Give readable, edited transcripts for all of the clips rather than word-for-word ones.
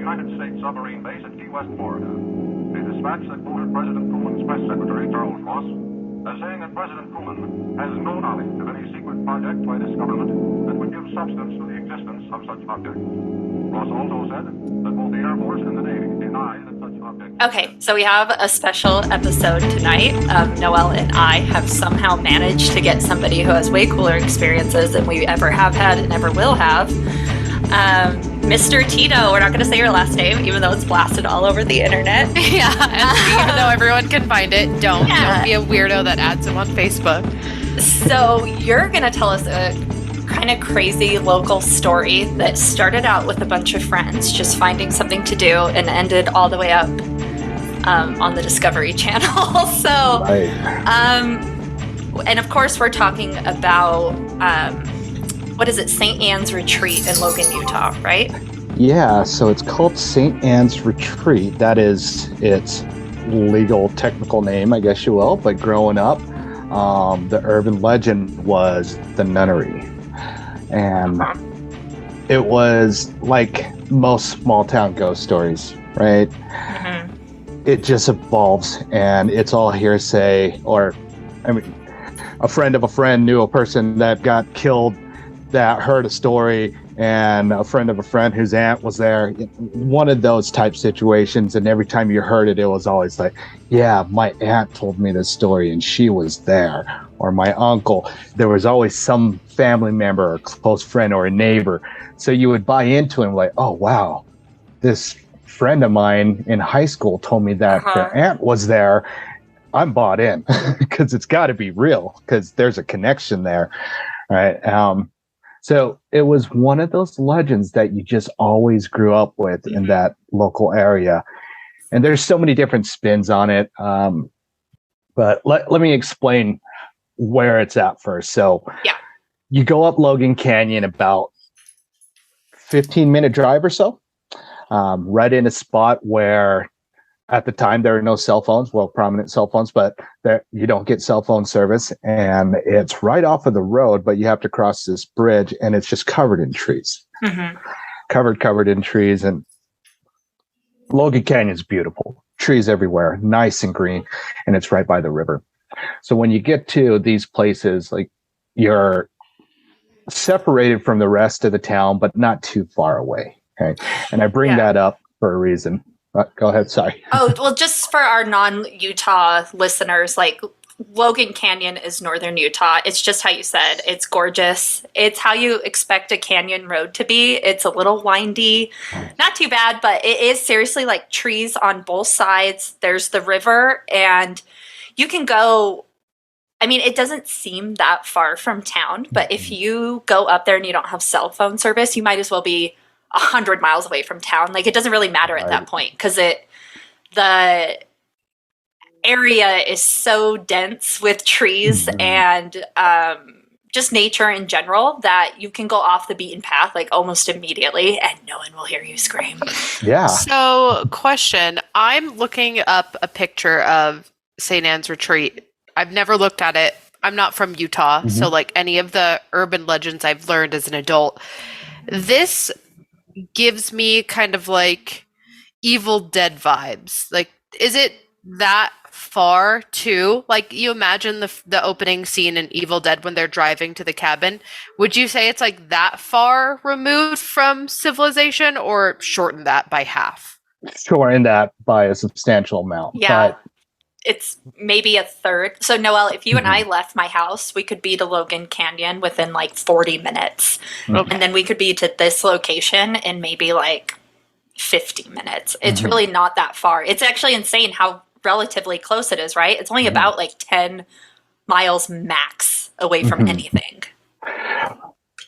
United States submarine base at Key West, Florida. A dispatch that quoted President Truman's press secretary, Charles Ross, as saying that President Truman has no knowledge of any secret project by this government that would give substance to the existence of such objects. Ross also said that both the Air Force and the Navy deny that such objects... Okay, so we have a special episode tonight. Noel and I have somehow managed to get somebody who has way cooler experiences than we ever have had and ever will have. Mr. Tito, we're not going to say your last name, even though it's blasted all over the internet. Yeah, and even though everyone can find it, don't be a weirdo that adds him on Facebook. So you're going to tell us a kind of crazy local story that started out with a bunch of friends just finding something to do and ended all the way up on the Discovery Channel. So, Right. And of course, we're talking about what is it, St. Anne's Retreat in Logan, Utah, right? Yeah, so it's called St. Anne's Retreat. That is its legal technical name, I guess you will. But growing up, the urban legend was the nunnery. And it was like most small town ghost stories, right? Mm-hmm. It just evolves and it's all hearsay. Or, I mean, a friend of a friend knew a person that got killed that heard a story, and a friend of a friend whose aunt was there. One of those type situations, and every time you heard it, it was always like, yeah, my aunt told me this story and she was there. Or my uncle. There was always some family member or close friend or a neighbor. So you would buy into it and like, oh, wow, this friend of mine in high school told me that their aunt was there. I'm bought in because it's got to be real because there's a connection there, right? So it was one of those legends that you just always grew up with in that local area. And there's so many different spins on it. But let me explain where it's at first. So you go up Logan Canyon about 15-minute drive or so, right in a spot where at the time there are no cell phones, well, prominent cell phones, but there you don't get cell phone service, and it's right off of the road, but you have to cross this bridge and it's just covered in trees. Mm-hmm. Covered in trees. And Logan Canyon's beautiful, trees everywhere, nice and green, and it's right by the river. So when you get to these places, like you're separated from the rest of the town, but not too far away. Okay. And I bring that up for a reason. Go ahead. Sorry. Oh, well, just for our non-Utah listeners, like Logan Canyon is northern Utah. It's just how you said. It's gorgeous. It's how you expect a canyon road to be. It's a little windy, not too bad, but it is seriously like trees on both sides. There's the river, and you can go, I mean, it doesn't seem that far from town, but if you go up there and you don't have cell phone service, you might as well be 100 miles away from town. Like, it doesn't really matter at that point because the area is so dense with trees and just nature in general that you can go off the beaten path like almost immediately and no one will hear you scream. Yeah. So, question. I'm looking up a picture of St. Anne's Retreat. I've never looked at it. I'm not from Utah, so like any of the urban legends I've learned as an adult, this gives me kind of like Evil Dead vibes. Like, is it that far too? Like, you imagine the opening scene in Evil Dead when they're driving to the cabin. Would you say it's like that far removed from civilization, or shorten that by half? Shorten that by a substantial amount. Yeah. But it's maybe a third. So Noel, if you and I left my house, we could be to Logan Canyon within like 40 minutes. Okay. And then we could be to this location in maybe like 50 minutes. It's really not that far. It's actually insane how relatively close it is, right? It's only about like 10 miles max away from anything.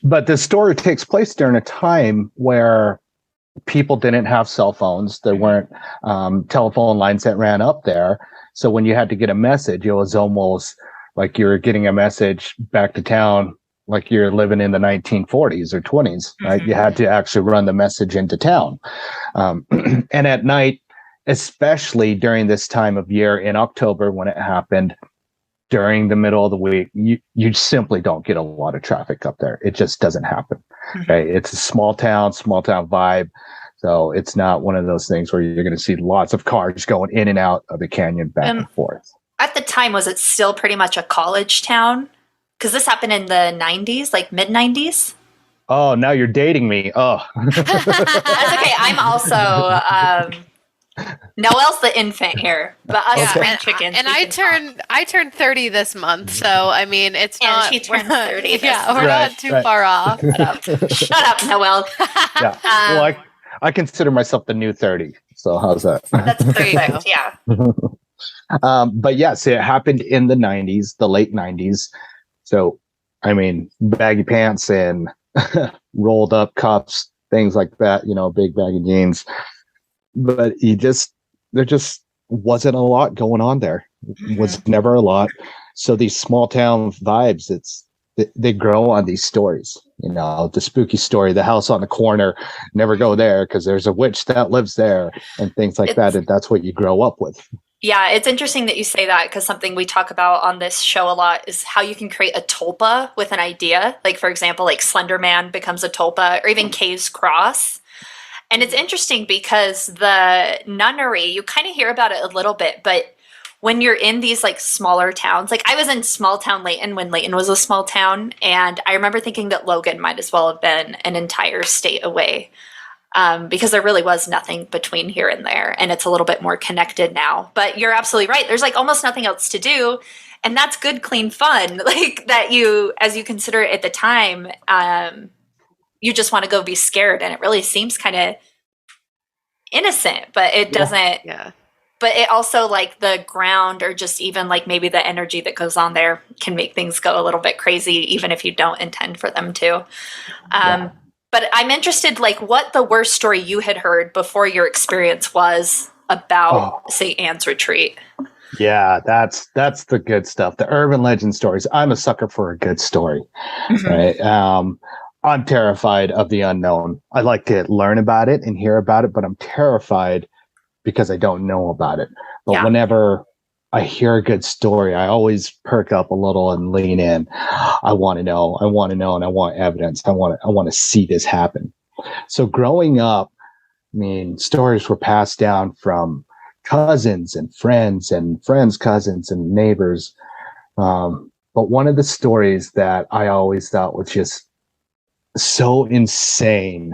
But the story takes place during a time where people didn't have cell phones. There weren't telephone lines that ran up there. So when you had to get a message, it was almost like you're getting a message back to town, like you're living in the 1940s or 20s, right? You had to actually run the message into town. And at night, especially during this time of year in October when it happened, during the middle of the week, you simply don't get a lot of traffic up there. It just doesn't happen. Okay? It's a small town vibe. So it's not one of those things where you're going to see lots of cars going in and out of the canyon back and forth. At the time, was it still pretty much a college town? Because this happened in the 90s, like mid-90s. Oh, now you're dating me. Oh. That's okay. I'm also... Noelle's the infant here, but us spring chickens. And I turned 30 this month, so I mean it's not. She turned 30. We're not too far off. Shut up, Noelle. Yeah. Well, I consider myself the new 30. So how's that? That's perfect. Yeah. But yes, it happened in the 90s, the late 90s. So, I mean, baggy pants and rolled up cuffs, things like that. Big baggy jeans. But there just wasn't a lot going on there. Was never a lot. So these small town vibes, they grow on these stories. The spooky story, the house on the corner, never go there because there's a witch that lives there and things like that. And that's what you grow up with. Yeah, it's interesting that you say that because something we talk about on this show a lot is how you can create a tulpa with an idea. Like, for example, like Slender Man becomes a tulpa, or even Cave's Cross. And it's interesting because the nunnery, you kind of hear about it a little bit, but when you're in these like smaller towns, like I was in small town Layton when Layton was a small town, and I remember thinking that Logan might as well have been an entire state away because there really was nothing between here and there, and it's a little bit more connected now. But you're absolutely right. There's like almost nothing else to do, and that's good, clean fun, like that you, as you consider it at the time, you just want to go be scared, and it really seems kind of innocent, but it doesn't. Yeah. But it also, like, the ground or just even like maybe the energy that goes on there can make things go a little bit crazy, even if you don't intend for them to. But I'm interested, like, what the worst story you had heard before your experience was about St. Anne's Retreat. Yeah, that's the good stuff. The urban legend stories. I'm a sucker for a good story, right? I'm terrified of the unknown. I like to learn about it and hear about it, but I'm terrified because I don't know about it. But whenever I hear a good story, I always perk up a little and lean in. I want to know, and I want evidence. I want to see this happen. So growing up, I mean, stories were passed down from cousins and friends' cousins and neighbors. But one of the stories that I always thought was just so insane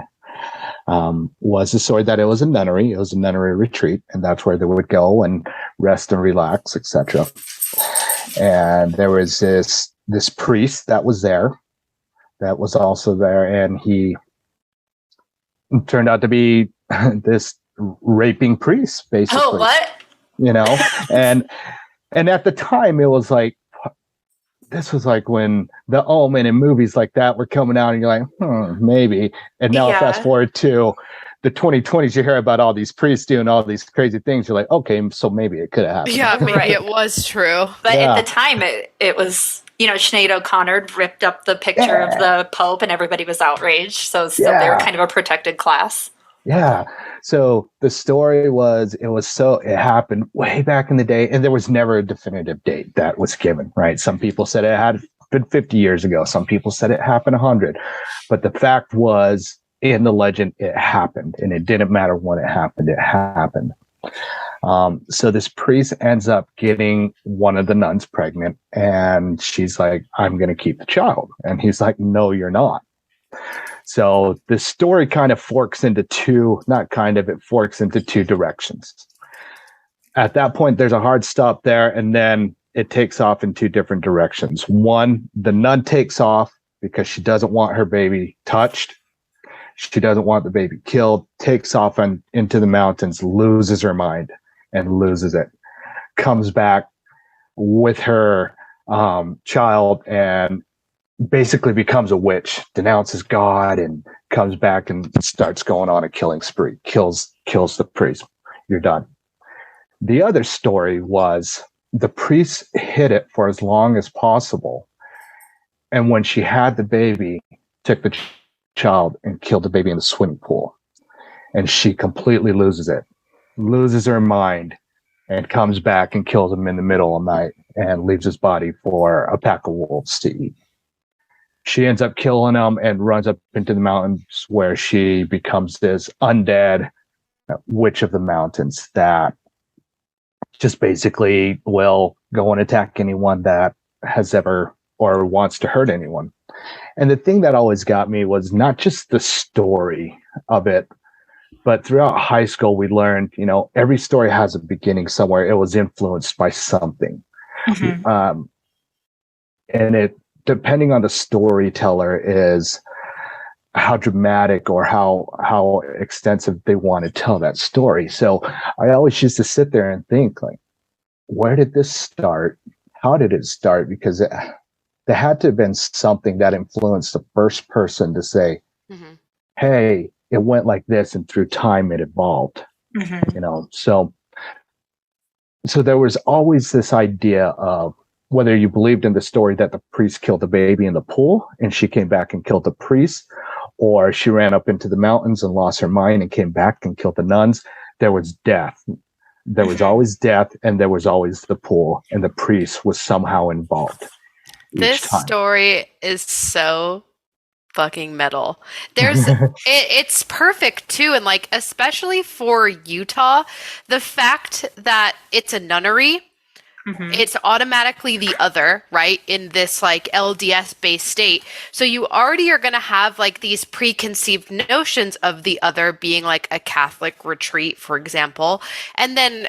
was the story that it was a nunnery. It was a nunnery retreat, and that's where they would go and rest and relax, etc. And there was this priest that was there, that was also there, and he turned out to be this raping priest, basically. Oh, what? And at the time, it was like, this was like when The Omen and movies like that were coming out, and you're like, maybe. And now fast forward to the 2020s, you hear about all these priests doing all these crazy things. You're like, okay, so maybe it could have happened. Yeah, maybe it was true. But at the time, it was, Sinead O'Connor ripped up the picture of the Pope, and everybody was outraged. So still they were kind of a protected class. Yeah. So the story was, it happened way back in the day, and there was never a definitive date that was given, right? Some people said it had been 50 years ago. Some people said it happened 100. But the fact was, in the legend, it happened, and it didn't matter when it happened. It happened. So this priest ends up getting one of the nuns pregnant, and she's like, I'm going to keep the child. And he's like, no, you're not. So the story kind of forks into it forks into two directions. At that point, there's a hard stop there, and then it takes off in two different directions. One, the nun takes off because she doesn't want her baby touched. She doesn't want the baby killed, takes off into the mountains, loses her mind and loses it. Comes back with her child and basically becomes a witch, denounces God, and comes back and starts going on a killing spree, kills the priest. You're done. The other story was the priest hid it for as long as possible. And when she had the baby, took the child and killed the baby in the swimming pool. And she completely loses it, loses her mind, and comes back and kills him in the middle of the night and leaves his body for a pack of wolves to eat. she ends up killing him and runs up into the mountains where she becomes this undead witch of the mountains that just basically will go and attack anyone that has ever or wants to hurt anyone. And the thing that always got me was not just the story of it, but throughout high school, we learned, every story has a beginning somewhere. It was influenced by something. Mm-hmm. And it, depending on the storyteller, is how dramatic or how extensive they want to tell that story. So I always used to sit there and think, like, where did this start? How did it start? Because there had to have been something that influenced the first person to say, mm-hmm. hey, it went like this, and through time it evolved. Mm-hmm. So there was always this idea of whether you believed in the story that the priest killed the baby in the pool and she came back and killed the priest, or she ran up into the mountains and lost her mind and came back and killed the nuns. There was death. There was always death, and there was always the pool, and the priest was somehow involved. This story is so fucking metal. It's perfect too, and like especially for Utah, the fact that it's a nunnery, mm-hmm. it's automatically the other, right? In this like LDS based state, so you already are going to have like these preconceived notions of the other being like a Catholic retreat, for example. And then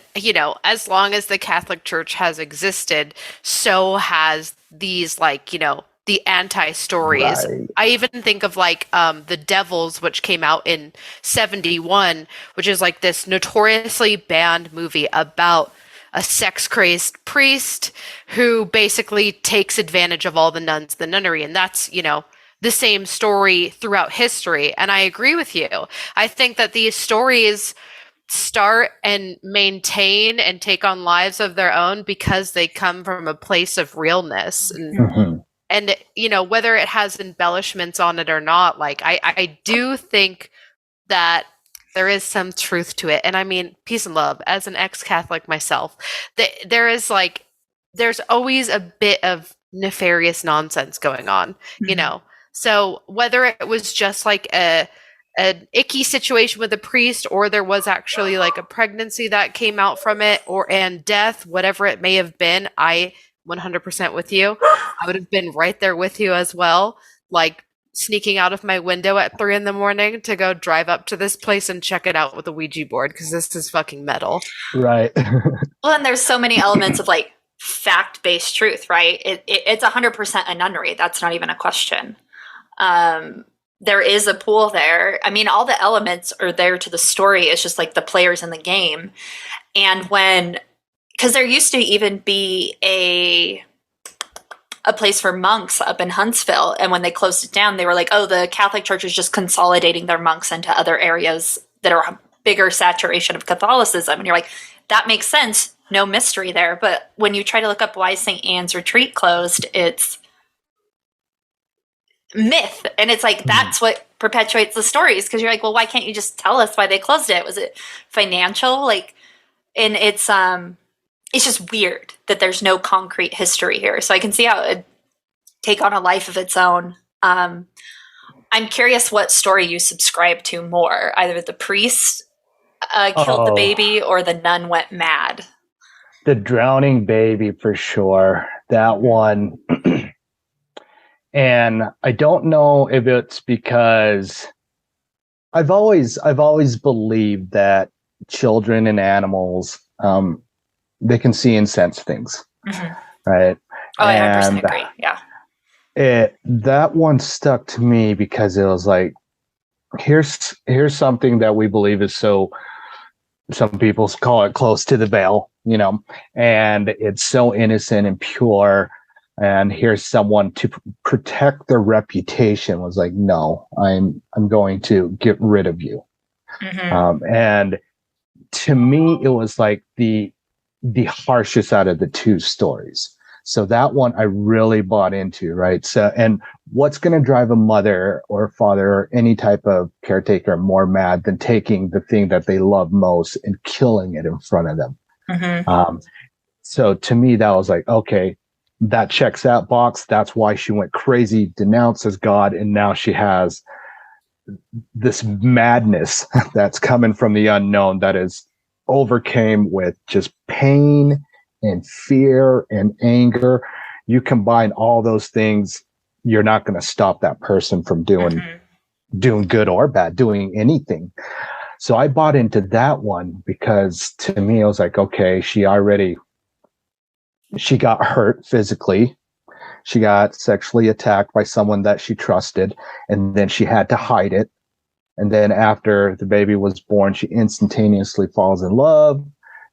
as long as the Catholic Church has existed, so has these like the anti-stories. Right. I even think of like The Devils, which came out in 1971, which is like this notoriously banned movie about a sex-crazed priest who basically takes advantage of all the nuns, the nunnery. And that's, the same story throughout history. And I agree with you. I think that these stories start and maintain and take on lives of their own because they come from a place of realness. And mm-hmm. And, whether it has embellishments on it or not, like, I do think that there is some truth to it. And I mean, peace and love, as an ex-Catholic myself, there's always a bit of nefarious nonsense going on, mm-hmm. So whether it was just like an icky situation with a priest, or there was actually like a pregnancy that came out from it, and death, whatever it may have been, 100% with you. I would have been right there with you as well, like sneaking out of my window at 3 a.m. to go drive up to this place and check it out with a Ouija board, because this is fucking metal. Right. Well, and there's so many elements of like fact-based truth, right? It's 100% a nunnery. That's not even a question. There is a pool there. I mean, all the elements are there to the story. It's just like the players in the game. And because there used to even be a place for monks up in Huntsville. And when they closed it down, they were like, oh, the Catholic Church is just consolidating their monks into other areas that are a bigger saturation of Catholicism. And you're like, that makes sense. No mystery there. But when you try to look up why St. Anne's Retreat closed, it's myth. And it's like, that's what perpetuates the stories. Because you're like, well, why can't you just tell us why they closed it? Was it financial? Like, and it's just weird that there's no concrete history here. So I can see how it would take on a life of its own. I'm curious what story you subscribe to more. Either the priest killed the baby, or the nun went mad. The drowning baby, for sure. That one. And I don't know if it's because I've always believed that children and animals, they can see and sense things, mm-hmm. right? Oh, I 100% agree. Yeah. That one stuck to me because it was like, here's something that we believe is so, some people call it close to the veil, and it's so innocent and pure. And here's someone to protect their reputation was like, no, I'm going to get rid of you. Mm-hmm. And to me, it was like the harshest out of the two stories. So that one I really bought into, right? So, and what's going to drive a mother or father or any type of caretaker more mad than taking the thing that they love most and killing it in front of them? Mm-hmm. So to me, that was like, okay, that checks that box. That's why she went crazy, denounces God, and now she has this madness that's coming from the unknown that is overcame with just pain and fear and anger. You combine all those things, you're not going to stop that person from doing good or bad, doing anything. So I bought into that one because to me, I was like, okay, she got hurt physically. She got sexually attacked by someone that she trusted, and then she had to hide it. And then after the baby was born, she instantaneously falls in love.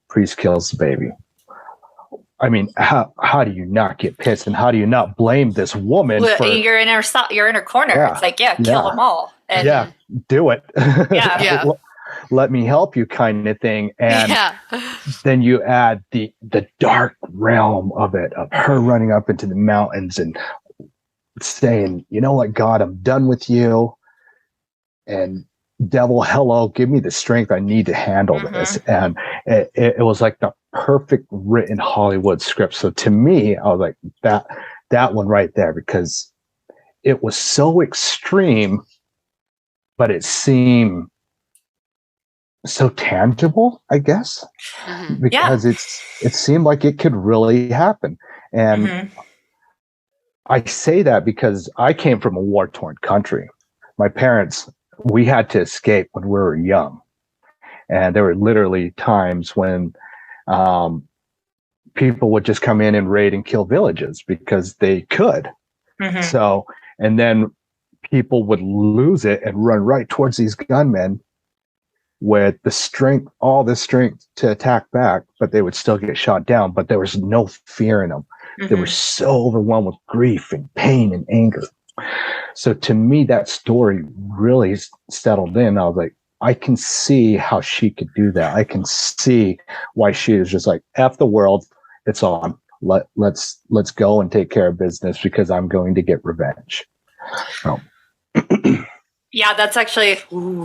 Priest kills the baby. I mean, how do you not get pissed, and how do you not blame this woman? You're in her corner. Yeah, it's like, kill them all. And do it. Yeah. Let me help you, kind of thing. And then you add the dark realm of it, of her running up into the mountains and saying, you know what, God, I'm done with you. And devil, hello, give me the strength I need to handle this. And it was like the perfect written Hollywood script. So to me, I was like, that one right there, because it was so extreme, but it seemed so tangible, I guess, because it seemed like it could really happen. And I say that because I came from a war-torn country. My parents, we had to escape when we were young. And there were literally times when people would just come in and raid and kill villages because they could. So, and then people would lose it and run right towards these gunmen with all the strength to attack back, but they would still get shot down. But there was no fear in them. They were so overwhelmed with grief and pain and anger. So to me, that story really settled in. I was like, I can see how she could do that. I can see why she is just like, F the world, it's on. Let's go and take care of business because I'm going to get revenge. So. Yeah, that's actually,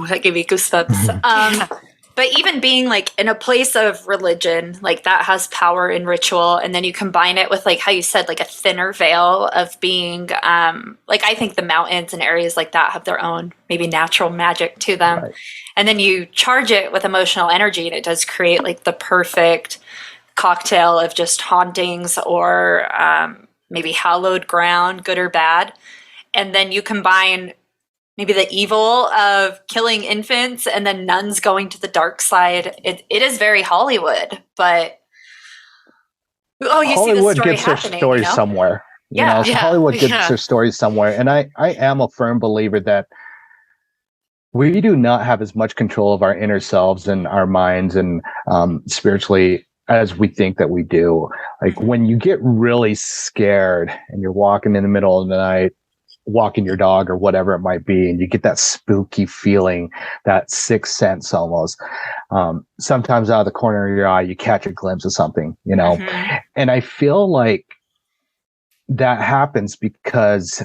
that gave me goosebumps. But even being like in a place of religion, like that has power in ritual. And then you combine it with like how you said, like a thinner veil of being, like I think the mountains and areas like that have their own maybe natural magic to them. Right. And then you charge it with emotional energy and it does create like the perfect cocktail of just hauntings or maybe hallowed ground, good or bad. And then you combine maybe the evil of killing infants and then nuns going to the dark side. It is very Hollywood, but Hollywood see the story gets their story somewhere. Hollywood gets their story somewhere. And I am a firm believer that we do not have as much control of our inner selves and our minds and spiritually as we think that we do. Like when you get really scared and you're walking in the middle of the night, walking your dog or whatever it might be, and you get that spooky feeling, that sixth sense almost. Sometimes out of the corner of your eye, you catch a glimpse of something, And I feel like that happens because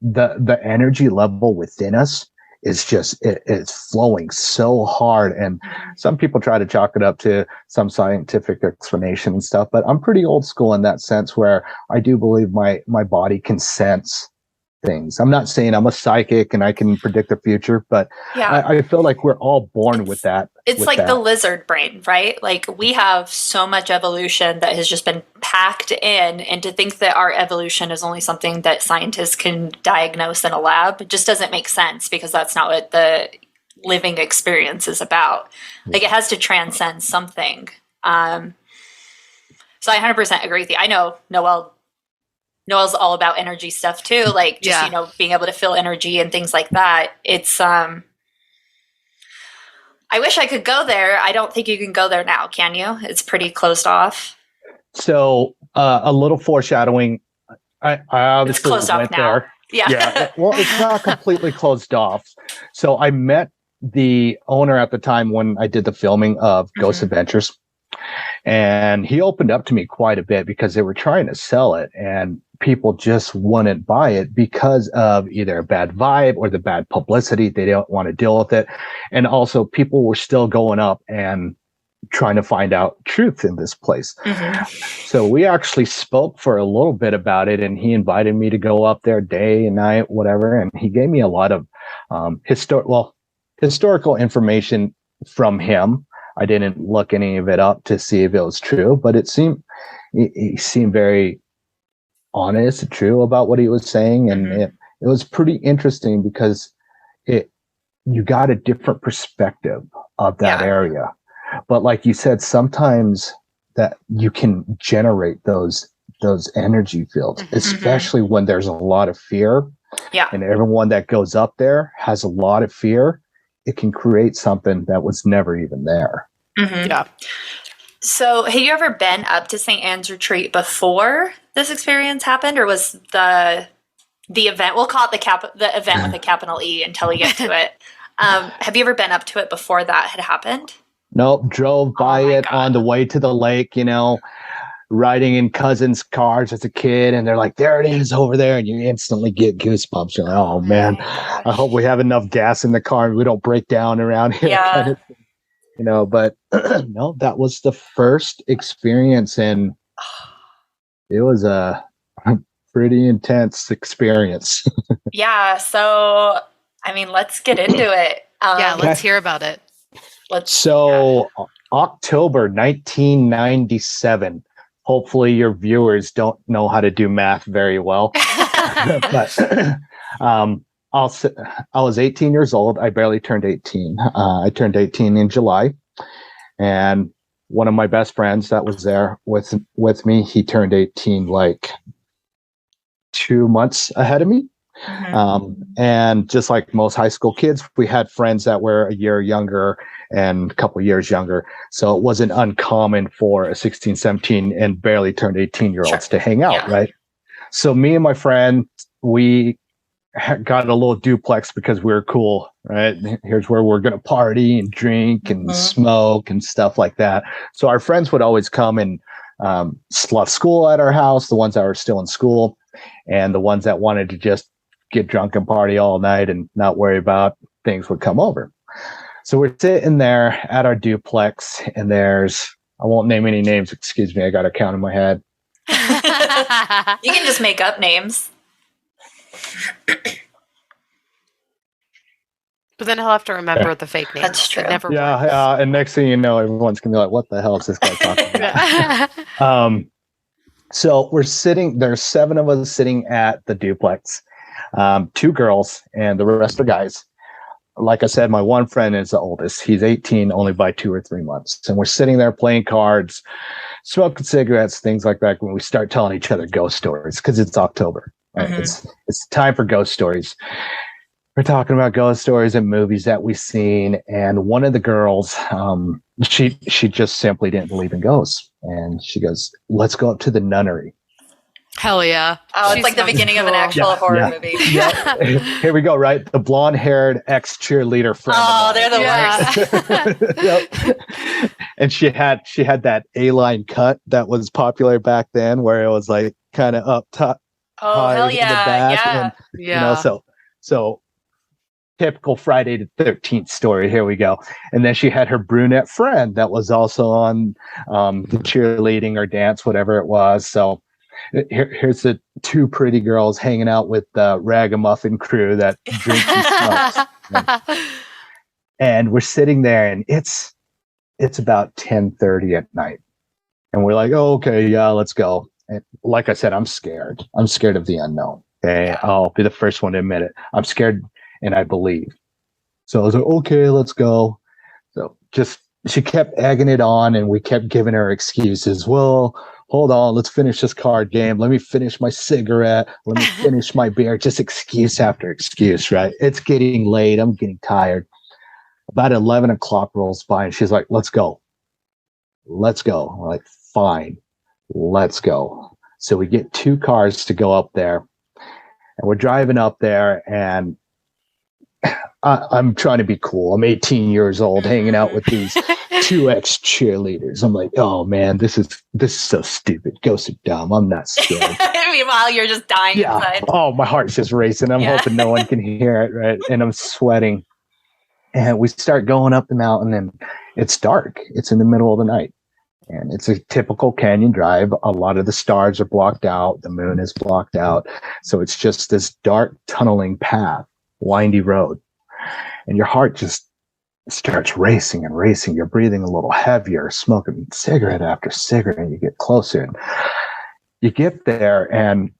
the energy level within us is just, it's flowing so hard. And some people try to chalk it up to some scientific explanation and stuff, but I'm pretty old school in that sense where I do believe my body can sense things. I'm not saying I'm a psychic and I can predict the future, but I feel like we're all born with that. It's like the lizard brain, right? Like we have so much evolution that has just been packed in, and to think that our evolution is only something that scientists can diagnose in a lab, it just doesn't make sense because that's not what the living experience is about. Like it has to transcend something. So I 100% agree with you. I know Noel's all about energy stuff too, like just being able to feel energy and things like that. It's I wish I could go there. I don't think you can go there now, can you? It's pretty closed off. So a little foreshadowing. I obviously it's closed went off now. There. Yeah. Well, it's not completely closed off. So I met the owner at the time when I did the filming of Ghost Adventures. And he opened up to me quite a bit because they were trying to sell it and people just wouldn't buy it because of either a bad vibe or the bad publicity. They don't want to deal with it. And also people were still going up and trying to find out truth in this place. Mm-hmm. So we actually spoke for a little bit about it, and he invited me to go up there day and night, whatever. And he gave me a lot of historical information from him. I didn't look any of it up to see if it was true, but he seemed very honest and true about what he was saying. And it was pretty interesting because you got a different perspective of that area. But like you said, sometimes that you can generate those energy fields, especially when there's a lot of fear. Yeah. And everyone that goes up there has a lot of fear. It can create something that was never even there. Mm-hmm. Yeah. So have you ever been up to St. Anne's Retreat before this experience happened, or was the event, we'll call it the event with a capital E until we get to it. Have you ever been up to it before that had happened? Nope. Drove by it on the way to the lake, riding in cousins' cars as a kid, and they're like, there it is over there, and you instantly get goosebumps. You're like, oh man, I hope we have enough gas in the car and we don't break down around here. Yeah. Kind of thing. But no, that was the first experience, and it was a pretty intense experience. Yeah. So, let's get into it. Let's hear about it. October 1997. Hopefully your viewers don't know how to do math very well. But I was 18 years old. I barely turned 18. I turned 18 in July. And one of my best friends that was there with me, he turned 18 like 2 months ahead of me. Mm-hmm. And just like most high school kids, we had friends that were a year younger and a couple years younger. So it wasn't uncommon for a 16, 17 and barely turned 18-year-olds to hang out, right? So me and my friend, we got a little duplex because we were cool, right? Here's where we're going to party and drink and smoke and stuff like that. So our friends would always come and slough school at our house, the ones that were still in school, and the ones that wanted to just get drunk and party all night and not worry about things would come over. So we're sitting there at our duplex, and I won't name any names, excuse me, I got a count in my head. You can just make up names. But then he'll have to remember the fake names. That's true. And next thing you know, everyone's going to be like, what the hell is this guy talking about? So there's 7 of us sitting at the duplex, 2 girls, and the rest are guys. Like I said, my one friend is the oldest. He's 18 only by 2 or 3 months. And we're sitting there playing cards, smoking cigarettes, things like that, when we start telling each other ghost stories, because it's October. Right? It's time for ghost stories. We're talking about ghost stories and movies that we've seen. And one of the girls, she just simply didn't believe in ghosts. And she goes, let's go up to the nunnery. Hell yeah. Oh, it's like the beginning of an actual horror movie. Yeah. Here we go, right? The blonde-haired ex-cheerleader friend. Oh, they're the worst. Yep. And she had that A-line cut that was popular back then, where it was like kind of up top. Oh, hell yeah. In the back. Yeah. And, so typical Friday the 13th story. Here we go. And then she had her brunette friend that was also on the cheerleading or dance, whatever it was. So here's the 2 pretty girls hanging out with the ragamuffin crew that drinks and smokes. And we're sitting there, and it's about 10:30 at night. And we're like, oh, okay, yeah, let's go. And like I said, I'm scared. I'm scared of the unknown. Okay, I'll be the first one to admit it. I'm scared, and I believe. So I was like, okay, let's go. So she kept egging it on, and we kept giving her excuses. Well, hold on, let's finish this card game. Let me finish my cigarette. Let me finish my beer. Just excuse after excuse, right? It's getting late. I'm getting tired. About 11 o'clock rolls by, and she's like, let's go. Let's go. I'm like, fine, let's go. So we get 2 cars to go up there, and we're driving up there, and I'm trying to be cool. I'm 18 years old, hanging out with these 2 ex-cheerleaders. I'm like, oh man, this is so stupid. Ghosts are dumb. I'm not scared. Meanwhile, you're just dying inside. Oh, my heart's just racing. I'm hoping no one can hear it, right? And I'm sweating. And we start going up the mountain, and it's dark. It's in the middle of the night. And it's a typical canyon drive. A lot of the stars are blocked out. The moon is blocked out. So it's just this dark tunneling path, windy road. And your heart just starts racing and racing. You're breathing a little heavier, smoking cigarette after cigarette, and you get closer. And you get there and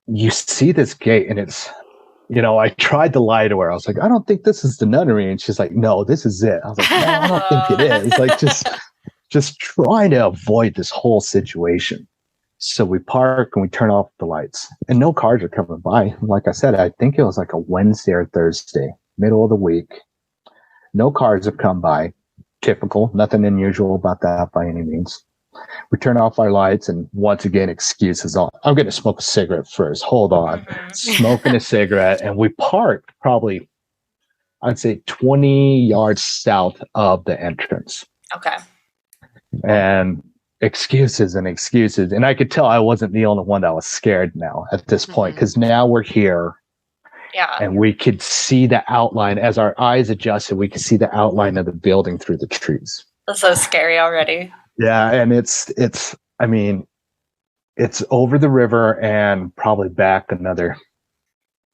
you see this gate, and it's, I tried to lie to her. I was like, I don't think this is the nunnery. And she's like, no, this is it. I was like, no, I don't think it is. Like, just trying to avoid this whole situation. So we park and we turn off the lights, and no cars are coming by. Like I said, I think it was like a Wednesday or Thursday, middle of the week. No cars have come by. Typical, nothing unusual about that by any means. We turn off our lights, and once again, excuses on. I'm going to smoke a cigarette first. Hold on. Smoking a cigarette. And we parked probably, I'd say 20 yards south of the entrance. Okay. And excuses and excuses. And I could tell I wasn't the only one that was scared now at this point, because now we're here. Yeah. And we could see the outline. As our eyes adjusted, we could see the outline of the building through the trees. That's so scary already. Yeah. And it's over the river and probably back another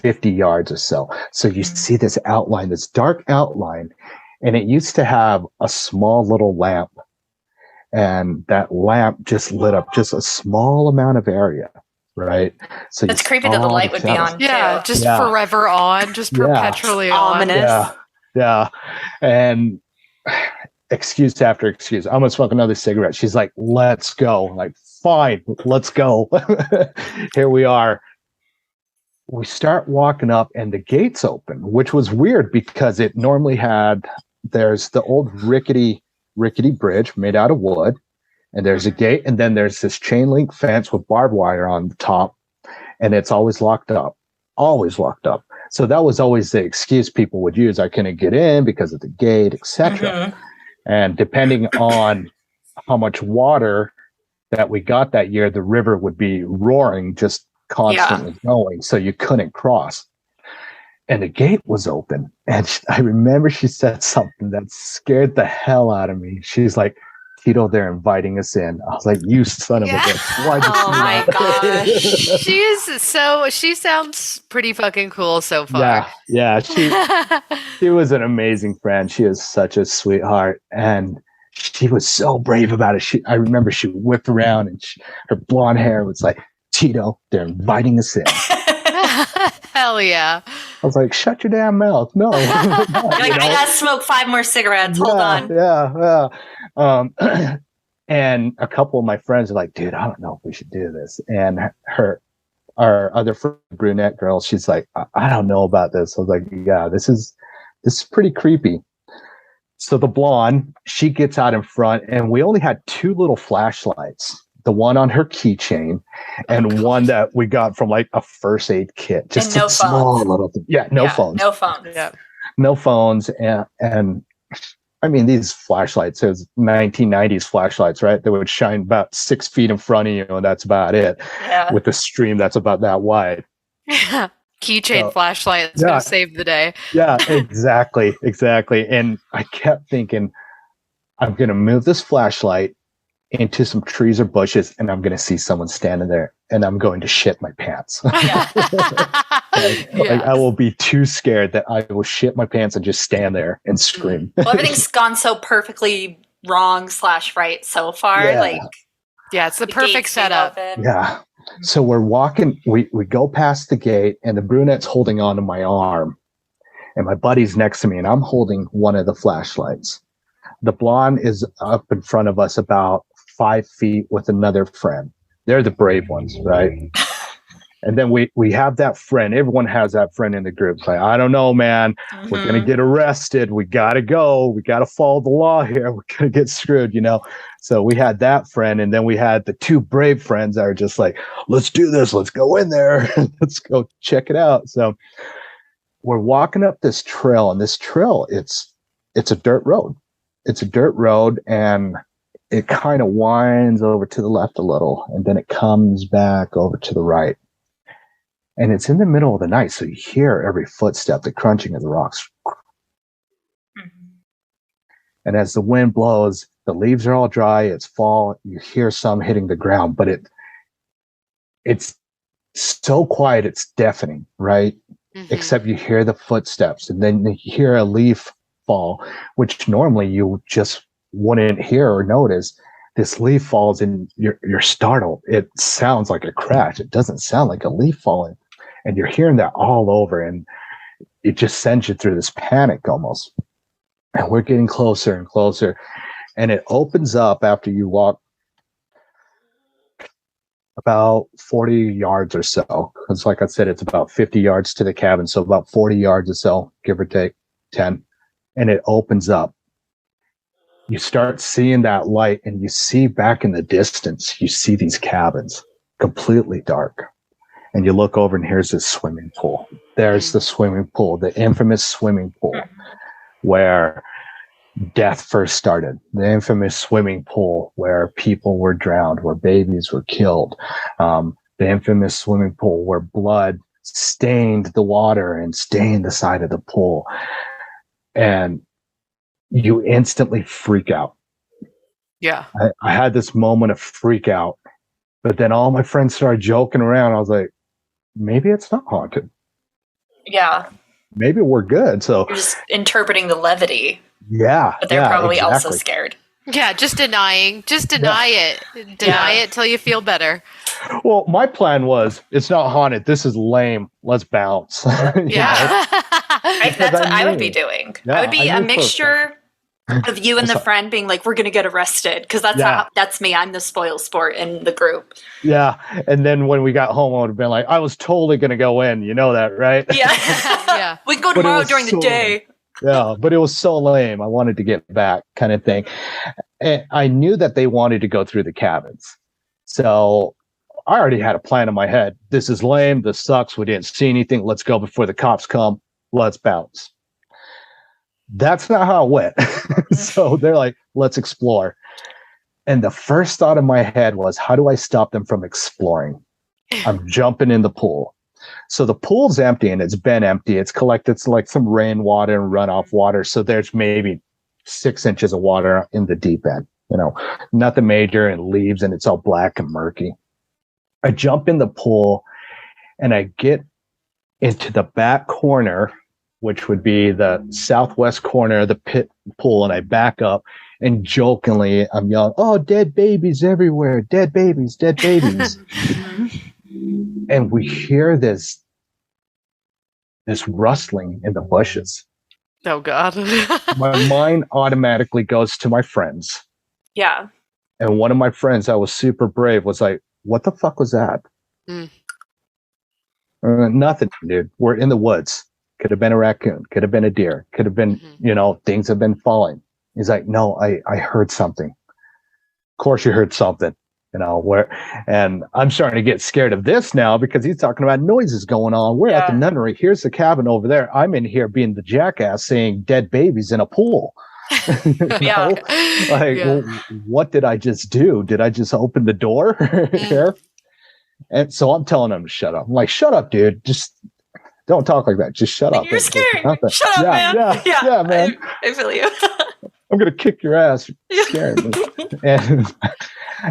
50 yards or so. So you see this outline, this dark outline. And it used to have a small little lamp. And that lamp just lit up just a small amount of area, right? So it's creepy that the light would be on, yeah, too. just forever on, just perpetually on. Ominous. Yeah. And excuse after excuse. I'm going to smoke another cigarette. She's like, let's go. I'm like, fine, let's go. Here we are. We start walking up, and the gate's open, which was weird because it normally there's the old rickety bridge made out of wood, and there's a gate, and then there's this chain link fence with barbed wire on the top, and it's always locked up. So that was always the excuse people would use. I couldn't get in because of the gate, etc. And depending on how much water that we got that year, the river would be roaring, just constantly going, so you couldn't cross. And the gate was open. And I remember she said something that scared the hell out of me. She's like, Tito, they're inviting us in. I was like, you son of a bitch. Why'd you Oh my gosh. She sounds pretty fucking cool so far. Yeah. She was an amazing friend. She is such a sweetheart. And she was so brave about it. I remember she whipped around, and her blonde hair was like, Tito, they're inviting us in. Hell yeah. I was like, shut your damn mouth. No. I gotta smoke 5 more cigarettes. Hold on. Yeah. And a couple of my friends are like, dude, I don't know if we should do this. And our other brunette girl, she's like, I don't know about this. I was like, yeah, this is pretty creepy. So the blonde, she gets out in front, and we only had 2 little flashlights. The one on her keychain, and one that we got from like a first aid kit. Just no small phones. little thing. Yeah, no phones. No phones. Yeah. No phones. And I mean, these flashlights, it was 1990s flashlights, right? They would shine about 6 feet in front of you, and that's about it. Yeah. With a stream that's about that wide. Keychain flashlight. It's going to save the day. Yeah, exactly. And I kept thinking, I'm going to move this flashlight into some trees or bushes, and I'm going to see someone standing there, and I'm going to shit my pants. Like, I will be too scared that I will shit my pants and just stand there and scream. Well, everything's gone so perfectly wrong / right so far. Yeah, it's the perfect setup. Yeah. So we're walking, we go past the gate, and the brunette's holding onto my arm, and my buddy's next to me, and I'm holding one of the flashlights. The blonde is up in front of us about 5 feet with another friend. They're the brave ones, right? And then we have that friend. Everyone has that friend in the group. It's like, I don't know, man. We're going to get arrested. We got to go. We got to follow the law here. We're going to get screwed, So we had that friend. And then we had the 2 brave friends that are just like, let's do this. Let's go in there. Let's go check it out. So we're walking up this trail, and this trail, it's a dirt road. It's a dirt road, and it kind of winds over to the left a little, and then it comes back over to the right. And it's in the middle of the night, so you hear every footstep, the crunching of the rocks. And as the wind blows, the leaves are all dry. It's fall. You hear some hitting the ground, but it's so quiet. It's deafening, right? Except you hear the footsteps, and then you hear a leaf fall, which normally you just wouldn't hear or notice. This leaf falls and you're startled. It sounds like a crash. It doesn't sound like a leaf falling. And you're hearing that all over, and it just sends you through this panic almost. And we're getting closer and closer. And it opens up after you walk about 40 yards or so. Because like I said, it's about 50 yards to the cabin. So about 40 yards or so, give or take 10. And it opens up. You start seeing that light, and you see back in the distance, you see these cabins completely dark. And you look over, and here's this swimming pool. There's the swimming pool, the infamous swimming pool where death first started. The infamous swimming pool where people were drowned, where babies were killed. The infamous swimming pool where blood stained the water and stained the side of the pool. And you instantly freak out. Yeah. I had this moment of freak out, but then all my friends started joking around. I was like, maybe it's not haunted. Yeah. Maybe we're good. So You're just interpreting the levity. yeah. But they're probably also exactly. scared. Yeah, just denying. Just deny it. Deny it till you feel better. Well, my plan was, it's not haunted. This is lame. Let's bounce. You Yeah. That's what I would be doing. Yeah, I would be I a knew for a mixture of you and the friend being like, we're going to get arrested. Because that's me. I'm the spoil sport in the group. Yeah. And then when we got home, I would have been like, I was totally going to go in. You know that, right? Yeah. Yeah. We can go But it tomorrow was during the so day. Yeah, but it was so lame. I wanted to get back, kind of thing. And I knew that they wanted to go through the cabins. So I already had a plan in my head. This is lame. This sucks. We didn't see anything. Let's go before the cops come. Let's bounce. That's not how it went. So they're like, let's explore. And the first thought in my head was, how do I stop them from exploring? I'm jumping in the pool. So the pool's empty, and it's been empty. It's collected like some rainwater and runoff water. So there's maybe 6 inches of water in the deep end, nothing major, and leaves, and it's all black and murky. I jump in the pool, and I get into the back corner, which would be the southwest corner of the pit pool, and I back up, and jokingly I'm yelling, "Oh, dead babies everywhere, dead babies, dead babies." And we hear this rustling in the bushes. Oh, God. My mind automatically goes to my friends. Yeah. And one of my friends, I was super brave, was like, what the fuck was that? Nothing, dude. We're in the woods. Could have been a raccoon. Could have been a deer. Could have been, things have been falling. He's like, no, I heard something. Of course you heard something. And I'm starting to get scared of this now because he's talking about noises going on. We're at the nunnery. Here's the cabin over there. I'm in here being the jackass saying dead babies in a pool. Well, what did I just do? Did I just open the door here? And so I'm telling him to shut up. I'm like, shut up, dude. Just don't talk like that. Just shut up. You're scaring me. Shut up, man. Yeah, man. I feel you. I'm gonna kick your ass. You're scaring me.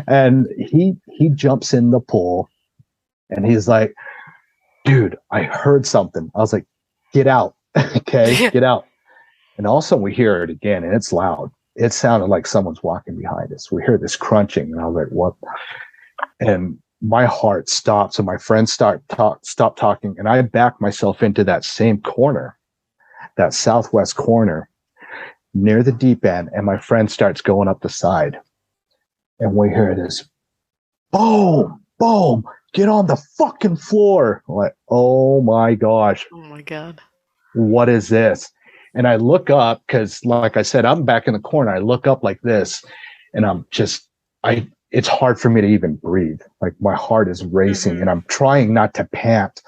And he jumps in the pool, and he's like, dude, I heard something. I was like, get out. Okay, get out. And all of a sudden we hear it again, and it's loud. It sounded like someone's walking behind us. We hear this crunching, and I was like, what? And my heart stops, and my friends stop talking, and I back myself into that same corner, that southwest corner near the deep end, and my friend starts going up the side. And we hear this, boom, boom, get on the fucking floor. I'm like, oh my gosh. Oh my God. What is this? And I look up because, like I said, I'm back in the corner. I look up like this, and it's hard for me to even breathe. Like my heart is racing, and I'm trying not to pant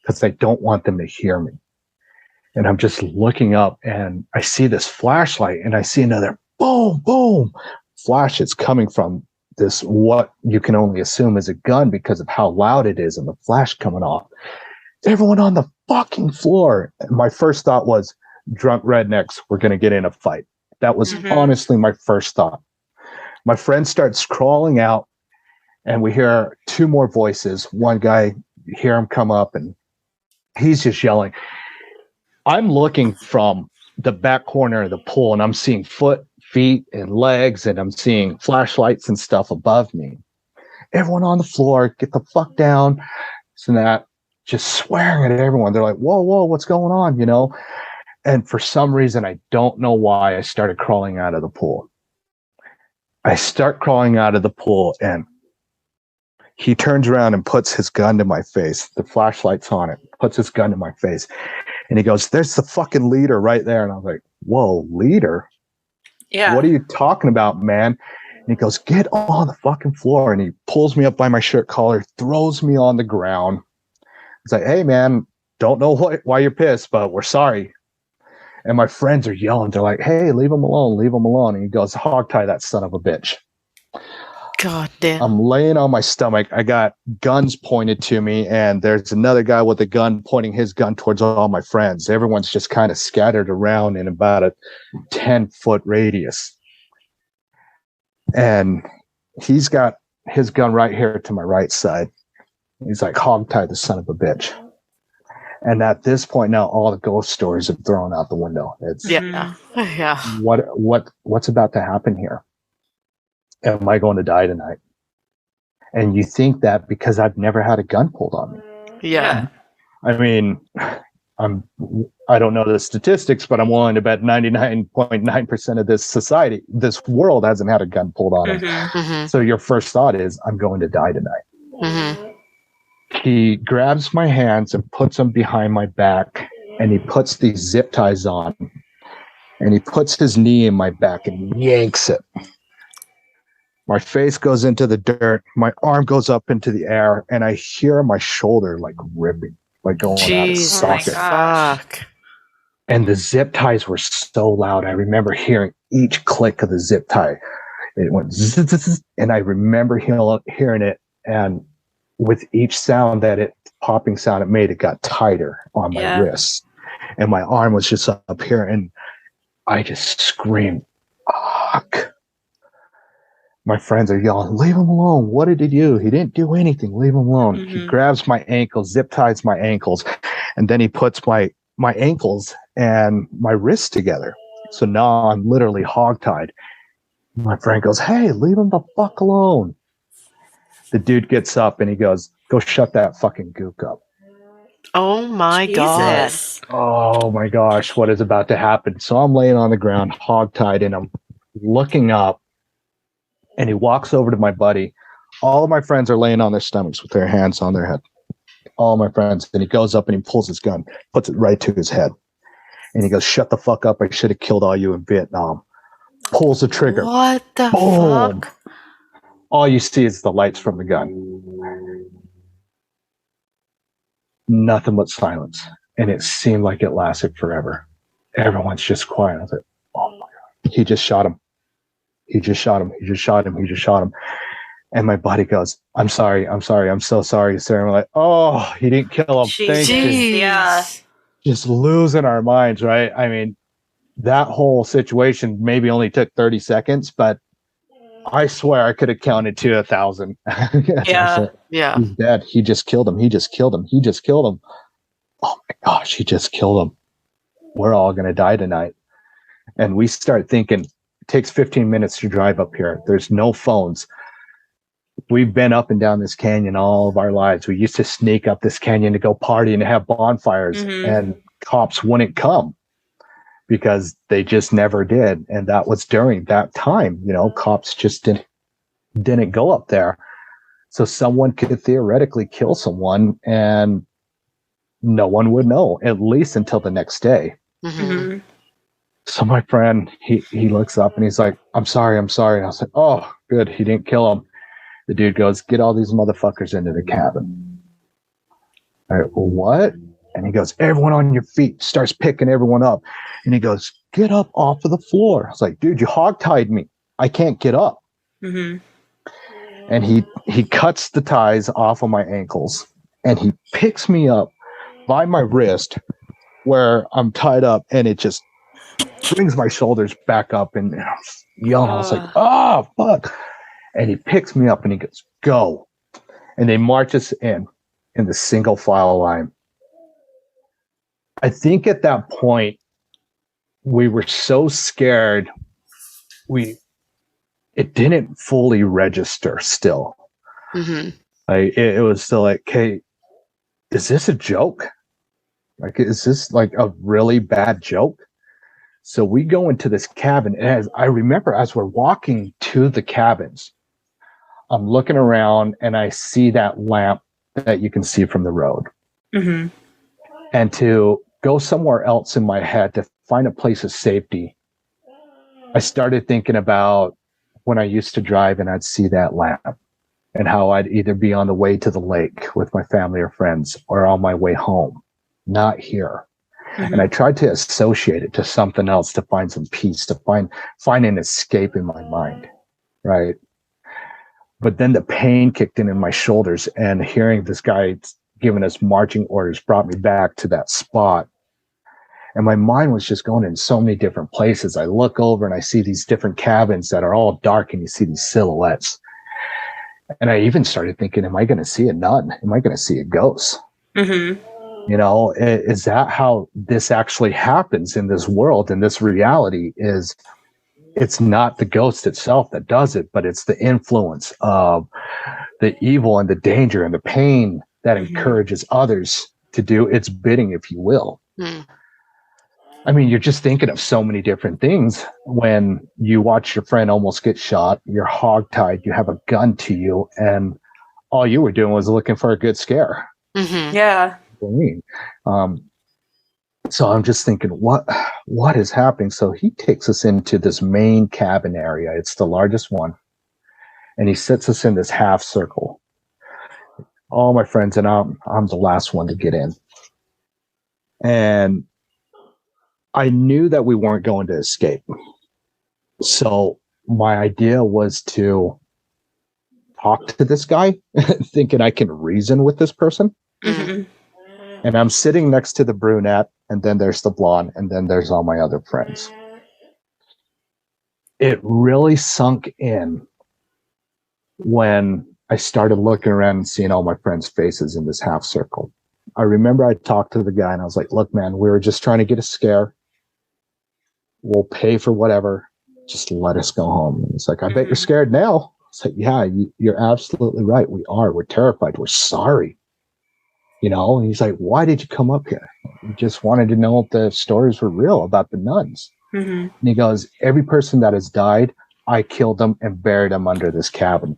because I don't want them to hear me. And I'm just looking up, and I see this flashlight, and I see another boom, boom flash. It's coming from this, what you can only assume is a gun because of how loud it is and the flash coming off. Everyone on the fucking floor. And my first thought was, drunk rednecks, we're going to get in a fight. That was honestly my first thought. My friend starts crawling out, and we hear two more voices. One guy, hear him come up, and he's just yelling. I'm looking from the back corner of the pool, and I'm seeing feet, and legs, and I'm seeing flashlights and stuff above me. Everyone on the floor, get the fuck down. So that, just swearing at everyone. They're like, whoa, what's going on, you know? And for some reason, I don't know why, I started crawling out of the pool. I start crawling out of the pool, and he turns around and puts his gun to my face. The flashlight's on it. Puts his gun to my face. And he goes, there's the fucking leader right there. And I was like, whoa, leader? Yeah. What are you talking about, man? And he goes, get on the fucking floor. And he pulls me up by my shirt collar, throws me on the ground. He's like, hey, man, don't know why you're pissed, but we're sorry. And my friends are yelling. They're like, hey, leave him alone, leave him alone. And he goes, hog tie that son of a bitch. God damn. I'm laying on my stomach. I got guns pointed to me, and there's another guy with a gun pointing his gun towards all my friends. Everyone's just kind of scattered around in about a 10-foot radius. And he's got his gun right here to my right side. He's like, hog tie the son of a bitch. And at this point now, all the ghost stories are thrown out the window. It's Yeah. what's about to happen here? Am I going to die tonight? And you think that because I've never had a gun pulled on me. Yeah. I mean, I don't know the statistics, but I'm willing to bet 99.9% of this world hasn't had a gun pulled on it. So your first thought is, I'm going to die tonight. He grabs my hands and puts them behind my back, and he puts these zip ties on, and he puts his knee in my back and yanks it. My face goes into the dirt. My arm goes up into the air, and I hear my shoulder like ripping, like going out of socket. Fuck. And the zip ties were so loud. I remember hearing each click of the zip tie. It went zzz, and I remember hearing it. And with each sound popping sound it made, it got tighter on my wrist. And my arm was just up here, and I just screamed, fuck. My friends are yelling, leave him alone. What did he do? He didn't do anything. Leave him alone. He grabs my ankles, zip ties my ankles, and then he puts my ankles and my wrists together. So now I'm literally hogtied. My friend goes, hey, leave him the fuck alone. The dude gets up and he goes, go shut that fucking gook up. Oh my God. Oh my gosh, what is about to happen? So I'm laying on the ground, hogtied, and I'm looking up. And he walks over to my buddy. All of my friends are laying on their stomachs with their hands on their head. All my friends. And he goes up and he pulls his gun, puts it right to his head. And he goes, shut the fuck up. I should have killed all you in Vietnam. Pulls the trigger. What the Boom. fuck? All you see is the lights from the gun. Nothing but silence. And it seemed like it lasted forever. Everyone's just quiet. I was like, oh my God. He just shot him. He just shot him. He just shot him. He just shot him. And my buddy goes, I'm sorry. I'm so sorry, sir. And we're like, oh, he didn't kill him. Thank you. Yeah. Just losing our minds, right? I mean, that whole situation maybe only took 30 seconds, but I swear I could have counted to 1,000. Yeah. Yeah. He's dead. He just killed him. He just killed him. He just killed him. Oh my gosh, he just killed him. We're all going to die tonight. And we start thinking, it takes 15 minutes to drive up here. There's no phones. We've been up and down this canyon all of our lives. We used to sneak up this canyon to go party and have bonfires, and cops wouldn't come because they just never did. And that was during that time, you know, cops just didn't go up there. So someone could theoretically kill someone and no one would know, at least until the next day. So my friend, he looks up and he's like, I'm sorry. And I was like, oh, good. He didn't kill him. The dude goes, get all these motherfuckers into the cabin. All right, well, what? And he goes, everyone on your feet. Starts picking everyone up. And he goes, get up off of the floor. I was like, dude, you hogtied me. I can't get up. And he cuts the ties off of my ankles. And he picks me up by my wrist where I'm tied up. And it just brings my shoulders back up and I was yelling. I was like, oh, fuck. And he picks me up and he goes, go. And they march us in the single file line. I think at that point, we were so scared, it didn't fully register still. Mm-hmm. Like, it was still like, okay, is this a joke? Like, is this like a really bad joke? So we go into this cabin. And as I remember, as we're walking to the cabins, I'm looking around and I see that lamp that you can see from the road. Mm-hmm. And to go somewhere else in my head to find a place of safety, I started thinking about when I used to drive and I'd see that lamp and how I'd either be on the way to the lake with my family or friends or on my way home, not here. Mm-hmm. And I tried to associate it to something else to find some peace, to find an escape in my mind, right? But then the pain kicked in my shoulders, and hearing this guy giving us marching orders brought me back to that spot. And my mind was just going in so many different places. I look over and I see these different cabins that are all dark, and you see these silhouettes. And I even started thinking, am I going to see a nun? Am I going to see a ghost? Mm-hmm. You know, is that how this actually happens in this world? And this reality is, it's not the ghost itself that does it, but it's the influence of the evil and the danger and the pain that encourages others to do its bidding, if you will. Mm. I mean, you're just thinking of so many different things when you watch your friend almost get shot, you're hogtied, you have a gun to you, and all you were doing was looking for a good scare. Mm-hmm. Yeah. So I'm just thinking, what is happening? So he takes us into this main cabin area. It's the largest one. And he sits us in this half circle. All my friends, and I'm the last one to get in. And I knew that we weren't going to escape. So my idea was to talk to this guy, thinking I can reason with this person. Mm-hmm. And I'm sitting next to the brunette, and then there's the blonde, and then there's all my other friends. It really sunk in when I started looking around and seeing all my friends' faces in this half circle. I remember I talked to the guy, and I was like, look, man, we were just trying to get a scare. We'll pay for whatever. Just let us go home. And he's like, I bet you're scared now. It's like, yeah, you're absolutely right. We are. We're terrified. We're sorry. You know, and he's like, why did you come up here? We just wanted to know if the stories were real about the nuns. Mm-hmm. And he goes, every person that has died, I killed them and buried them under this cabin.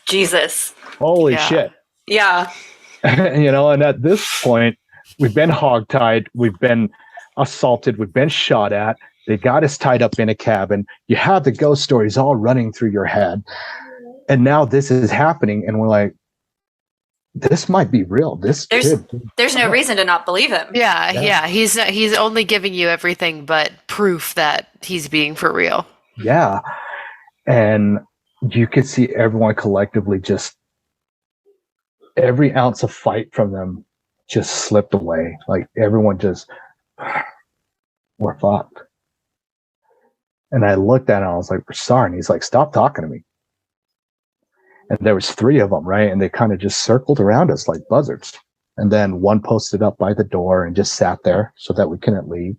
Jesus. Holy shit. Yeah. You know, and at this point, we've been hogtied, we've been assaulted, we've been shot at. They got us tied up in a cabin. You have the ghost stories all running through your head. And now this is happening, and we're like, this might be real. There's no reason to not believe him. Yeah. He's only giving you everything but proof that he's being for real. Yeah. And you could see everyone collectively, just every ounce of fight from them just slipped away. Like everyone just, we're fucked. And I looked at him, I was like, we're sorry. And he's like, stop talking to me. And there was 3 of them, right? And they kind of just circled around us like buzzards. And then one posted up by the door and just sat there so that we couldn't leave.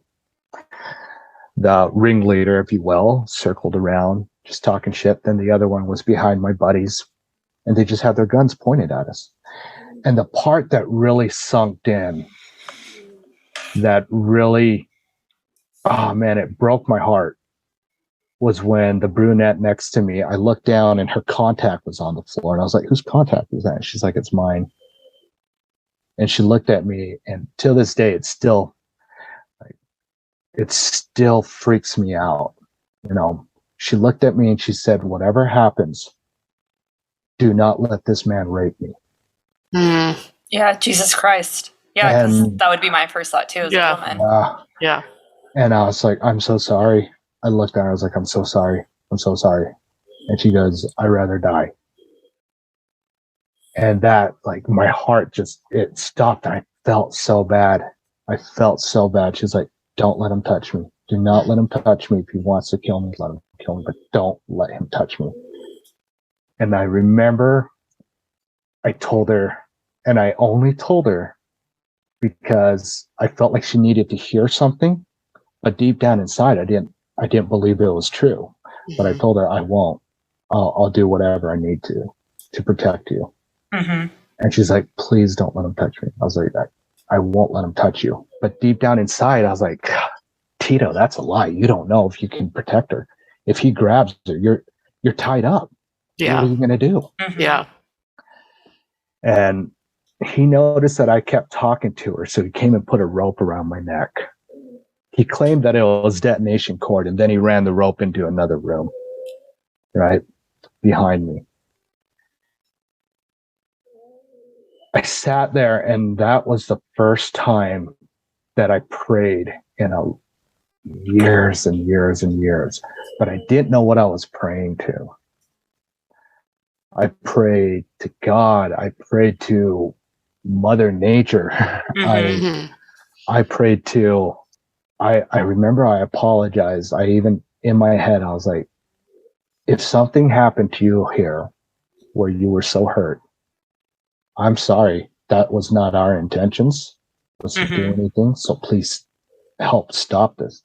The ringleader, if you will, circled around, just talking shit. Then the other one was behind my buddies, and they just had their guns pointed at us. And the part that really sunk in, that really, oh man, it broke my heart, was when the brunette next to me, I looked down and her contact was on the floor. And I was like, whose contact is that? She's like, it's mine. And she looked at me, and till this day, it still freaks me out. You know, she looked at me and she said, whatever happens, do not let this man rape me. Mm. Yeah, Jesus Christ. Yeah, because that would be my first thought too as a woman. Yeah. And I was like, I'm so sorry. I looked at her, I was like, I'm so sorry. I'm so sorry. And she goes, I'd rather die. And that, like, my heart just, it stopped. I felt so bad. She's like, don't let him touch me. Do not let him touch me. If he wants to kill me, let him kill me, but don't let him touch me. And I remember I told her, and I only told her because I felt like she needed to hear something, but deep down inside, I didn't believe it was true. Mm-hmm. But I told her I won't. I'll do whatever I need to protect you. Mm-hmm. And she's like, please don't let him touch me. I was like, I won't let him touch you. But deep down inside, I was like, Tito, that's a lie. You don't know if you can protect her. If he grabs her, you're tied up. Yeah. What are you going to do? Mm-hmm. Yeah. And he noticed that I kept talking to her, so he came and put a rope around my neck. He claimed that it was detonation cord, and then he ran the rope into another room, right behind me. I sat there, and that was the first time that I prayed in years and years and years, but I didn't know what I was praying to. I prayed to God. I prayed to Mother Nature. Mm-hmm. I prayed to, I remember I apologized. I even, in my head, I was like, if something happened to you here where you were so hurt, I'm sorry. That was not our intentions. Was to do anything. So please help stop this.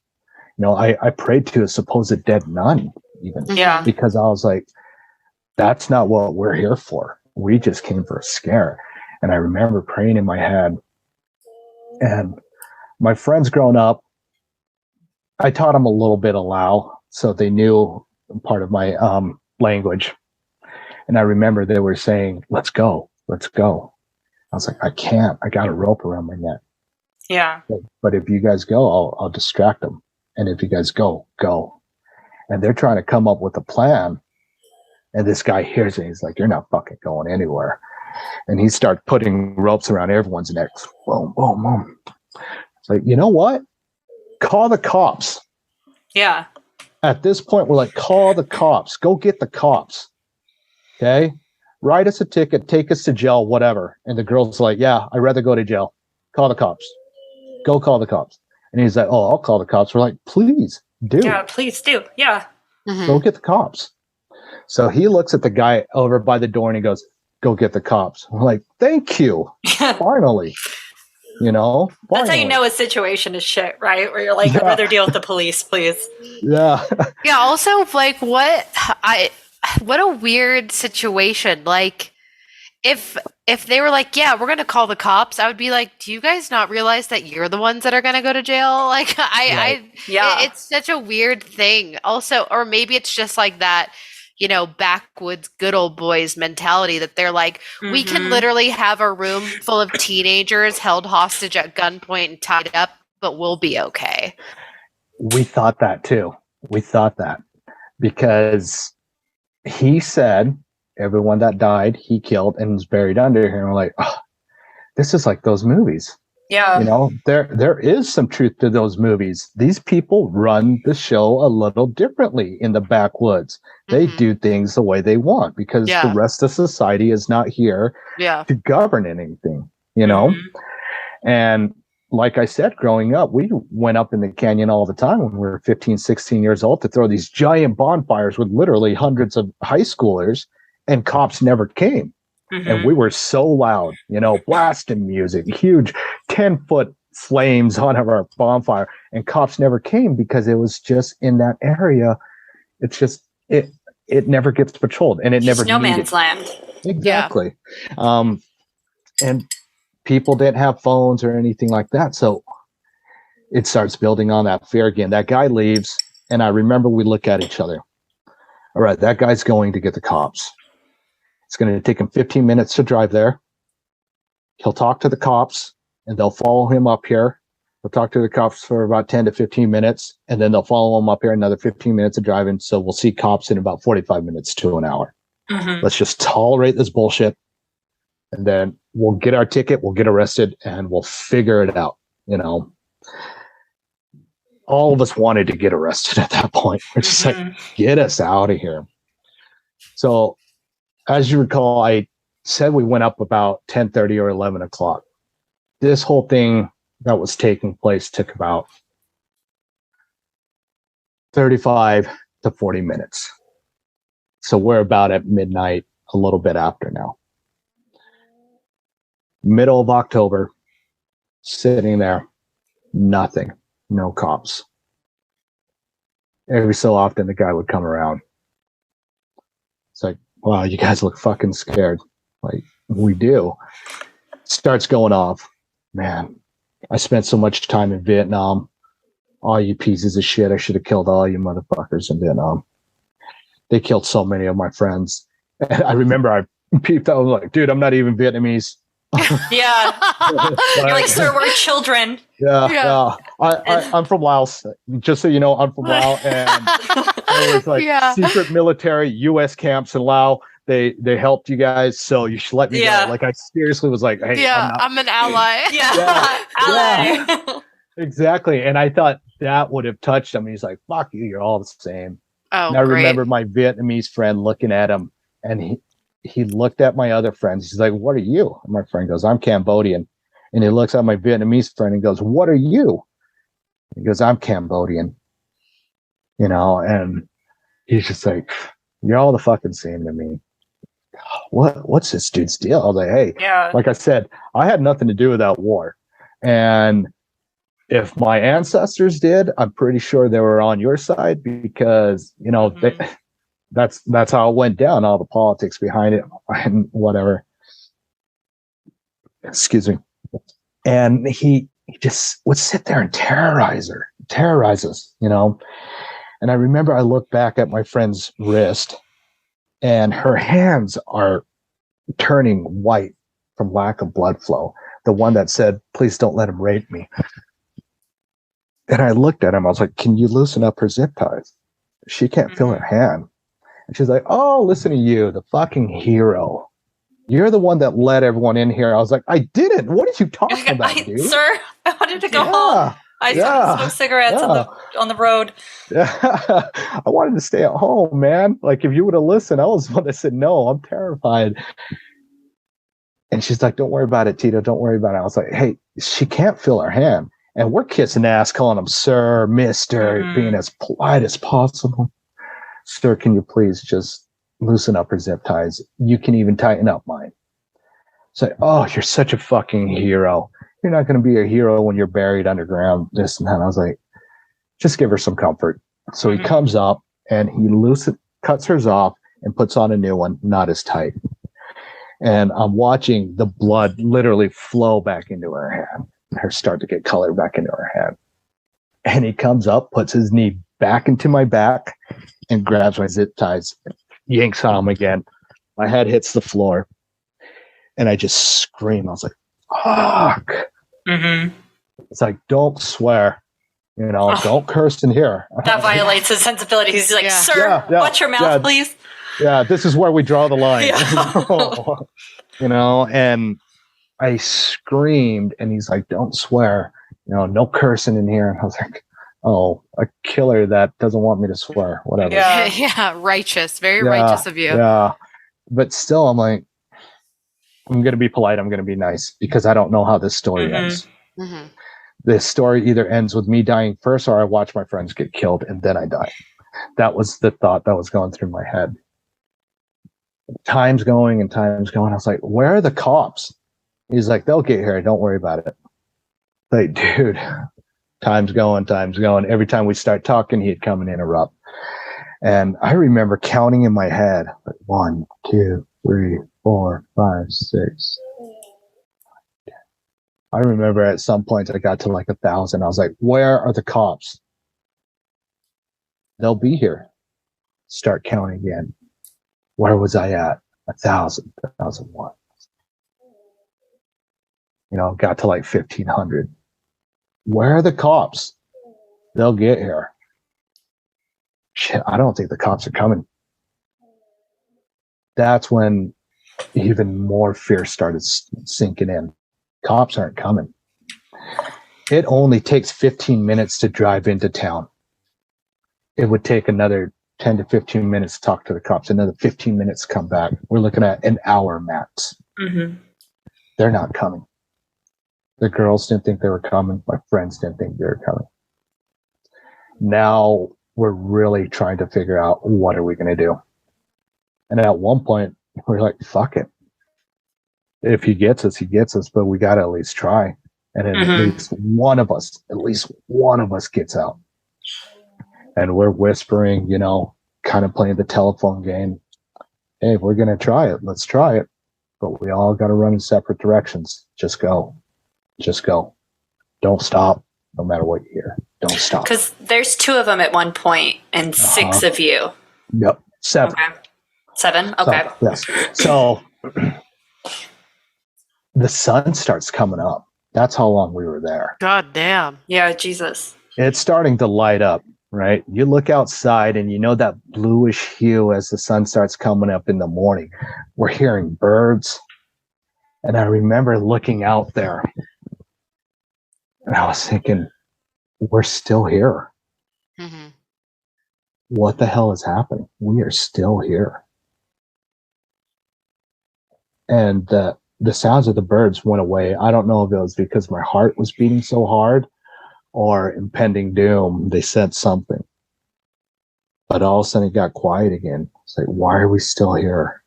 You know, I prayed to a supposed dead nun even. Yeah. Because I was like, that's not what we're here for. We just came for a scare. And I remember praying in my head. And my friends growing up, I taught them a little bit of Lao, so they knew part of my language. And I remember they were saying, let's go. I was like, I can't. I got a rope around my neck. Yeah. But if you guys go, I'll distract them. And if you guys go. And they're trying to come up with a plan. And this guy hears it. He's like, you're not fucking going anywhere. And he starts putting ropes around everyone's necks. Boom, boom, boom. It's like, you know what? Call the cops. Yeah. At this point, we're like, call the cops. Go get the cops. Okay? Write us a ticket. Take us to jail, whatever. And the girl's like, yeah, I'd rather go to jail. Call the cops. Go call the cops. And he's like, oh, I'll call the cops. We're like, please do. Yeah, please do. Yeah. Go get the cops. So he looks at the guy over by the door and he goes, go get the cops. We're like, thank you. Finally. You know? That's how you know a situation is shit, right? Where you're like, I'd rather deal with the police, please. Yeah. Yeah, also, like, what a weird situation. Like, if they were like, yeah, we're going to call the cops, I would be like, do you guys not realize that you're the ones that are going to go to jail? Like, it's such a weird thing. Also, or maybe it's just like that, you know, backwoods good old boys mentality that they're like, we can literally have a room full of teenagers held hostage at gunpoint and tied up, but we'll be okay. We thought that too. Because he said everyone that died, he killed and was buried under here. And we're like, oh, this is like those movies. Yeah. You know, there is some truth to those movies. These people run the show a little differently in the backwoods. They do things the way they want because the rest of society is not here to govern anything, you know? And like I said, growing up, we went up in the canyon all the time when we were 15, 16 years old to throw these giant bonfires with literally hundreds of high schoolers, and cops never came. And we were so loud, you know, blasting music, huge 10-foot flames on our bonfire, and cops never came because it was just in that area. It's just, it never gets patrolled, and it never no man's land. Exactly. Yeah. And people didn't have phones or anything like that. So it starts building on that fear again. That guy leaves, and I remember we look at each other. All right, that guy's going to get the cops. It's going to take him 15 minutes to drive there. He'll talk to the cops, and they'll follow him up here. He'll talk to the cops for about 10 to 15 minutes, and then they'll follow him up here another 15 minutes of driving. So we'll see cops in about 45 minutes to an hour. Let's just tolerate this bullshit, and then we'll get our ticket, we'll get arrested, and we'll figure it out. You know, all of us wanted to get arrested at that point. We're just like, get us out of here. So, as you recall, I said we went up about 10:30 or 11 o'clock. This whole thing that was taking place took about 35 to 40 minutes. So we're about at midnight, a little bit after now. Middle of October, sitting there, nothing, no cops. Every so often, the guy would come around. It's like, wow, you guys look fucking scared. Like, we do. Starts going off. Man, I spent so much time in Vietnam. All you pieces of shit. I should have killed all you motherfuckers in Vietnam. They killed so many of my friends. And I remember I peeped out. I was like, dude, I'm not even Vietnamese. Yeah. You're like, sir, we're children. Yeah. I'm from Laos. Just so you know, I'm from Laos. And there was like secret military U.S. camps in Laos. They helped you guys, so you should let me know. Like, I seriously was like, hey, I'm an ally. Ally. Exactly. And I thought that would have touched him. He's like, fuck you, you're all the same. Oh, and I remember my Vietnamese friend looking at him, and he looked at my other friends. He's like, what are you? And my friend goes, I'm Cambodian. And he looks at my Vietnamese friend and goes, what are you? He goes, I'm Cambodian. You know, and he's just like, you're all the fucking same to me. What's this dude's deal? I was like, hey, like I said, I had nothing to do with that war. And if my ancestors did, I'm pretty sure they were on your side, because, you know, that's how it went down, all the politics behind it and whatever. Excuse me. And he just would sit there and terrorize us, you know. And I remember I looked back at my friend's wrist, and her hands are turning white from lack of blood flow. The one that said, please don't let him rape me. And I looked at him. I was like, can you loosen up her zip ties? She can't feel her hand. And she's like, oh, listen to you, the fucking hero. You're the one that let everyone in here. I was like, I didn't. What are you talking about, dude? Sir, I wanted to go home. I smoked cigarettes on the road. Yeah. I wanted to stay at home, man. Like, if you would have listened, I was the one that said, no, I'm terrified. And she's like, don't worry about it, Tito. Don't worry about it. I was like, hey, she can't feel her hand. And we're kissing ass, calling him sir, mister, being as polite as possible. Sir, can you please just loosen up her zip ties? You can even tighten up mine. It's like, oh, you're such a fucking hero. You're not going to be a hero when you're buried underground, this and that. I was like, just give her some comfort. So he comes up and he cuts hers off and puts on a new one, not as tight. And I'm watching the blood literally flow back into her hand. Her start to get color back into her hand. And he comes up, puts his knee back into my back, and grabs my zip ties, yanks on them again. My head hits the floor, and I just scream. I was like, fuck. It's like, don't swear. You know, don't curse in here. That violates his sensibilities. He's like, sir, watch your mouth, please. Yeah, this is where we draw the line. You know, and I screamed, and he's like, don't swear, you know, no cursing in here. And I was like, oh, a killer that doesn't want me to swear, whatever. Yeah, righteous, very righteous of you. Yeah, but still, I'm like, I'm going to be polite. I'm going to be nice, because I don't know how this story ends. This story either ends with me dying first, or I watch my friends get killed and then I die. That was the thought that was going through my head. Time's going and time's going. I was like, where are the cops? He's like, they'll get here. Don't worry about it. Like, dude, time's going. Every time we start talking, he'd come and interrupt. And I remember counting in my head, like 1, 2, 3, 4, 5, 6. I remember at some point I got to like 1,000. I was like, where are the cops? They'll be here. Start counting again. Where was I at? 1,000, 1,001. You know, got to like 1,500. Where are the cops? They'll get here. Shit, I don't think the cops are coming. That's when even more fear started sinking in. Cops aren't coming. It only takes 15 minutes to drive into town. It would take another 10 to 15 minutes to talk to the cops, another 15 minutes to come back. We're looking at an hour max. They're not coming. The girls didn't think they were coming. My friends didn't think they were coming. Now we're really trying to figure out what are we going to do. And at one point, we're like, fuck it. If he gets us, he gets us, but we got to at least try. And then at least one of us gets out. And we're whispering, you know, kind of playing the telephone game. Hey, we're going to try it. Let's try it. But we all got to run in separate directions. Just go. Just go. Don't stop, no matter what you hear. Don't stop. Because there's 2 of them at one point and 6 of you. Yep. 7. Okay. 7? Okay. So, yes. So the sun starts coming up. That's how long we were there. God damn. Yeah, Jesus. It's starting to light up, right? You look outside and you know that bluish hue as the sun starts coming up in the morning. We're hearing birds. And I remember looking out there and I was thinking, we're still here. Mm-hmm. What the hell is happening? We are still here. And the sounds of the birds went away. I don't know if it was because my heart was beating so hard or impending doom. They said something. But all of a sudden it got quiet again. It's like, why are we still here?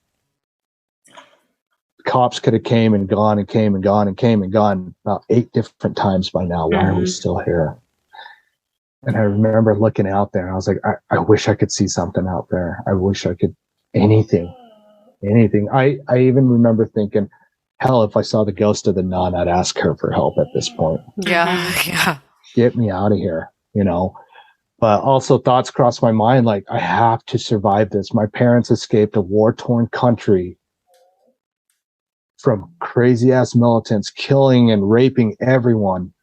Cops could have came and gone and came and gone and came and gone about 8 different times by now. Why are we still here? And I remember looking out there and I was like, I wish I could see something out there. I wish I could anything. I even remember thinking, hell, if I saw the ghost of the nun, I'd ask her for help at this point. Yeah. Get me out of here, you know. But also thoughts crossed my mind like, I have to survive this. My parents escaped a war-torn country from crazy-ass militants killing and raping everyone,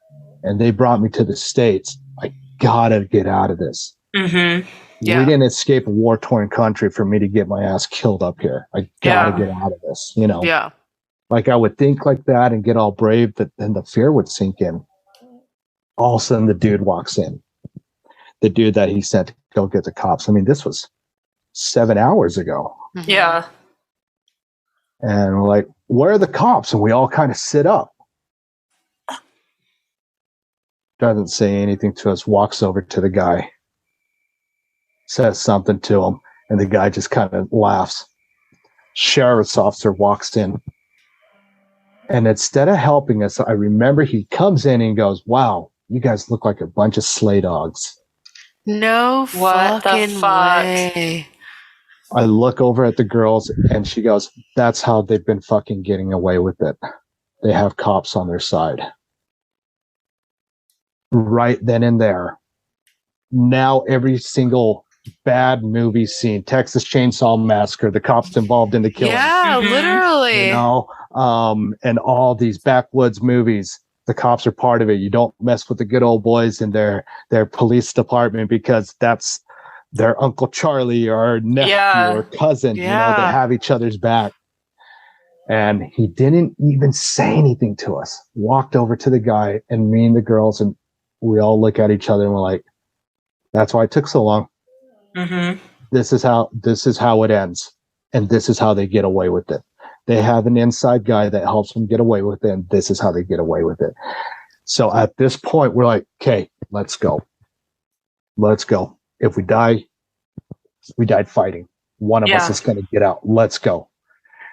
and they brought me to the States. I gotta get out of this. Mm-hmm. Yeah. We didn't escape a war-torn country for me to get my ass killed up here. I gotta get out of this, you know. Yeah. Like I would think like that and get all brave, but then the fear would sink in. All of a sudden the dude walks in. The dude that he sent to go get the cops. I mean, this was 7 hours ago. Mm-hmm. Yeah. And we're like, where are the cops? And we all kind of sit up. Doesn't say anything to us, walks over to the guy, says something to him, and the guy just kind of laughs. Sheriff's officer walks in. And instead of helping us, I remember he comes in and goes, wow, you guys look like a bunch of sleigh dogs. No What the fucking fuck? way. I look over at the girls and she goes, that's how they've been fucking getting away with it. They have cops on their side. Right then and there. Now every single bad movie scene, Texas Chainsaw Massacre, the cops involved in the killing. Yeah, Mhm. literally. You know, and all these Backwoods movies, the cops are part of it. You don't mess with the good old boys in their police department because that's their Uncle Charlie or nephew or cousin. You know, they have each other's back. And he didn't even say anything to us. Walked over to the guy and me and the girls, and we all look at each other and we're like, that's why it took so long. Mm-hmm. This is how it ends. And this is how they get away with it. They have an inside guy that helps them get away with it. And this is how they get away with it. So at this point, we're like, okay, let's go. Let's go. If we die, we died fighting. One of us is going to get out. Let's go.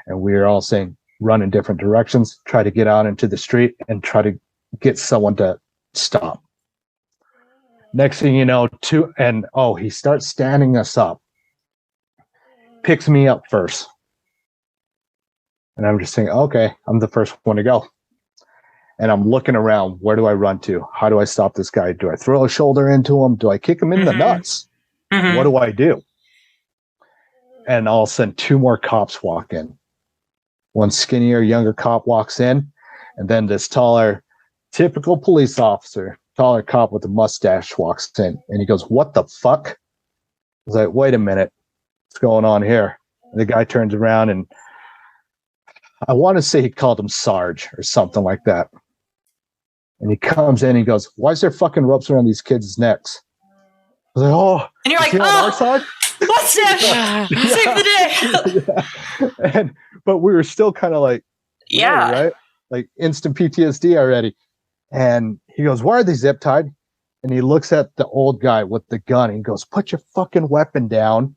And we are all saying, run in different directions, try to get out into the street and try to get someone to stop. Next thing you know, he starts standing us up. Picks me up first. And I'm just saying, okay, I'm the first one to go. And I'm looking around. Where do I run to? How do I stop this guy? Do I throw a shoulder into him? Do I kick him in the nuts? Mm-hmm. What do I do? And all of a sudden, 2 more cops walk in. One skinnier, younger cop walks in. And then this taller, typical police officer, taller cop with a mustache walks in. And he goes, what the fuck? I was like, wait a minute. What's going on here? And the guy turns around and I want to say he called him Sarge or something like that. And he comes in and he goes, why is there fucking ropes around these kids' necks? I was like, oh. And you're like, on our side? mustache! Save the day! But we were still kind of like, Yeah. right? Like instant PTSD already. And he goes, why are they zip tied? and he looks at the old guy with the gun. And he goes, "Put your fucking weapon down."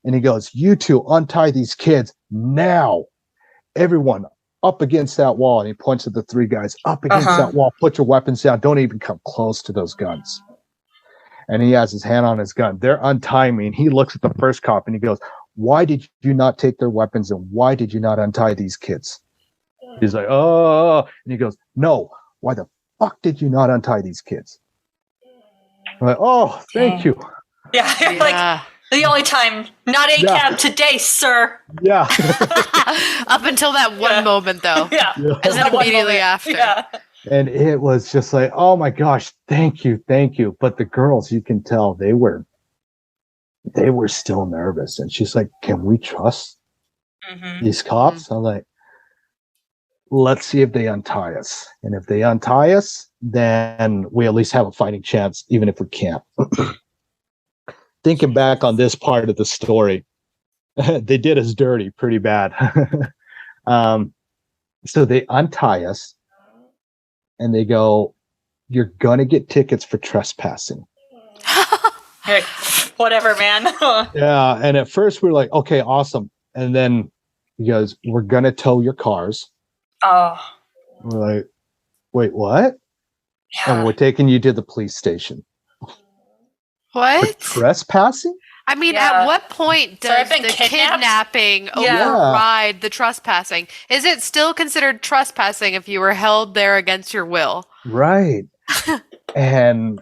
And he goes, "You two untie these kids now. Everyone up against that wall." And he points at the three guys up against that wall. "Put your weapons down. Don't even come close to those guns." And he has his hand on his gun. They're untying me. And he looks at the first cop and he goes, "Why did you not take their weapons? And why did you not untie these kids?" He's like, "Oh." And he goes, "No, why the fuck did you not untie these kids?" I'm like, "Oh, thank you." Yeah, you're like, the only time, not a cab today, sir. Yeah. Up until that one moment, though. Yeah. And then immediately after. Yeah. And it was just like, oh my gosh, thank you. But the girls, you can tell they were still nervous. And she's like, "Can we trust these cops?" I'm like, let's see if they untie us. And if they untie us, then we at least have a fighting chance, even if we can't. Thinking back on this part of the story, they did us dirty pretty bad. So they untie us and they go, "You're going to get tickets for trespassing." Hey, whatever, man. Yeah. And at first we're like, okay, awesome. And then he goes, "We're going to tow your cars." Oh. We're like, "Wait, what?" Yeah. "And we're taking you to the police station." What? For trespassing? I mean, Yeah. at what point So I've does been the kidnapped? kidnapping Yeah. override the trespassing? Is it still considered trespassing if you were held there against your will? Right. And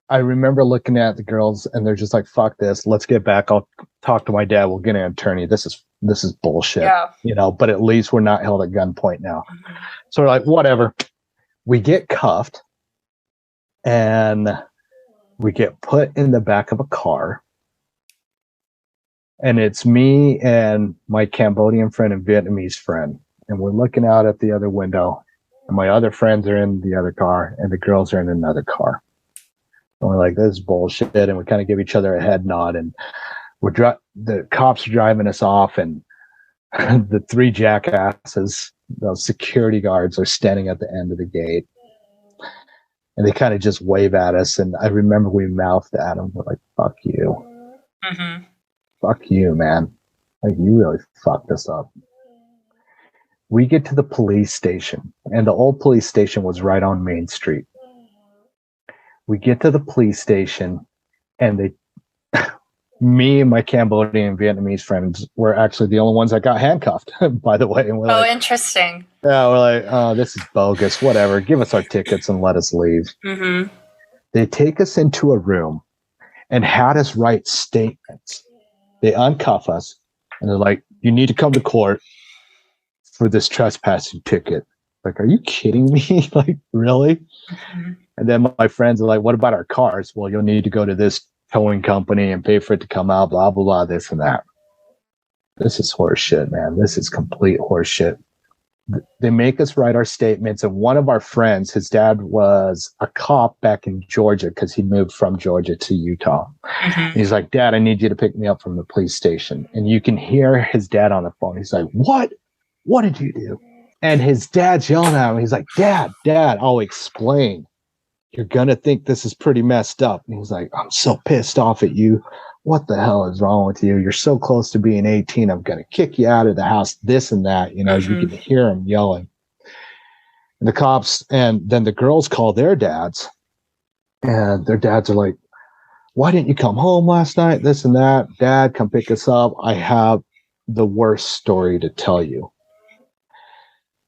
I remember looking at the girls and they're just like, "Fuck this. Let's get back. I'll talk to my dad. We'll get an attorney. This is bullshit." Yeah. But at least we're not held at gunpoint now. So we're like, whatever. We get cuffed and we get put in the back of a car. And it's me and my Cambodian friend and Vietnamese friend. And we're looking out at the other window. And my other friends are in the other car. And the girls are in another car. And we're like, "This is bullshit." And we kind of give each other a head nod. And the cops are driving us off. And the three jackasses, those security guards, are standing at the end of the gate. And they kind of just wave at us. And I remember we mouthed at them. We're like, "Fuck you. Fuck you, man. Like, you really fucked us up." We get to the police station. And the old police station was right on Main Street. We get to the police station. And me and my Cambodian and Vietnamese friends were actually the only ones that got handcuffed, by the way. And we're like, Interesting. yeah, we're like, "Oh, this is bogus. Whatever. Give us our tickets and let us leave." They take us into a room and had us write statements. They uncuff us and they're like, "You need to come to court for this trespassing ticket." Like, are you kidding me? Like, really? And then my friends are like, "What about our cars?" "Well, you'll need to go to this towing company and pay for it to come out, blah, blah, blah, this and that." This is horseshit, man. This is complete horseshit. They make us write our statements. And one of our friends, his dad was a cop back in Georgia because he moved from Georgia to Utah. He's like, "Dad, I need you to pick me up from the police station." And you can hear his dad on the phone. He's like, "What? What did you do?" And his dad's yelling at him. He's like, Dad, I'll explain. You're going to think this is pretty messed up." And he's like, "I'm so pissed off at you. What the hell is wrong with you? You're so close to being 18. I'm going to kick you out of the house, this and that." You can hear him yelling. And the cops, and then the girls call their dads. And their dads are like, "Why didn't you come home last night? This and that. Dad, come pick us up. I have the worst story to tell you."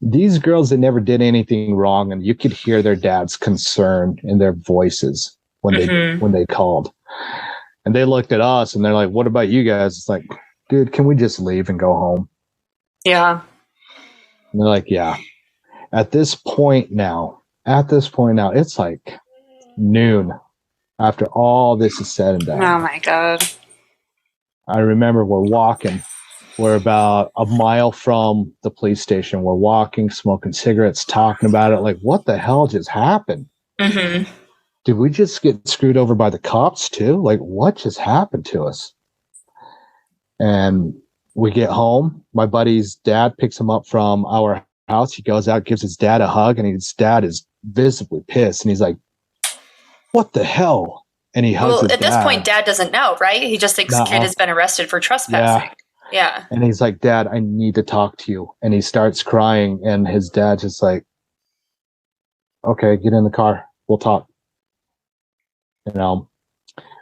These girls that never did anything wrong, and you could hear their dad's concern in their voices when they called. And they looked at us and they're like, "What about you guys?" It's like, "Dude, can we just leave and go home?" Yeah. And they're like, "Yeah." At this point now, it's like noon after all this is said and done. Oh my God. I remember we're walking. We're about a mile from the police station. We're walking, smoking cigarettes, talking about it. Like, what the hell just happened? Did we just get screwed over by the cops too? Like, what just happened to us? And we get home. My buddy's dad picks him up from our house. He goes out, gives his dad a hug, and his dad is visibly pissed. And he's like, what the hell? And he hugs his at this dad. point, Dad doesn't know, right? He just thinks kid has been arrested for trespassing. Yeah. And he's like, Dad, I need to talk to you. And he starts crying. And his dad's just like, okay, get in the car. We'll talk. You know,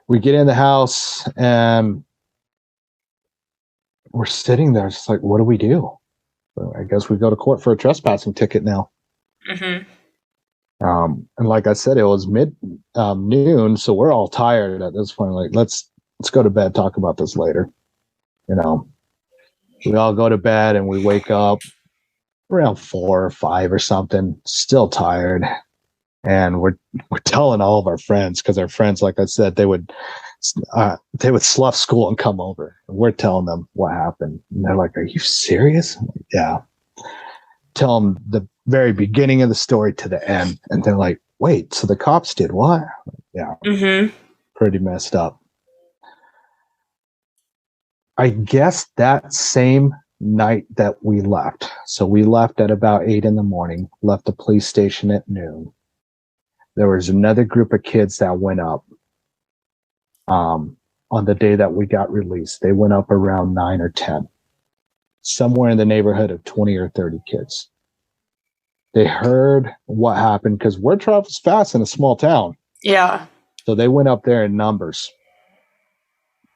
we get in the house and we're sitting there. It's like, what do we do? So I guess we go to court for a trespassing ticket now. Mm-hmm. And like I said, it was noon, so we're all tired at this point. Like, let's go to bed, talk about this later. You know, we all go to bed and we wake up around 4 or 5 or something, still tired. And we're telling all of our friends, because our friends, like I said, they would slough school and come over. And we're telling them what happened. And they're like, "Are you serious?" I'm like, yeah. Tell them the very beginning of the story to the end. And they're like, "Wait, so the cops did what?" Like, yeah. Mm-hmm. Pretty messed up. I guess that same night that we left. So we left at about 8 a.m, left the police station at noon. There was another group of kids that went up on the day that we got released. They went up around 9 or 10, somewhere in the neighborhood of 20 or 30 kids. They heard what happened because word travels fast in a small town. Yeah. So they went up there in numbers.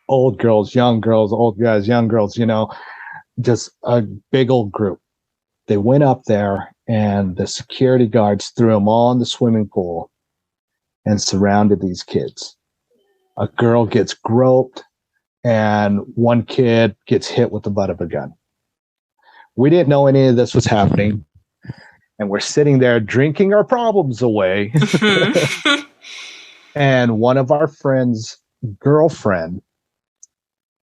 Old girls, young girls, old guys, young girls, you know, just a big old group. They went up there and the security guards threw them all in the swimming pool and surrounded these kids. A girl gets groped and one kid gets hit with the butt of a gun. We didn't know any of this was happening. And we're sitting there drinking our problems away. And one of our friends' girlfriend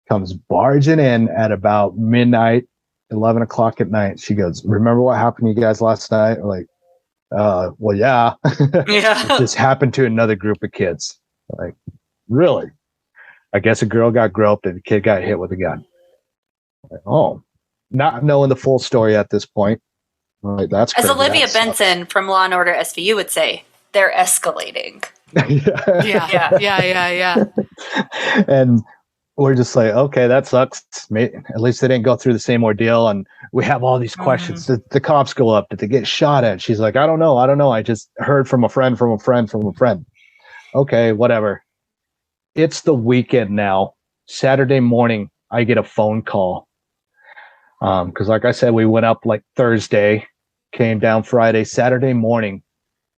comes barging in at about midnight, 11 o'clock at night. She goes, "Remember what happened to you guys last night?" We're like, well, yeah. Yeah. It just happened to another group of kids. Like, really? I guess a girl got groped and a kid got hit with a gun. Like, oh, not knowing the full story at this point. Like, that's As crazy. Olivia That Benson from Law and Order SVU would say, they're escalating. Yeah. And we're just like, okay, that sucks. At least they didn't go through the same ordeal. And we have all these questions. Did the cops go up? Did they get shot at? She's like, I don't know. I just heard from a friend. Okay, whatever. It's the weekend now. Saturday morning, I get a phone call. Because like I said, we went up like Thursday, came down Friday, Saturday morning,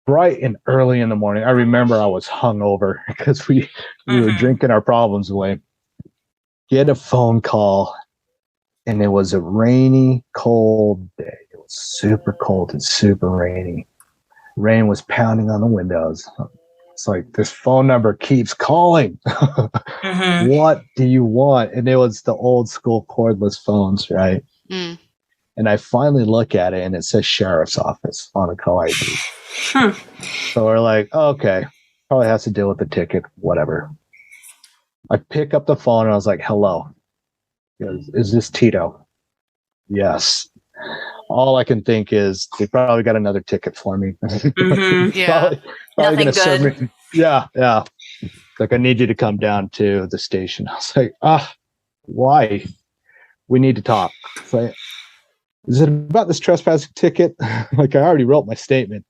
bright and early in the morning. I remember I was hungover because we were drinking our problems away. Get a phone call, and it was a rainy, cold day. It was super cold and super rainy. Rain was pounding on the windows. It's like, this phone number keeps calling. What do you want? And it was the old school cordless phones, right? Mm. And I finally look at it, and it says sheriff's office on a call ID. So we're like, okay, probably has to deal with the ticket, whatever. I pick up the phone and I was like, hello. He goes, is this Tito? Yes. All I can think is they probably got another ticket for me. Yeah. Probably Nothing gonna serve good. me. Yeah. Like, I need you to come down to the station. I was like, why? We need to talk. It's like, is it about this trespassing ticket? Like, I already wrote my statement.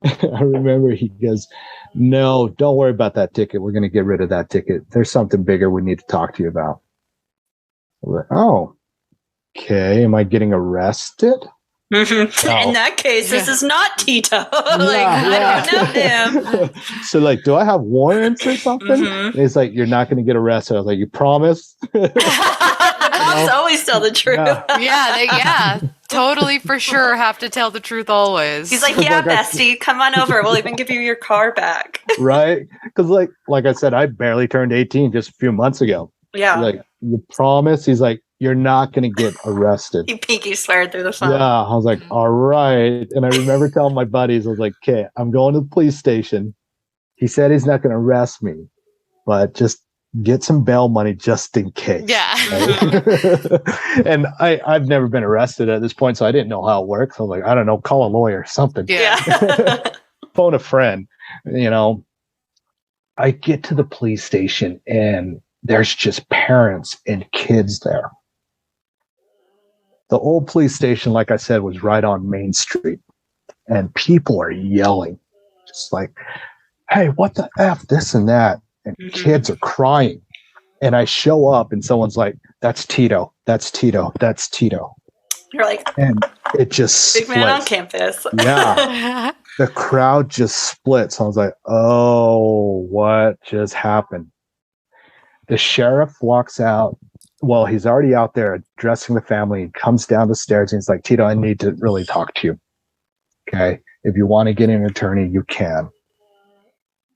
I remember he goes, no, don't worry about that ticket. We're going to get rid of that ticket. There's something bigger we need to talk to you about. I'm like, oh, okay. Am I getting arrested? In that case, this is not Tito. Yeah. I don't know him. So, like, do I have warrants or something? And he's like, you're not going to get arrested. I was like, you promise? The cops always tell the truth. Yeah. Totally for sure have to tell the truth always. He's like, yeah, bestie, come on over. We'll even give you your car back. Right? Because, like I said, I barely turned 18 just a few months ago. Yeah. Like, you promise? He's like, you're not going to get arrested. He pinky sweared through the phone. Yeah. I was like, all right. And I remember telling my buddies, I was like, okay, I'm going to the police station. He said he's not going to arrest me, but just get some bail money just in case. Yeah. Right? And I've never been arrested at this point, so I didn't know how it works. I was like, I don't know, call a lawyer or something. Yeah. Phone a friend, you know. I get to the police station and there's just parents and kids there. The old police station, like I said, was right on Main Street, and people are yelling, just like, hey, what the F, this and that. And kids are crying. And I show up and someone's like, that's Tito, that's Tito, that's Tito. You're like, and it just big splits. man on campus. Yeah. The crowd just splits. I was like, oh, what just happened? The sheriff walks out. Well, he's already out there addressing the family and comes down the stairs and he's like, Tito, I need to really talk to you. Okay. If you want to get an attorney, you can.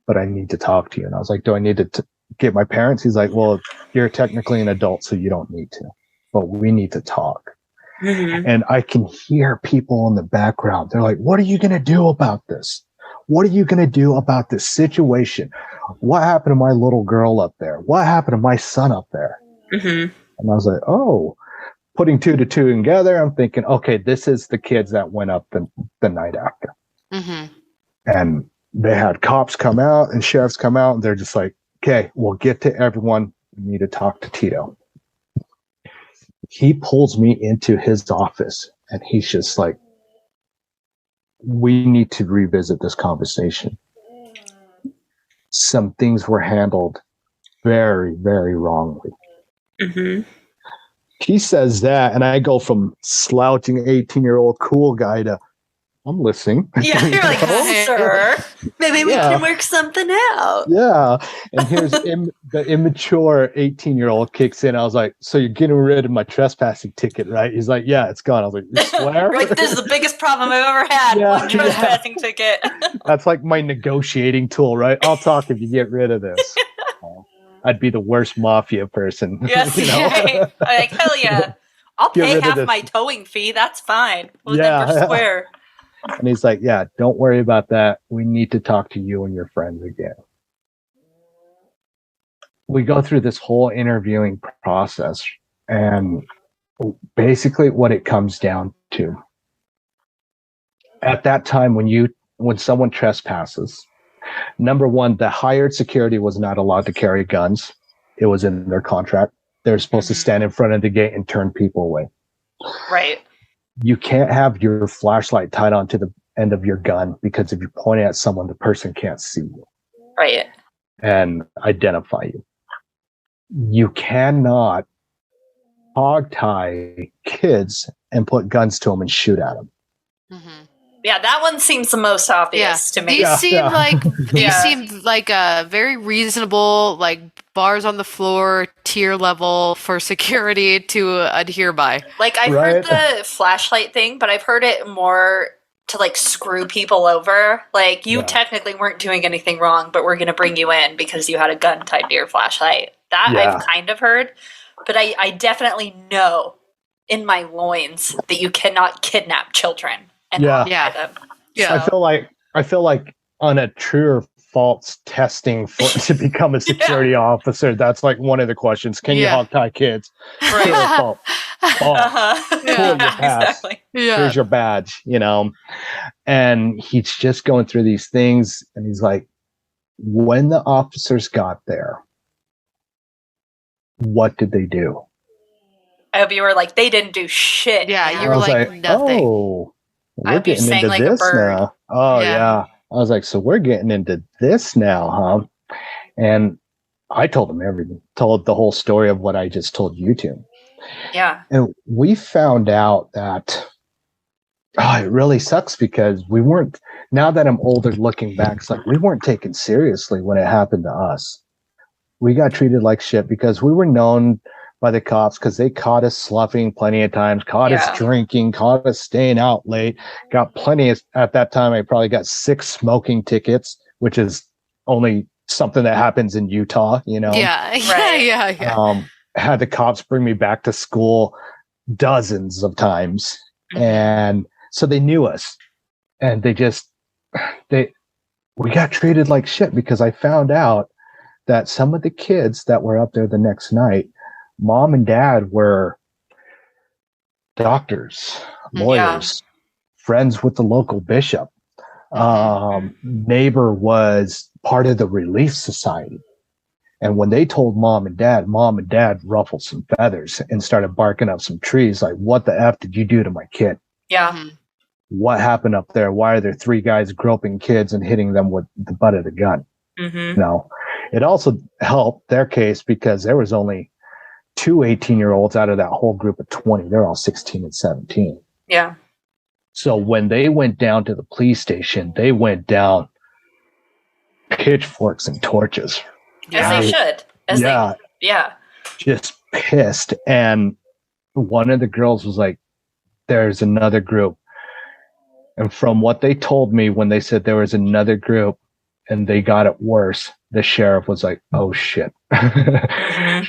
But I need to talk to you. And I was like, do I need to get my parents? He's like, well, you're technically an adult, so you don't need to. But we need to talk. Mm-hmm. And I can hear people in the background. They're like, what are you going to do about this? What are you going to do about this situation? What happened to my little girl up there? What happened to my son up there? Mm-hmm. And I was like, oh, putting two to two together, I'm thinking, okay, this is the kids that went up the night after. Mm-hmm. And they had cops come out and sheriffs come out, and they're just like, okay, we'll get to everyone. We need to talk to Tito. He pulls me into his office, and he's just like, we need to revisit this conversation. Some things were handled very, very wrongly. Mm-hmm. He says that, and I go from slouching 18-year-old cool guy to, I'm listening. Yeah, you're like, sir, maybe we can work something out. Yeah. And here's the immature 18-year-old kicks in. I was like, so you're getting rid of my trespassing ticket, right? He's like, yeah, it's gone. I was like, you swear? Like, this is the biggest problem I've ever had. One trespassing ticket. That's like my negotiating tool, right? I'll talk if you get rid of this. I'd be the worst mafia person. Yes, right. I'm like, hell yeah. I'll pay half my towing fee. That's fine. We'll never swear. And he's like, yeah, don't worry about that. We need to talk to you and your friends again. We go through this whole interviewing process, and basically what it comes down to, at that time when someone trespasses, number one, the hired security was not allowed to carry guns. It was in their contract. They're supposed to stand in front of the gate and turn people away. Right. You can't have your flashlight tied onto the end of your gun, because if you're pointing at someone, the person can't see you. Right. And identify you. You cannot hog tie kids and put guns to them and shoot at them. Mm-hmm. Yeah, that one seems the most obvious to me. These seem like a very reasonable, like bars on the floor tier level for security to adhere by. Like, I've heard the flashlight thing, but I've heard it more to like screw people over. Like, you technically weren't doing anything wrong, but we're going to bring you in because you had a gun tied to your flashlight. That I've kind of heard, but I definitely know in my loins that you cannot kidnap children. And them. Yeah. I feel like on a true or false testing to become a security officer, that's like one of the questions. Can you hog tie kids? Right. True or false? Cool, you pass. Exactly. Yeah. Here's your badge, And he's just going through these things, and he's like, when the officers got there, what did they do? I hope you were like, they didn't do shit. Yeah, you were like nothing. Oh, we're getting into like this now. Oh, yeah. I was like, so we're getting into this now, huh? And I told him everything, told the whole story of what I just told you two. Yeah. And we found out that, it really sucks because we weren't, now that I'm older looking back, it's like we weren't taken seriously when it happened to us. We got treated like shit because we were known by the cops because they caught us sloughing plenty of times, caught us drinking, caught us staying out late, got plenty of, at that time, I probably got 6 smoking tickets, which is only something that happens in Utah, Yeah. Right. Had the cops bring me back to school dozens of times. Mm-hmm. And so they knew us, and we got treated like shit because I found out that some of the kids that were up there the next night, mom and dad were doctors, lawyers, friends with the local bishop. neighbor was part of the Relief Society. And when they told mom and dad ruffled some feathers and started barking up some trees. Like, what the F did you do to my kid? Yeah. What happened up there? Why are there 3 guys groping kids and hitting them with the butt of the gun? Mm-hmm. It also helped their case because there was only 2 18-year-olds out of that whole group of 20. They're all 16 and 17. Yeah. So when they went down to the police station, they went down pitchforks and torches. As they should. Yeah. Just pissed. And one of the girls was like, there's another group. And from what they told me when they said there was another group and they got it worse, the sheriff was like, oh shit.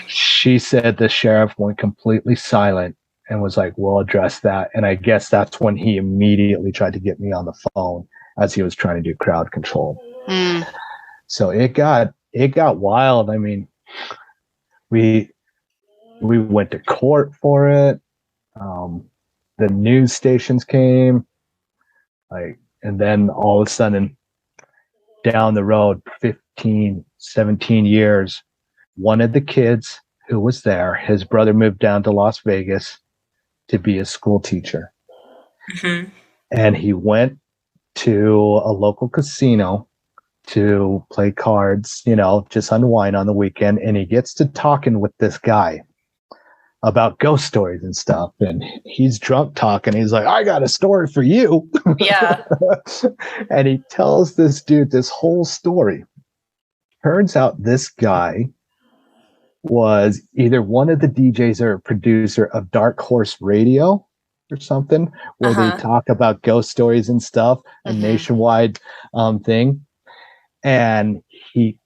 She said the sheriff went completely silent and was like, we'll address that. And I guess that's when he immediately tried to get me on the phone as he was trying to do crowd control. So it got wild. I mean, we went to court for it. The news stations came, and then all of a sudden down the road, 15, 17 years, one of the kids who was there, his brother moved down to Las Vegas to be a school teacher. And he went to a local casino to play cards, just unwind on the weekend. And he gets to talking with this guy about ghost stories and stuff. And he's drunk talking. He's like, I got a story for you. Yeah. And he tells this dude this whole story. Turns out this guy was either one of the DJs or a producer of Dark Horse Radio or something, where they talk about ghost stories and stuff, a nationwide thing. And he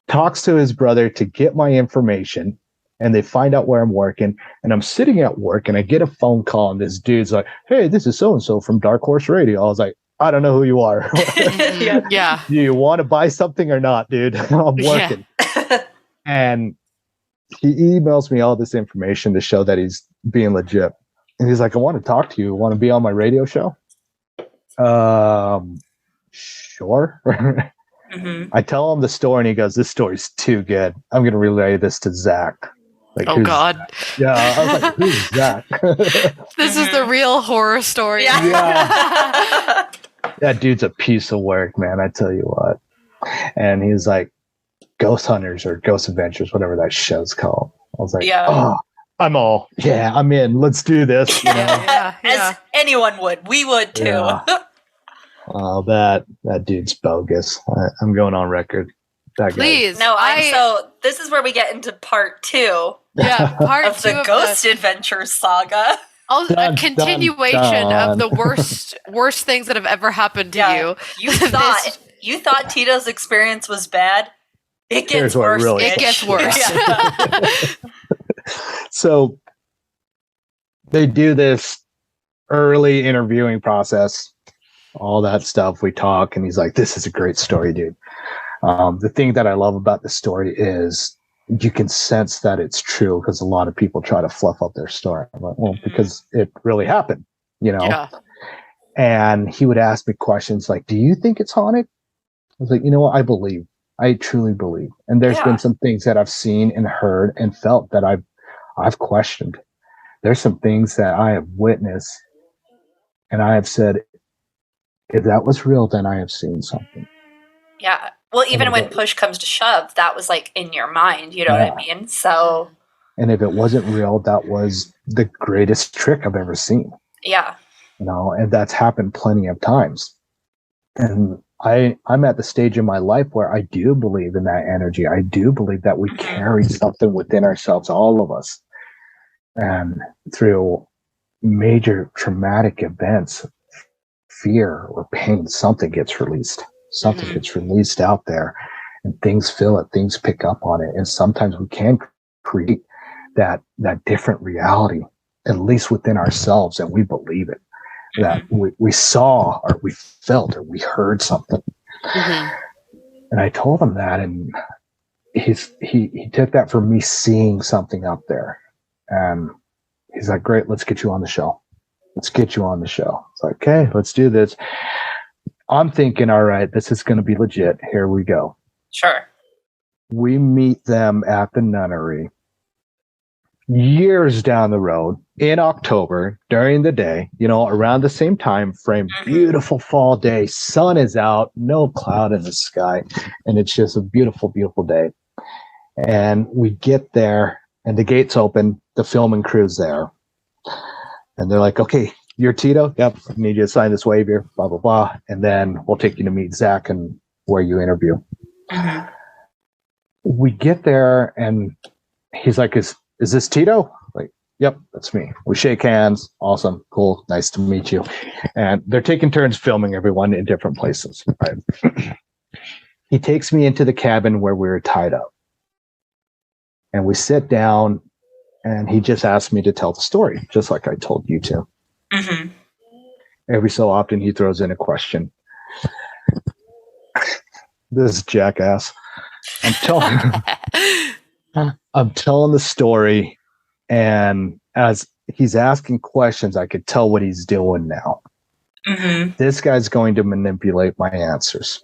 talks to his brother to get my information, and they find out where I'm working. And I'm sitting at work and I get a phone call, and this dude's like, hey, this is so-and-so from Dark Horse Radio. I was like, I don't know who you are. Yeah. Do you want to buy something or not, dude? I'm working. And he emails me all this information to show that he's being legit. And he's like, I want to talk to you. Want to be on my radio show? Sure. I tell him the story, and he goes, this story's too good. I'm going to relay this to Zach. Like, oh, God. Yeah. I was like, who's Zach? This is the real horror story. Yeah. That dude's a piece of work, man. I tell you what. And he's like, Ghost Hunters or Ghost Adventures, whatever that show's called. I was like, oh, I'm in. Let's do this. As anyone would. We would too. Yeah. Oh, that dude's bogus. I'm going on record. That Please. Guy. No, so this is where we get into part 2. Yeah, part of 2 the Ghost Adventures saga. A continuation of the worst things that have ever happened to you. You thought Tito's experience was bad? It gets worse. Really it gets worse. So they do this early interviewing process, all that stuff. We talk, and he's like, this is a great story, dude. The thing that I love about the story is you can sense that it's true, because a lot of people try to fluff up their story. I'm like, well, because it really happened, Yeah. And he would ask me questions like, do you think it's haunted? I was like, you know what? I believe. I truly believe. And there's been some things that I've seen and heard and felt that I've questioned. There's some things that I have witnessed, and I have said, if that was real, then I have seen something. Yeah. Well, even when push comes to shove, that was like in your mind, you know what I mean? So. And if it wasn't real, that was the greatest trick I've ever seen. Yeah. And that's happened plenty of times. And I'm at the stage in my life where I do believe in that energy. I do believe that we carry something within ourselves, all of us. And through major traumatic events, fear or pain, something gets released. Something gets released out there, and things feel it, things pick up on it. And sometimes we can create that different reality, at least within ourselves, and we believe it. That we saw or we felt or we heard something. And I told him that, and he took that from me seeing something up there. And he's like, great, let's get you on the show. It's like, okay, let's do this. I'm thinking, all right, this is going to be legit. Here we go. Sure. We meet them at the nunnery years down the road in October during the day, around the same time frame. Beautiful fall day. Sun is out, no cloud in the sky. And it's just a beautiful, beautiful day. And we get there and the gates open. The filming crew's there. And they're like, okay, you're Tito? Yep. I need you to sign this waiver, blah, blah, blah. And then we'll take you to meet Zach and where you interview. We get there and he's like, is this Tito? Like, yep, that's me. We shake hands. Awesome. Cool. Nice to meet you. And they're taking turns filming everyone in different places. Right? He takes me into the cabin where we were tied up. And we sit down and he just asked me to tell the story, just like I told you to. Every so often he throws in a question. This jackass. I'm telling the story, and as he's asking questions, I could tell what he's doing now. This guy's going to manipulate my answers.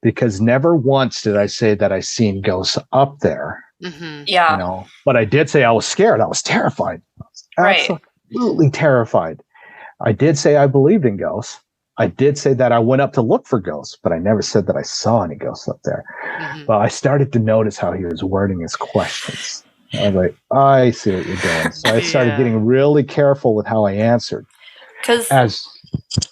Because never once did I say that I seen ghosts up there. Yeah. But I did say I was scared. I was terrified. I was absolutely terrified. I did say I believed in ghosts. I did say that I went up to look for ghosts, but I never said that I saw any ghosts up there. But I started to notice how he was wording his questions. I was like, I see what you're doing. So I started getting really careful with how I answered. Because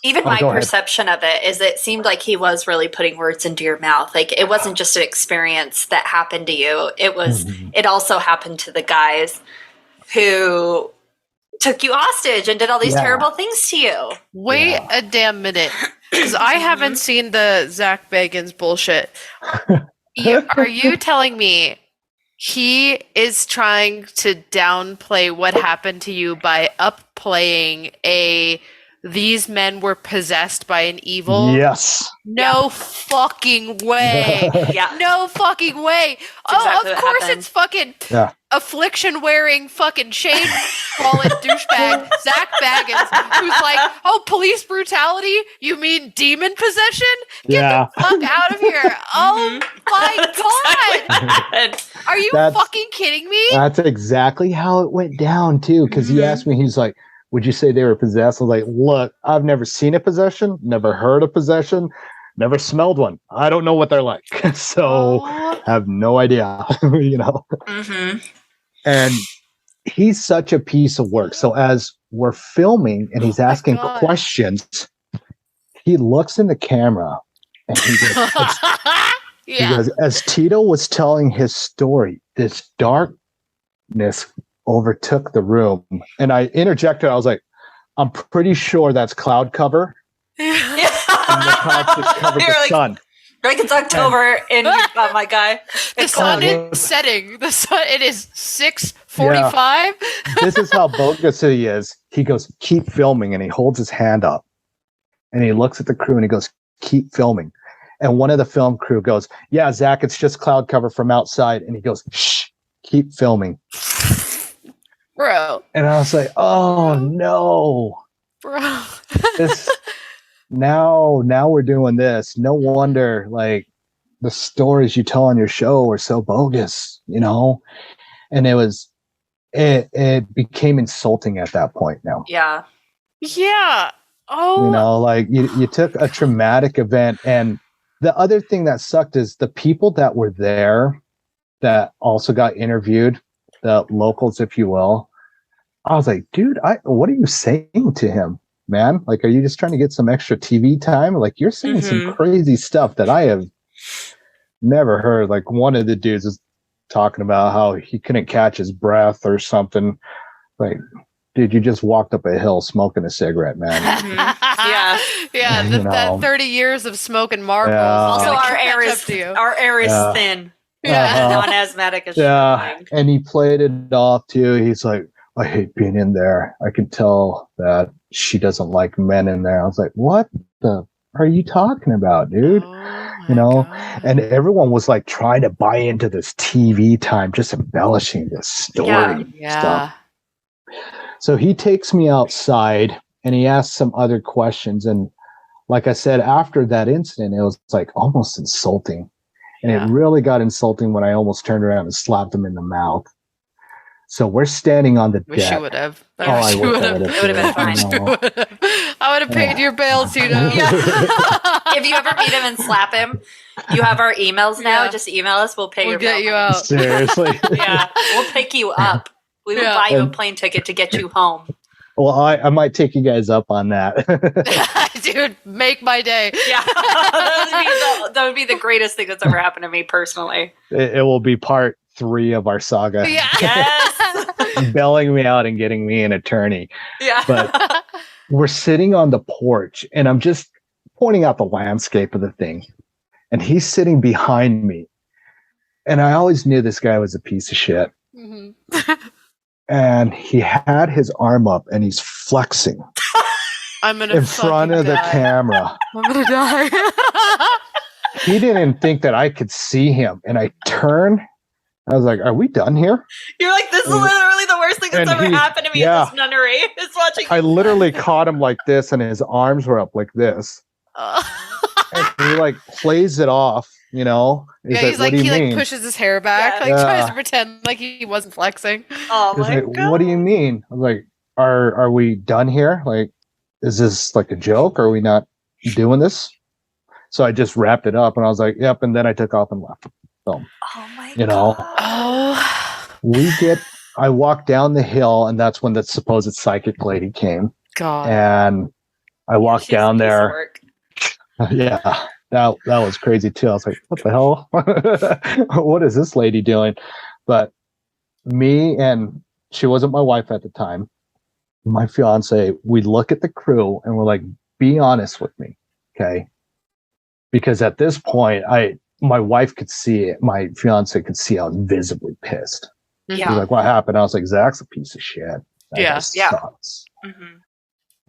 even my perception of it is it seemed like he was really putting words into your mouth. Like it wasn't just an experience that happened to you. It was, it also happened to the guys who took you hostage and did all these terrible things to you. Wait a damn minute. Because I haven't seen the Zak Baggins bullshit. Are you telling me he is trying to downplay what happened to you by upplaying these men were possessed by an evil? Yes. No fucking way. No fucking way. Exactly of course happened. It's fucking affliction wearing fucking shade wallet douchebag Zak Baggins who's like, oh, police brutality? You mean demon possession? Get the fuck out of here. Oh my god. Are you fucking kidding me? That's exactly how it went down too. Because he asked me, he's like, would you say they were possessed? I was like, look, I've never seen a possession, never heard a possession, never smelled one. I don't know what they're like. So I have no idea, And he's such a piece of work. So as we're filming and he's asking questions, he looks in the camera and he goes, he goes, as Tito was telling his story, this darkness overtook the room. And I interjected, I was like, I'm pretty sure that's cloud cover. And the clouds just covered the sun. Like it's October and oh my god. The sun is setting. The sun, it is 6:45. This is how bogus he is. He goes, keep filming, and he holds his hand up. And he looks at the crew and he goes, keep filming. And one of the film crew goes, yeah, Zach, it's just cloud cover from outside. And he goes, shh, keep filming. Bro. And I was like, oh no. Bro. Now we're doing this. No wonder like the stories you tell on your show are so bogus, And it became insulting at that point now. Yeah. Yeah. Oh. Like you took a traumatic event, and the other thing that sucked is the people that were there that also got interviewed, the locals, if you will. I was like, dude, what are you saying to him, man? Like, are you just trying to get some extra TV time? Like, you're saying some crazy stuff that I have never heard. Like, one of the dudes is talking about how he couldn't catch his breath or something. Like, dude, you just walked up a hill smoking a cigarette, man. Yeah. That 30 years of smoking marbles. Also, our air is thin. Non-asthmatic as shit. And he played it off too. He's like, I hate being in there. I can tell that she doesn't like men in there. I was like, what the are you talking about, dude? God. And everyone was like trying to buy into this TV time, just embellishing this story stuff. So he takes me outside and he asks some other questions. And like I said, after that incident, it was like almost insulting. And Yeah. it really got insulting when I almost turned around and slapped him in the mouth. So we're standing on the Wish deck. you would have. Oh, I wish you wish would I have. would have. It would have been fine. I would have paid your bail, Tito. If you ever meet him and slap him, you have our emails now. Yeah. Just email us. We'll pay We'll your get bail you money. out. Seriously. Yeah, we'll pick you up. We will Yeah. buy you a plane ticket to get you home. Well, I might take you guys up on that. Dude, make my day. Yeah, that would be the greatest thing that's ever happened to me personally. It will be part 3 of our saga. Yeah. Yes. Bailing me out and getting me an attorney. Yeah. But we're sitting on the porch and I'm just pointing out the landscape of the thing. And he's sitting behind me. And I always knew this guy was a piece of shit. Mhm. And he had his arm up and he's flexing I'm gonna in front of the die. camera. I'm gonna die. He didn't think that I could see him. And I turned. I was like, are we done here? You're like, this is literally the worst thing that's And ever he- happened to me yeah. in this nunnery. Is watching. I literally caught him like this and his arms were up like this. And he like plays it off, you know? Yeah, he's like, what do he you like mean? pushes his hair back, Yeah. like Yeah. tries to pretend like he wasn't flexing. Oh He's my like, god. what do you mean? I'm like, are we done here? Like, is this like a joke? Are we not doing this? So I just wrapped it up and I was like, yep. And then I took off and left. So, Oh my you know. god. Oh I walked down the hill and that's when the supposed psychic lady came. God. And I walked She's a down piece of there. work. Yeah, that was crazy too. I was like, what the hell? What is this lady doing? But me and she wasn't my wife at the time, my fiance, we look at the crew and we're like, be honest with me. Okay. Because at this point, my wife could see it. My fiance could see I was visibly pissed. He Yeah. was like, what happened? I was like, Zach's a piece of shit. That Yeah. guy Yeah. sucks. Mhm.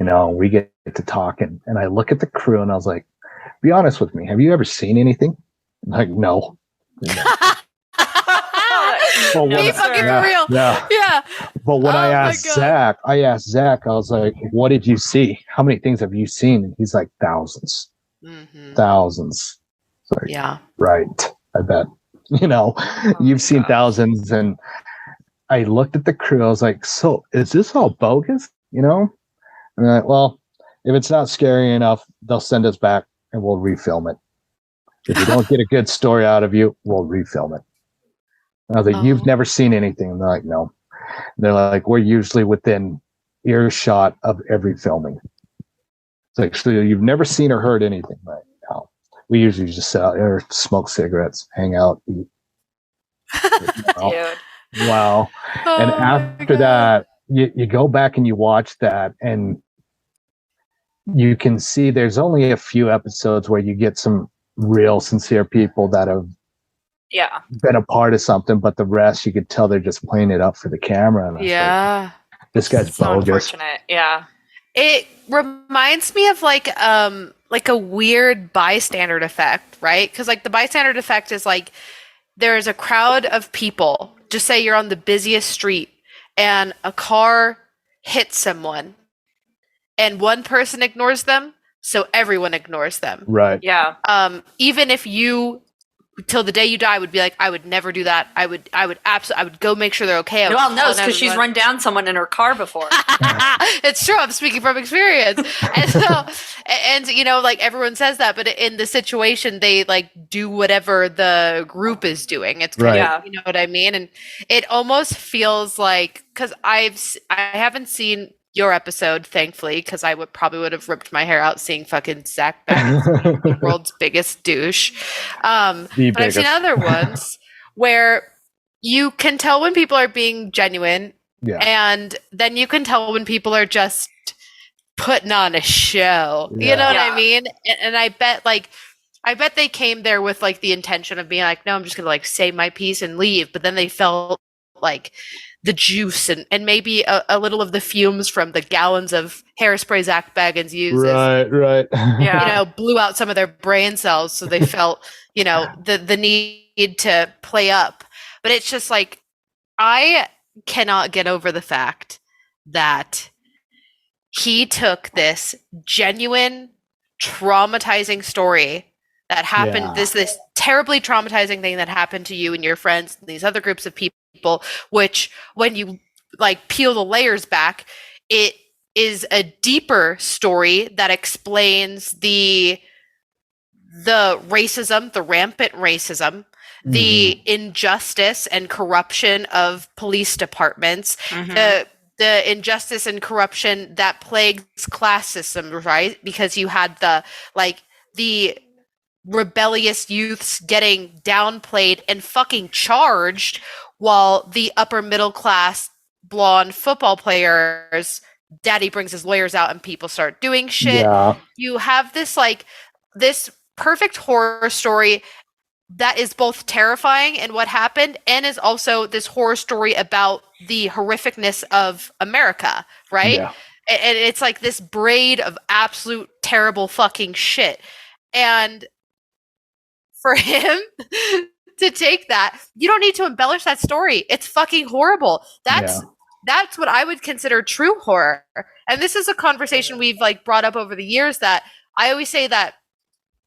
You know, we get to talking and I look at the crew and I was like, be honest with me. Have you ever seen anything? I'm like, no. Well, No, Be sir. fucking for real. Yeah. Yeah. But when Oh I my asked God. Zach, I was like, what did you see? How many things have you seen? And he's like, thousands. Mhm. Thousands. It's like, Yeah. right. I bet. You know, you've seen gosh. thousands. And I looked at the crew. I was like, so is this all bogus? You know? And they're like, well, if it's not scary enough, they'll send us back and we'll refilm it. If we don't get a good story out of you, we'll refilm it. And I was like, Oh. you've never seen anything. And they're like, no. And they're like, we're usually within earshot of every filming. It's like, so you've never seen or heard anything, right? No. We usually just sit out there, smoke cigarettes, hang out, eat. Wow. Dude. Wow. And Oh my after God. that, you go back and you watch that and you can see there's only a few episodes where you get some real sincere people that have Yeah. been a part of something, but the rest you could tell they're just playing it up for the camera. And I was like, Yeah. this guy's So bogus. unfortunate. Yeah. It reminds me of like a weird bystander effect, right? Because like the bystander effect is like there's a crowd of people. Just say you're on the busiest street and a car hits someone and one person ignores them, so everyone ignores them. Right. Yeah. Even if you till the day you die would be like, I would never do that. I would go make sure they're okay. I would Well, no, call it's because she's 911. run down someone in her car before. It's true. I'm speaking from experience. And so, and you know, like everyone says that, but in the situation, they like do whatever the group is doing. It's kind Right. Yeah. of, you know what I mean? And it almost feels like, cause I haven't seen your episode, thankfully, because I would have ripped my hair out seeing fucking Zak Baggins, the world's biggest douche. The But I've seen biggest. other ones where you can tell when people are being genuine, Yeah. and then you can tell when people are just putting on a show. You know what Yeah. I mean? And I bet they came there with like the intention of being like, no, I'm just gonna like say my piece and leave. But then they felt like the juice and maybe a little of the fumes from the gallons of hairspray Zak Baggins uses. Right. Yeah. You know, blew out some of their brain cells, so they felt, you know, the need to play up. But it's just like, I cannot get over the fact that he took this genuine, traumatizing story that happened, this terribly traumatizing thing that happened to you and your friends and these other groups of people, which when you like peel the layers back, it is a deeper story that explains the racism, the rampant racism, the injustice and corruption of police departments, the injustice and corruption that plagues class systems, right? Because you had the rebellious youths getting downplayed and fucking charged, while the upper middle class blonde football players, daddy brings his lawyers out and people start doing shit. Yeah. You have this perfect horror story that is both terrifying in what happened and is also this horror story about the horrificness of America, right? Yeah. And it's like this braid of absolute terrible fucking shit. And for him to take that, you don't need to embellish that story. It's fucking horrible. That's what I would consider true horror. And this is a conversation we've like brought up over the years, that I always say that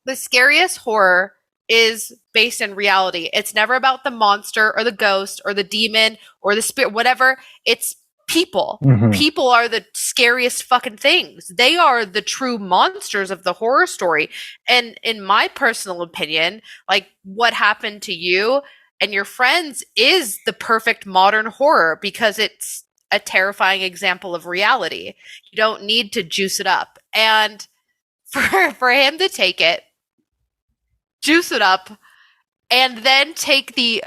the scariest horror is based in reality. It's never about the monster or the ghost or the demon or the spirit, whatever. It's people. People are the scariest fucking things. They are the true monsters of the horror story. And in my personal opinion, like what happened to you and your friends is the perfect modern horror, because it's a terrifying example of reality. You don't need to juice it up. And for him to take it, juice it up, and then take the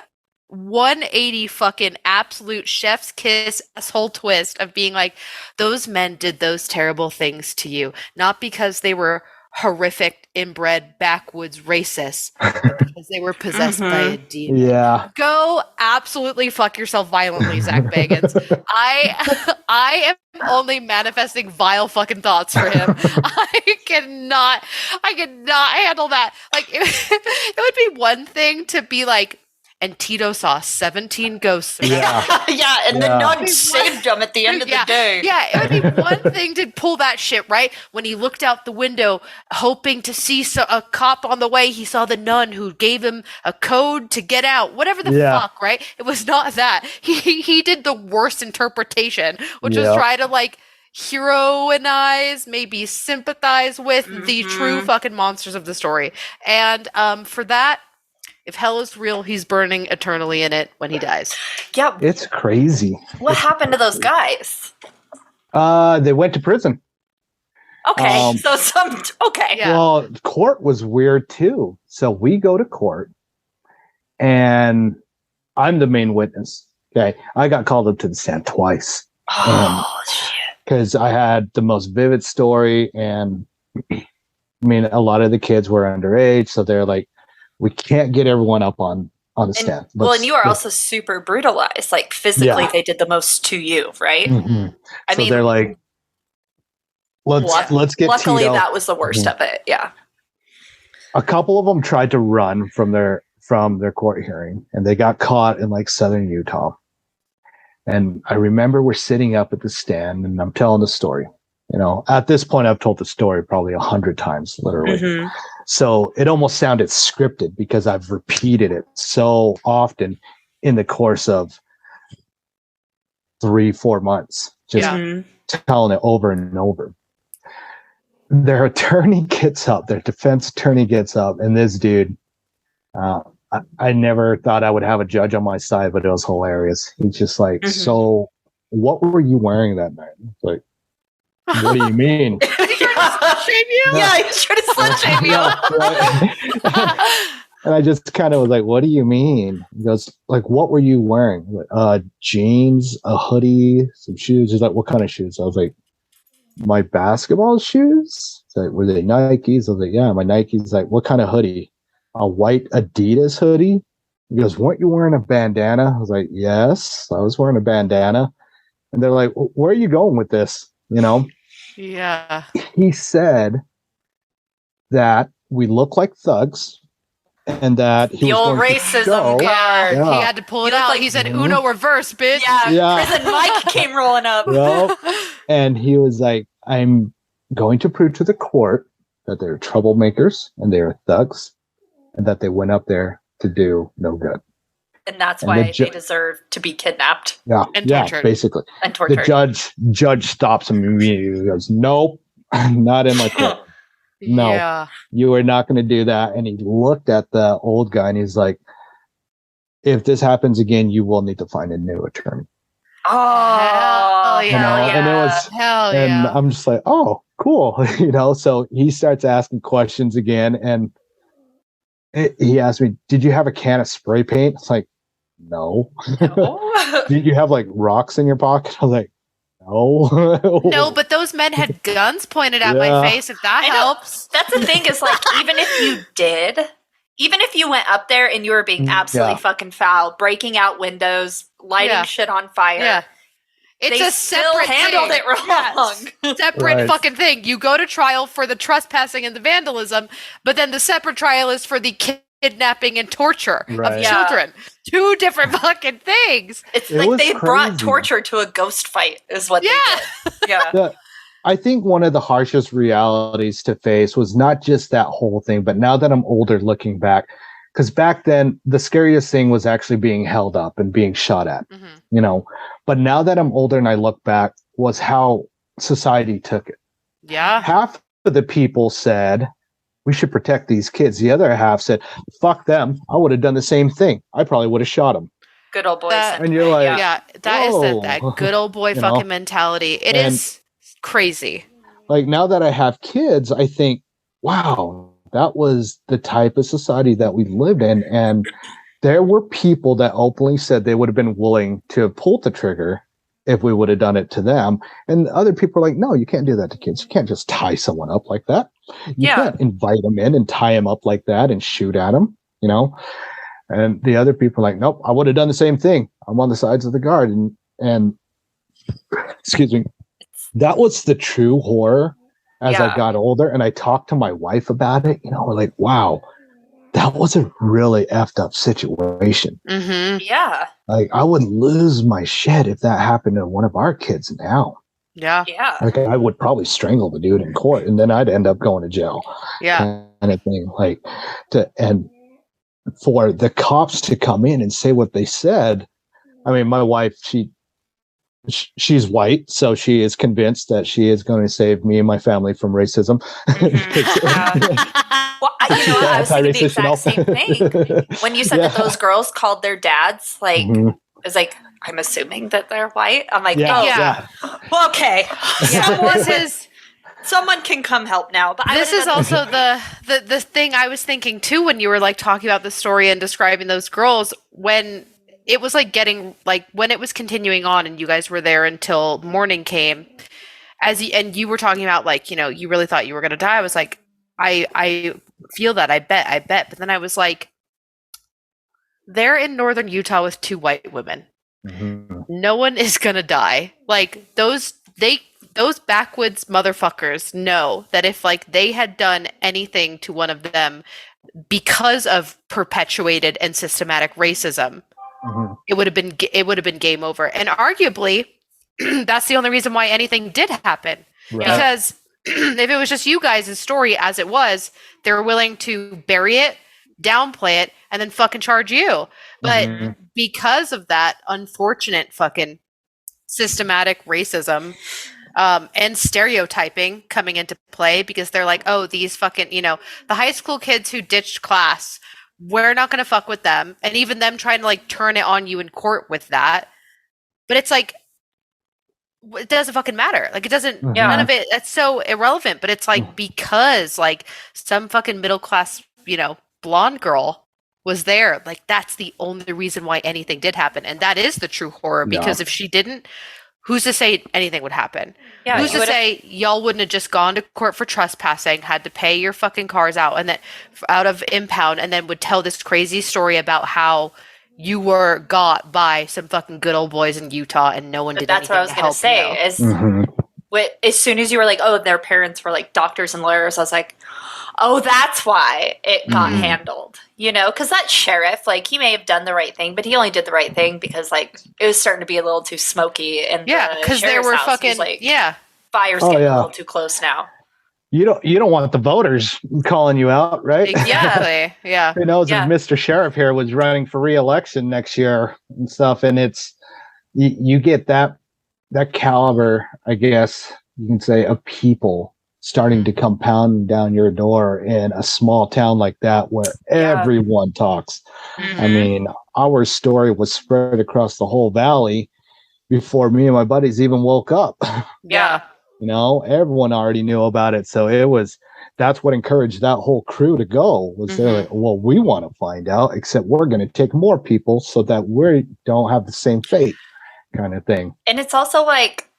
180 fucking absolute chef's kiss asshole twist of being like, those men did those terrible things to you, not because they were horrific, inbred, backwoods racists, but because they were possessed by a demon. Yeah. Go absolutely fuck yourself violently, Zak Baggins. I am only manifesting vile fucking thoughts for him. I cannot handle that. Like, it would be one thing to be like, and Tito saw 17 ghosts. Yeah, and the nuns saved him at the end of the day. Yeah, it would be one thing to pull that shit, right? When he looked out the window, hoping to see a cop on the way, he saw the nun who gave him a code to get out. Whatever the fuck, right? It was not that. He did the worst interpretation, which was try to like heroinize, maybe sympathize with the true fucking monsters of the story. And for that, if hell is real, he's burning eternally in it when he dies. Yeah. It's crazy. What happened to those guys? They went to prison. Okay. Yeah. Well, court was weird too. So we go to court and I'm the main witness. Okay. I got called up to the stand twice. Oh, shit. Because I had the most vivid story, and I mean, a lot of the kids were underage, so they're like, we can't get everyone up on the stand. And you are also super brutalized. Like physically, they did the most to you, right? I mean, they're like, let's get. Luckily, Tito. that was the worst of it. Yeah. A couple of them tried to run from their court hearing, and they got caught in like southern Utah. And I remember we're sitting up at the stand, and I'm telling the story. You know, at this point, I've told the story probably 100 times, literally. So it almost sounded scripted because I've repeated it so often in the course of 3-4 months, just telling it over and over. Their attorney gets up, their defense attorney gets up, and this dude, I never thought I would have a judge on my side, but it was hilarious. He's just like, so what were you wearing that night? It's like, what do you mean? He's trying to slut shame you? Yeah, he's trying to slut shame you. And I just kind of was like, what do you mean? He goes, like, what were you wearing? Like, jeans, a hoodie, some shoes. He's like, what kind of shoes? I was like, my basketball shoes? He's like, were they Nikes? I was like, yeah, my Nikes. He's like, what kind of hoodie? A white Adidas hoodie? He goes, weren't you wearing a bandana? I was like, yes, I was wearing a bandana. And they're like, where are you going with this? You know? Yeah. He said that we look like thugs, and that he the was old going racism to go. card. Yeah. He had to pull it out. Like, he said, Uno reverse, bitch. Yeah. Prison Mike came rolling up. Yep. And he was like, I'm going to prove to the court that they're troublemakers and they're thugs, and that they went up there to do no good. And that's And why they deserve to be kidnapped. Yeah, And tortured. basically. And tortured. The judge stops him immediately. He goes, "Nope, not in my court. No, Yeah. you are not going to do that." And he looked at the old guy and he's like, "If this happens again, you will need to find a new attorney." Oh, Hell yeah. And it was, Hell and yeah. I'm just like, "Oh, cool." So he starts asking questions again, and he asked me, "Did you have a can of spray paint?" It's like, "No." No. "Did you have like rocks in your pocket?" I was like, "No." No, but those men had guns pointed at Yeah. my face, if that I know. helps. That's the thing is like, even if you did, even if you went up there and you were being absolutely fucking foul, breaking out windows, lighting Yeah. shit on fire, Yeah. It's they a still separate handled thing. it wrong. Yes. Separate Right. fucking thing. You go to trial for the trespassing and the vandalism, but then the separate trial is for the kidnapping and torture Right. of Yeah. children. Two different fucking things. It's It like was they brought crazy. torture to a ghost fight, is what Yeah. they did. Yeah. I think one of the harshest realities to face was not just that whole thing, but now that I'm older looking back, because back then the scariest thing was actually being held up and being shot at, Mhm. But now that I'm older and I look back, was how society took it. Yeah. Half of the people said, "We should protect these kids." The other half said, "Fuck them. I would have done the same thing. I probably would have shot them." Good old boy That- sentiment. And you're like, Yeah. That is Whoa. that good old boy You know? fucking mentality. It And- is crazy. like now that I have kids, I think, wow, that was the type of society that we lived in. And there were people that openly said they would have been willing to pull the trigger if we would have done it to them. And other people are like, "No, you can't do that to kids. You can't just tie someone up like that. You Yeah. can't invite them in and tie them up like that and shoot at them, And the other people are like, "Nope, I would have done the same thing. I'm on the sides of the guard." And excuse me, that was the true horror as Yeah. I got older. And I talked to my wife about it. We're like, wow, that was a really effed up situation. Mm-hmm. Yeah. Like, I would lose my shit if that happened to one of our kids now. Yeah. Yeah. Like, I would probably strangle the dude in court, and then I'd end up going to jail. Yeah. Kind of thing. And for the cops to come in and say what they said, I mean, my wife, she's white, so she is convinced that she is going to save me and my family from racism. Well, I was thinking the exact same thing. When you said that Yeah. those girls called their dads, like, Mhm. it was like, I'm assuming that they're white. I'm like, Yeah, oh, Yeah. well, okay. So was his. Someone can come help now. But This is also the thing I was thinking too when you were like talking about the story and describing those girls, when it was like getting like when it was continuing on and you guys were there until morning came, and you were talking about like, you really thought you were gonna die. I was like, I feel that, I bet, but then I was like, they're in northern Utah with two white women. Mhm. No one is gonna die. Like those backwoods motherfuckers know that if like they had done anything to one of them because of perpetuated and systematic racism, Mhm. it would have been game over. And arguably, that's the only reason why anything did happen. Right. Because if it was just you guys' story as it was, they were willing to bury it, downplay it, and then fucking charge you. But Mhm. because of that unfortunate fucking systematic racism and stereotyping coming into play, because they're like, oh, these fucking, the high school kids who ditched class, we're not going to fuck with them. And even them trying to like turn it on you in court with that. But it's like, it doesn't fucking matter. Like it doesn't, none of it, that's so irrelevant. But it's like, because like some fucking middle class, blonde girl was there, like that's the only reason why anything did happen. And that is the true horror, because if she didn't, who's to say anything would happen? Yeah, Who's to say y'all wouldn't have just gone to court for trespassing, had to pay your fucking cars out and then out of impound, and then would tell this crazy story about how you were got by some fucking good old boys in Utah and no one did that's what I was anything going to to help say. you. Is Mhm. as soon as you were like, oh, their parents were like doctors and lawyers, I was like, oh, that's why it got handled. Because that sheriff, like, he may have done the right thing, but he only did the right thing because, like, it was starting to be a little too smoky. And Yeah, because there were fucking, like, yeah. fire's Oh, getting yeah. a little too close now. you don't want the voters calling you out, right? Exactly. Yeah. Who knows Yeah. if Mr. Sheriff here was running for re-election next year and stuff, and it's you get that caliber, I guess you can say, of people starting to come pounding down your door in a small town like that where everyone talks. Mhm. I mean, our story was spread across the whole valley before me and my buddies even woke up. Yeah. You know, everyone already knew about it. So that's what encouraged that whole crew to go was they're like, well, we want to find out, except we're going to take more people so that we don't have the same fate kind of thing. And it's also like,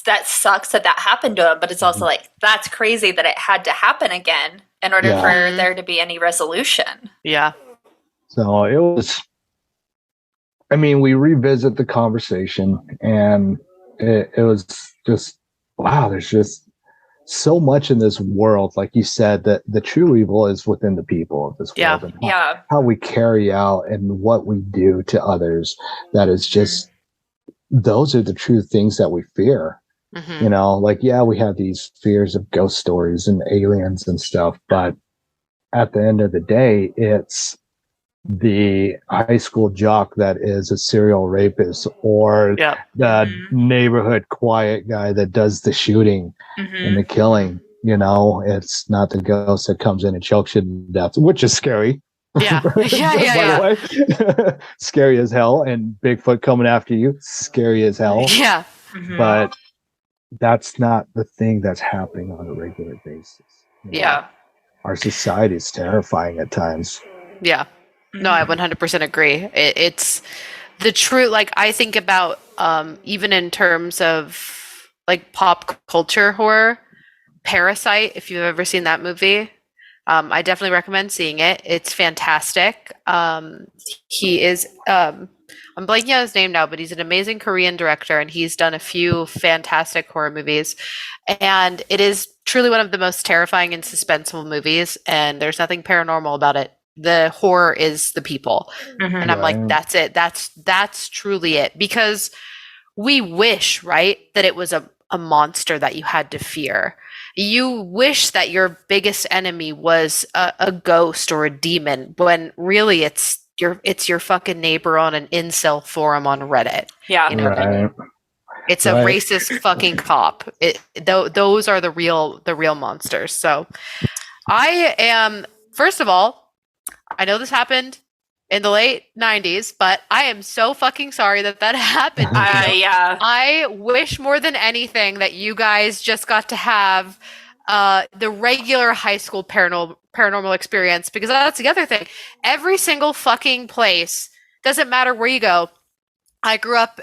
that sucks that happened to him, but it's also like, that's crazy that it had to happen again in order for there to be any resolution. Yeah. So it was, I mean, we revisit the conversation and it was just, wow, there's just so much in this world. Like you said, that the true evil is within the people of this world and how we carry out and what we do to others. That is just, those are the true things that we fear. You know, like, yeah, we have these fears of ghost stories and aliens and stuff, but at the end of the day, it's the high school jock that is a serial rapist or the neighborhood quiet guy that does the shooting and the killing. You know, it's not the ghost that comes in and chokes you to death, which is scary. Yeah. By the way. Scary as hell. And Bigfoot coming after you, scary as hell. Yeah. But that's not the thing that's happening on a regular basis. You know? Our society is terrifying at times. Yeah. No, I 100% agree. It's the true, like, I think about, even in terms of like pop culture horror, Parasite, if you've ever seen that movie, I definitely recommend seeing it. It's fantastic. He is, I'm blanking on his name now, but he's an amazing Korean director and he's done a few fantastic horror movies. And it is truly one of the most terrifying and suspenseful movies. And there's nothing paranormal about it. The horror is the people. And I'm like, that's it. That's truly it. Because we wish, right, that it was a monster that you had to fear. You wish that your biggest enemy was a ghost or a demon, when really it's your fucking neighbor on an incel forum on Reddit. Yeah, you know? It's a racist fucking cop. Those are the real monsters. So I am, first of all, I know this happened in the late 90s, but I am so fucking sorry that happened. I wish more than anything that you guys just got to have the regular high school paranormal experience, because that's the other thing. Every single fucking place, doesn't matter where you go. I grew up,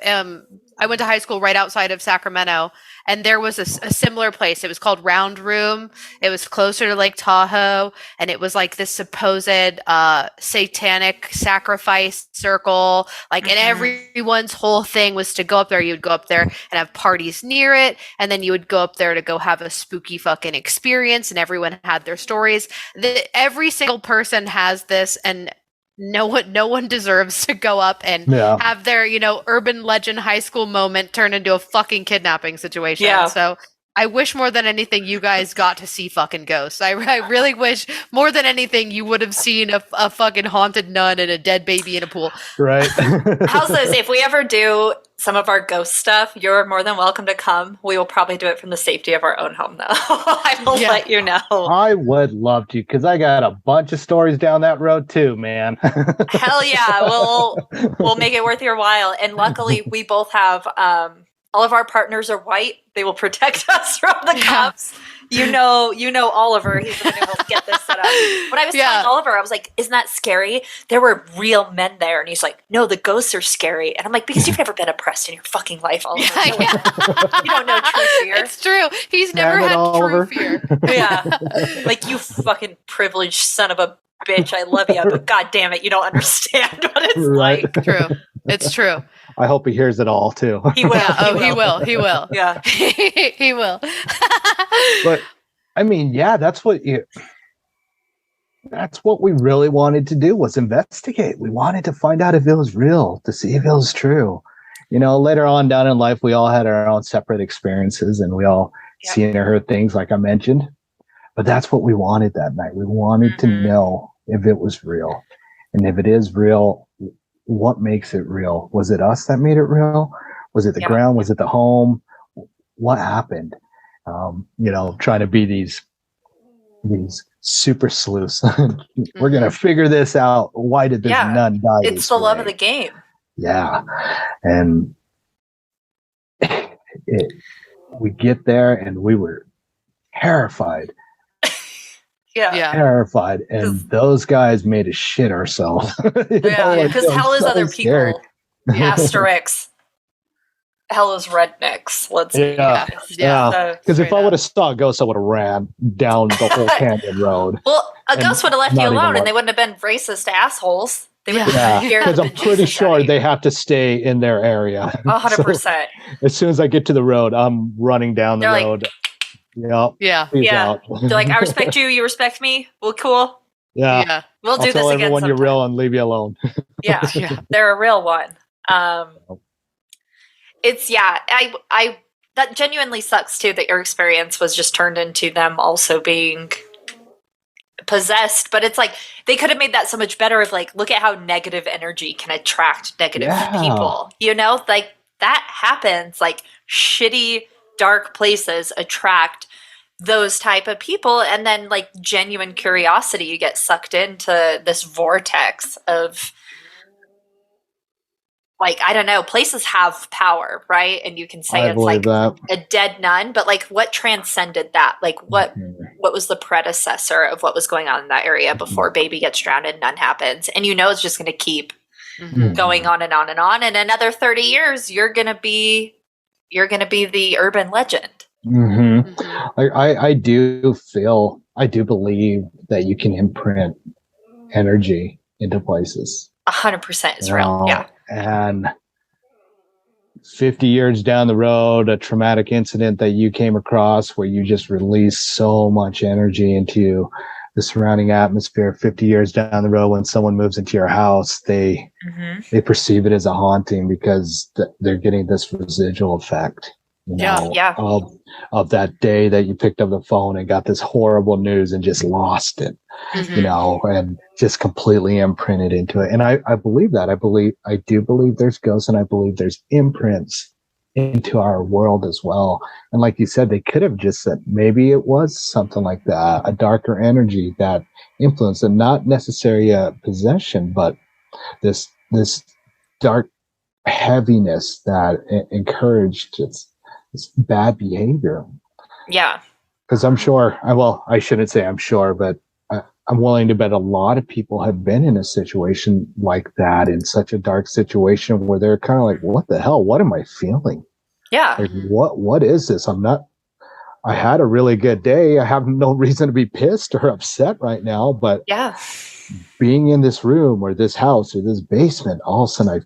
I went to high school right outside of Sacramento, and there was a similar place. It was called Round Room. It was closer to Lake Tahoe, and it was like this supposed satanic sacrifice circle. Like, and everyone's whole thing was to go up there. You would go up there and have parties near it, and then you would go up there to go have a spooky fucking experience, and everyone had their stories. Every single person has this, and no one deserves to go up and have their, urban legend high school moment turn into a fucking kidnapping situation. Yeah. So I wish more than anything you guys got to see fucking ghosts. I really wish more than anything you would have seen a fucking haunted nun and a dead baby in a pool. Right. How's this? If we ever do some of our ghost stuff, you're more than welcome to come. We will probably do it from the safety of our own home, though. I will let you know. I would love to, because I got a bunch of stories down that road too, man. Hell yeah. We'll make it worth your while. And luckily, we both have all of our partners are white. They will protect us from the cops. You know Oliver. He's the one who will get this set up. When I was telling Oliver, I was like, isn't that scary? There were real men there. And he's like, no, the ghosts are scary. And I'm like, because you've never been oppressed in your fucking life, Oliver. You don't know true fear. It's true. He's never had true fear. Yeah. Like, you fucking privileged son of a bitch. I love you, but God damn it, you don't understand what it's like. True. It's true. I hope he hears it all too. He will. He will. Yeah. He will. But I mean, that's what we really wanted to do, was investigate. We wanted to find out if it was real, to see if it was true. Later on down in life, we all had our own separate experiences, and we all seeing or heard things like I mentioned. But that's what we wanted that night. We wanted to know if it was real. And if it is real, what makes it real? Was it us that made it real? Was it the ground? Was it the home? What happened? Trying to be these super sleuths. We're going to figure this out. Why did this nun die? It's the love of the game. Yeah. And we get there and we were terrified. Terrified. And those guys made us shit ourselves. Because hell is other scary. people. Asterisks. Hell is rednecks. Let's be because if I would have saw a ghost, I would have ran down the whole canyon road. Well, a ghost would have left you alone, and they wouldn't have been racist assholes. They would have because I'm pretty sure they have to stay in their area. 100%. So, as soon as I get to the road, I'm running down the road. Peace out. They're like, I respect you, you respect me. Well, cool. Yeah. We'll do I'll this tell again everyone sometime. you're real and leave you alone. They're a real one. It's I that genuinely sucks too that your experience was just turned into them also being possessed, but it's like they could have made that so much better if like look at how negative energy can attract negative people. Like that happens. Like shitty dark places attract those type of people, and then like genuine curiosity, you get sucked into this vortex of like, I don't know, places have power, right? And you can say it's like a dead nun, but like what transcended that? Like what was the predecessor of what was going on in that area before baby gets drowned and nun happens? And it's just going to keep going on and on and on. And another 30 years, you're going to be the urban legend. I do believe that you can imprint energy into places. 100% is real. Yeah. And 50 years down the road, a traumatic incident that you came across where you just released so much energy into the surrounding atmosphere. 50 years down the road, when someone moves into your house, they perceive it as a haunting because they're getting this residual effect. Of that day that you picked up the phone and got this horrible news and just lost it, and just completely imprinted into it. And I believe that. I do believe there's ghosts, and I believe there's imprints into our world as well. And like you said, they could have just said maybe it was something like that, a darker energy that influenced, and not necessarily a possession, but this dark heaviness that encouraged its bad behavior. Yeah. Because I'm sure, I shouldn't say I'm sure, but I'm willing to bet a lot of people have been in a situation like that, in such a dark situation where they're kind of like, what the hell? What am I feeling? Yeah. Like, what is this? I had a really good day. I have no reason to be pissed or upset right now, but being in this room or this house or this basement, all of a sudden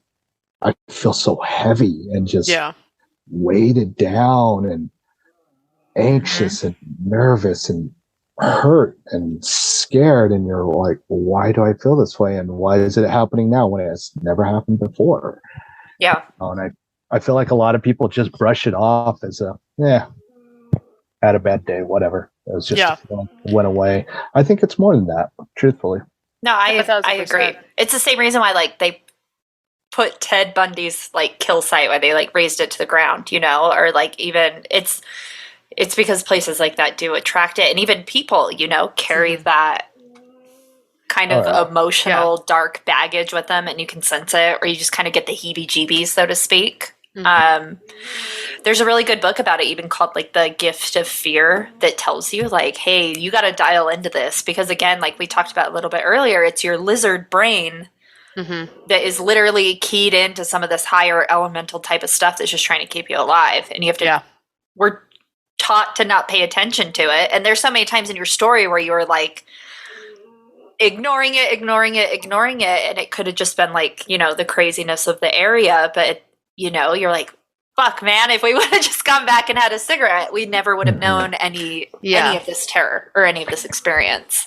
I feel so heavy and just weighted down and anxious and nervous and hurt and scared, and you're like, why do I feel this way, and why is it happening now when it's never happened before? And I feel like a lot of people just brush it off as had a bad day, whatever, it was just went away. I think it's more than that, truthfully. No, I agree. It's the same reason why like they put Ted Bundy's like kill site where they like raised it to the ground, or like even it's because places like that do attract it, and even people, carry that kind of emotional dark baggage with them, and you can sense it, or you just kind of get the heebie-jeebies, so to speak. There's a really good book about it, even called like The Gift of Fear, that tells you like, hey, you got to dial into this, because again, like we talked about a little bit earlier, it's your lizard brain that is literally keyed into some of this higher elemental type of stuff that's just trying to keep you alive. And you have to, we're taught to not pay attention to it. And there's so many times in your story where you're like ignoring it. And it could have just been like, the craziness of the area. But, you're like, fuck, man, if we would have just gone back and had a cigarette, we never would have known any of this terror or any of this experience.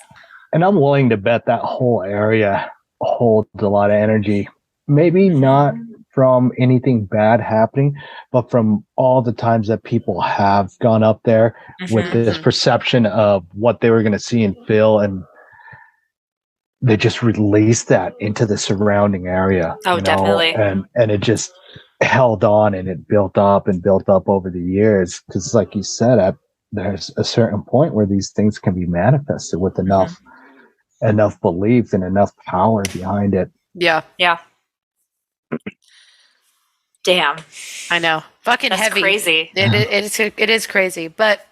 And I'm willing to bet that whole area holds a lot of energy. Maybe not from anything bad happening, but from all the times that people have gone up there with this perception of what they were going to see and feel, and they just released that into the surrounding area. Oh, definitely. And it just held on, and it built up over the years. Because, like you said, there's a certain point where these things can be manifested with enough belief and enough power behind it. Yeah. Yeah. Damn. I know. Fucking That's heavy. crazy. It is crazy. But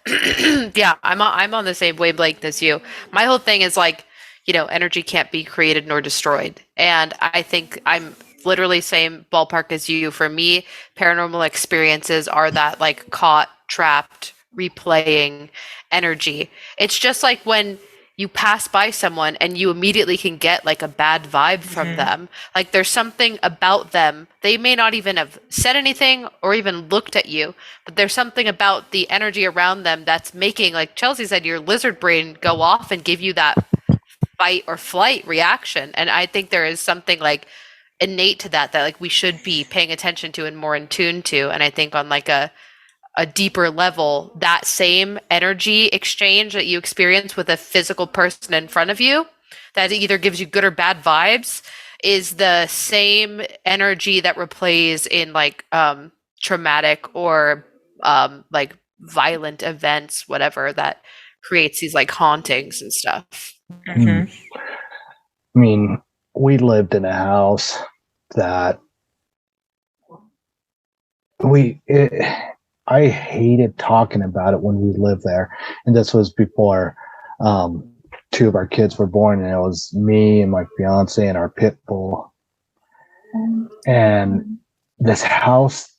yeah, I'm on the same wavelength as you. My whole thing is like, energy can't be created nor destroyed. And I think I'm literally same ballpark as you. For me, paranormal experiences are that like caught, trapped, replaying energy. It's just like when you pass by someone and you immediately can get like a bad vibe from them. Like there's something about them. They may not even have said anything or even looked at you, but there's something about the energy around them that's making, like Chelsea said, your lizard brain go off and give you that fight or flight reaction. And I think there is something like innate to that like we should be paying attention to and more in tune to. And I think on like a deeper level, that same energy exchange that you experience with a physical person in front of you that either gives you good or bad vibes is the same energy that replays in like traumatic or like violent events, whatever, that creates these like hauntings and stuff. I mean, we lived in a house that I hated talking about it when we lived there. And this was before two of our kids were born, and it was me and my fiance and our pit bull. And this house,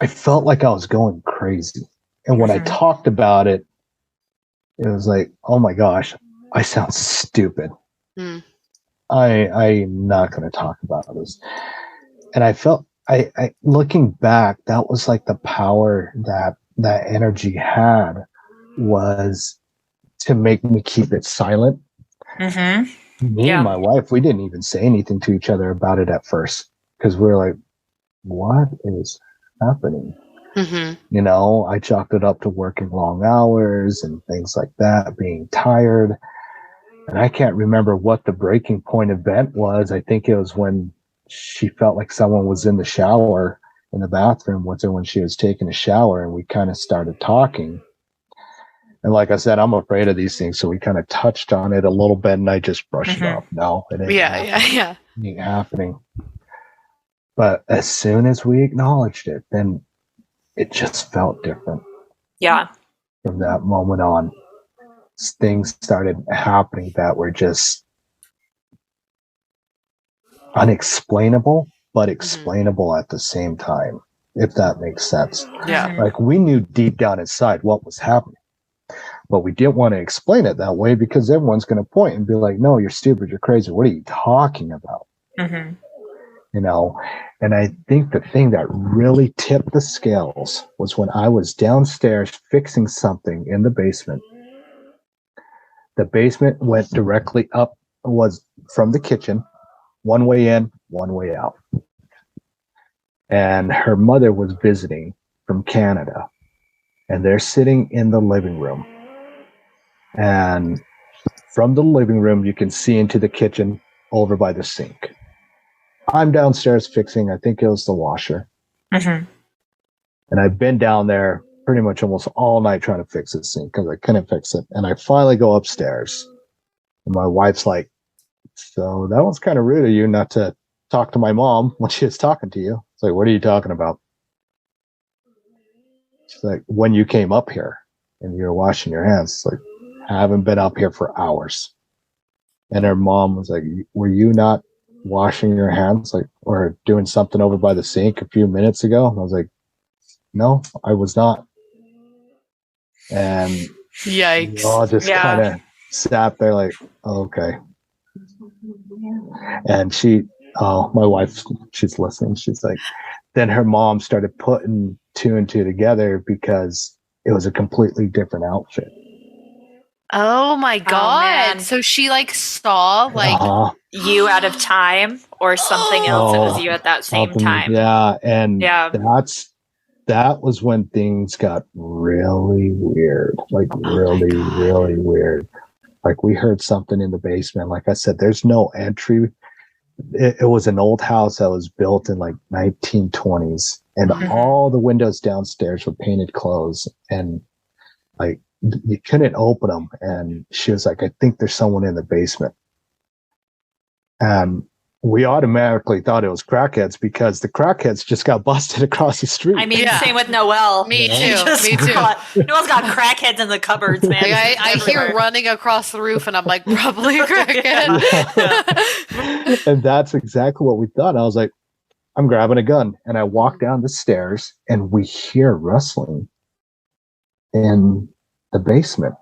I felt like I was going crazy. And when I talked about it, it was like, oh my gosh, I sound stupid. I'm not going to talk about this. And I felt, I looking back, that was like the power that energy had, was to make me keep it silent. Me and my wife, we didn't even say anything to each other about it at first, because we were like, what is happening? I chalked it up to working long hours and things like that, being tired. And I can't remember what the breaking point event was. I think it was when she felt like someone was in the shower in the bathroom with her when she was taking a shower, and we kind of started talking. And like I said, I'm afraid of these things, so we kind of touched on it a little bit, and I just brushed it off. No, it ain't Yeah. It ain't happening. But as soon as we acknowledged it, then it just felt different. Yeah. From that moment on, things started happening that were just unexplainable, but explainable at the same time, if that makes sense. Yeah. Like, we knew deep down inside what was happening, but we didn't want to explain it that way, because everyone's going to point and be like, no, you're stupid, you're crazy, what are you talking about? And I think the thing that really tipped the scales was when I was downstairs fixing something in the basement. The basement went directly up, was from the kitchen, one way in, one way out. And her mother was visiting from Canada, and they're sitting in the living room. And from the living room, you can see into the kitchen over by the sink. I'm downstairs fixing, I think it was the washer. And I've been down there pretty much almost all night trying to fix this sink because I couldn't fix it. And I finally go upstairs, and my wife's like, so that was kind of rude of you not to talk to my mom when she was talking to you. It's like, what are you talking about? She's like, when you came up here and you were washing your hands. It's like, I haven't been up here for hours. And her mom was like, were you not washing your hands, like, or doing something over by the sink a few minutes ago? And I was like, no, I was not. And Yikes. we all just kind of sat there like, oh, okay. And my wife, she's listening. She's like, then her mom started putting two and two together, because it was a completely different outfit. Oh my god! man. So she like saw like You out of time or something else that was you at that same something- time. Yeah, and Yeah. that was when things got really weird. Like really, really weird. Like we heard something in the basement. Like I said, there's no entry. It was an old house that was built in like 1920s, and all the windows downstairs were painted closed, and like you couldn't open them. And she was like, "I think there's someone in the basement." And we automatically thought it was crackheads because the crackheads just got busted across the street. I mean, Yeah. same with Noelle. Me too. Just Me too. Noelle's got crackheads in the cupboards, man. Like, I hear running across the roof, and I'm like, probably a crackhead. And that's exactly what we thought. I was like, I'm grabbing a gun, and I walk down the stairs, and we hear rustling in the basement.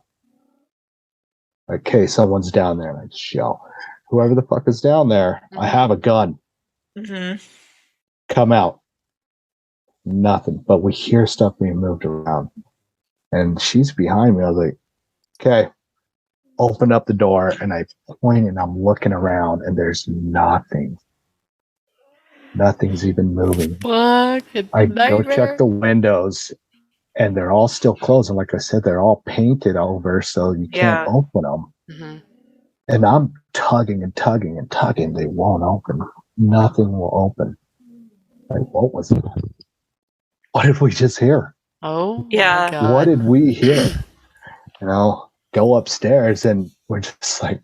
Like, okay, someone's down there, and I just yell, "Whoever the fuck is down there, I have a gun. Mm-hmm. Come out." Nothing, but we hear stuff being moved around, and she's behind me. I was like, okay, open up the door, and I point, and I'm looking around, and there's nothing. Nothing's even moving. Fucking I go nightmare. check the windows, and they're all still closed. And like I said, they're all painted over, so you can't Yeah. open them. Mhm. And I'm tugging and tugging and tugging. They won't open. Nothing will open. Like, what was that? What did we just hear? Oh, Yeah. my God. What did we hear? Go upstairs, and we're just like,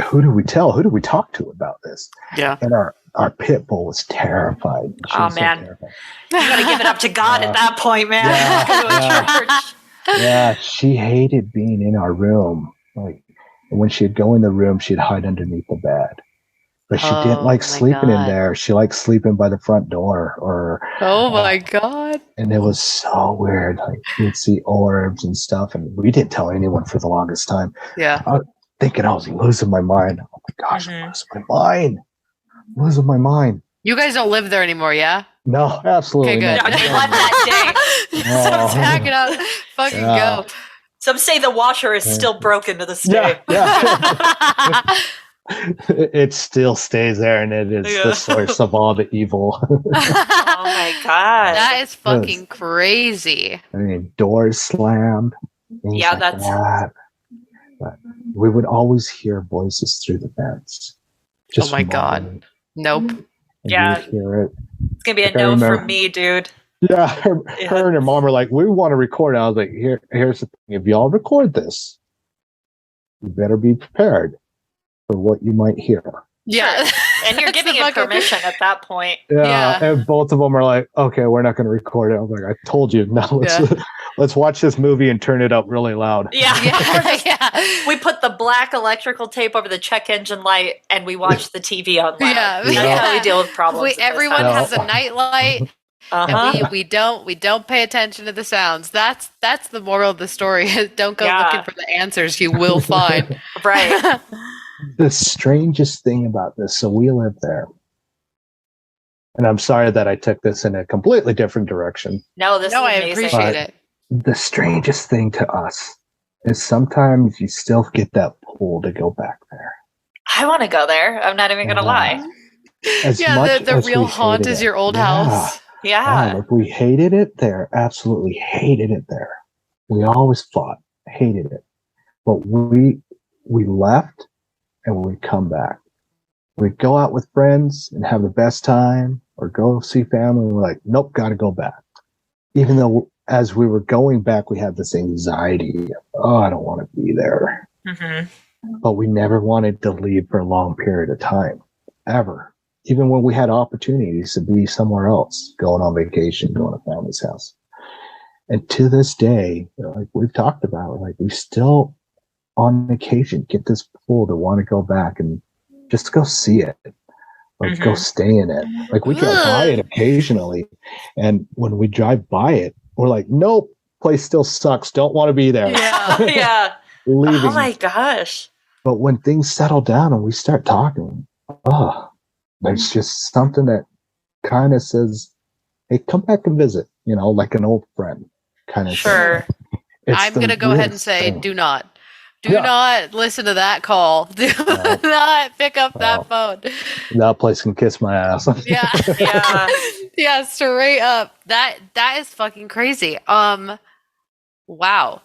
who do we tell? Who do we talk to about this? Yeah. And our pit bull was terrified. She Oh, was so man. terrified. You gotta give it up to God at that point, man. Yeah, Go to a yeah. church. Yeah, she hated being in our room. Like, when she'd go in the room, she'd hide underneath the bed. But she didn't Oh, like my sleeping in God. there. She liked sleeping by the front door, Oh my God. and it was so weird. Like, you'd see orbs and stuff, and we didn't tell anyone for the longest time, Yeah. thinking I was losing my mind. Oh my gosh, Mhm. I'm losing my mind. I'm losing my mind. You guys don't live there anymore, yeah? No, absolutely Okay, good. not. No, they left that day. Oh. So pack it up. Fucking Yeah. go. Some say the washer is still broken to this day. Yeah. It still stays there, and it is Yeah. the source of all the evil. Oh my God. That is fucking crazy. I mean, doors slammed. Things Yeah, like that's- that. But we would always hear voices through the vents. Oh my God. mumbling, Nope. and Yeah. you'd hear it. It's gonna be a Like, I no remember- from me, dude. Yeah, her Yeah. and her mom were like, "We want to record." I was like, "Here's the thing: if y'all record this, you better be prepared for what you might hear." Yeah. And you're That's giving the it fucking- permission at that point. Yeah. And both of them are like, "Okay, we're not going to record it." I was like, "I told you. Now let's watch this movie and turn it up really loud." Yeah. Yeah. Yeah. We put the black electrical tape over the check engine light and we watch the TV on loud. Yeah. That's Yeah. how we deal with problems. Everyone No. has a nightlight, Uh-huh. and we don't pay attention to the sounds. That's the moral of the story. Don't go Yeah. looking for the answers. You will find. Right. The strangest thing about this, so we live there. And I'm sorry that I took this in a completely different direction. No, this No, is I amazing. appreciate it. The strangest thing to us is sometimes you still get that pull to go back there. I want to go there. I'm not even going to lie. As Yeah, much the as real we haunt hated is it. your old Yeah. house. Yeah. Like, we hated it there, absolutely hated it there. We always fought, hated it. But we left and we'd come back. We'd go out with friends and have the best time, or go see family, and we're like, nope, gotta go back. Even though as we were going back, we had this anxiety of, oh, I don't want to be there. Mm-hmm. But we never wanted to leave for a long period of time, ever. Even when we had opportunities to be somewhere else, going on vacation, going to family's house. And to this day, like we've talked about, like we still on occasion get this pull to want to go back and just go see it. Like go stay in it. Like we drive by it occasionally. And when we drive by it, we're like, nope, place still sucks. Don't want to be there. Yeah. Yeah. Leaving. Oh my gosh. But when things settle down and we start talking, there's just something that kind of says, hey, come back and visit, like an old friend kind of Sure. thing. I'm going to go ahead and say, do not listen to that call. Do not pick up that phone. That place can kiss my ass. Yeah. Yeah, straight up. That is fucking crazy. Wow.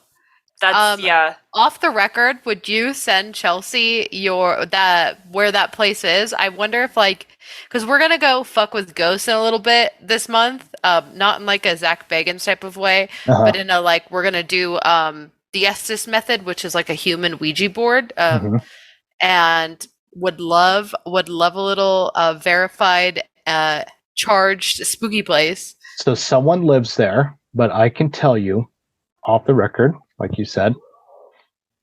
That's Off the record, would you send Chelsea where that place is? I wonder if because we're gonna go fuck with ghosts in a little bit this month. Not in like a Zak Baggins type of way, but in a we're gonna do the Estes method, which is like a human Ouija board. And would love a little verified charged spooky place. So someone lives there, but I can tell you off the record, like you said,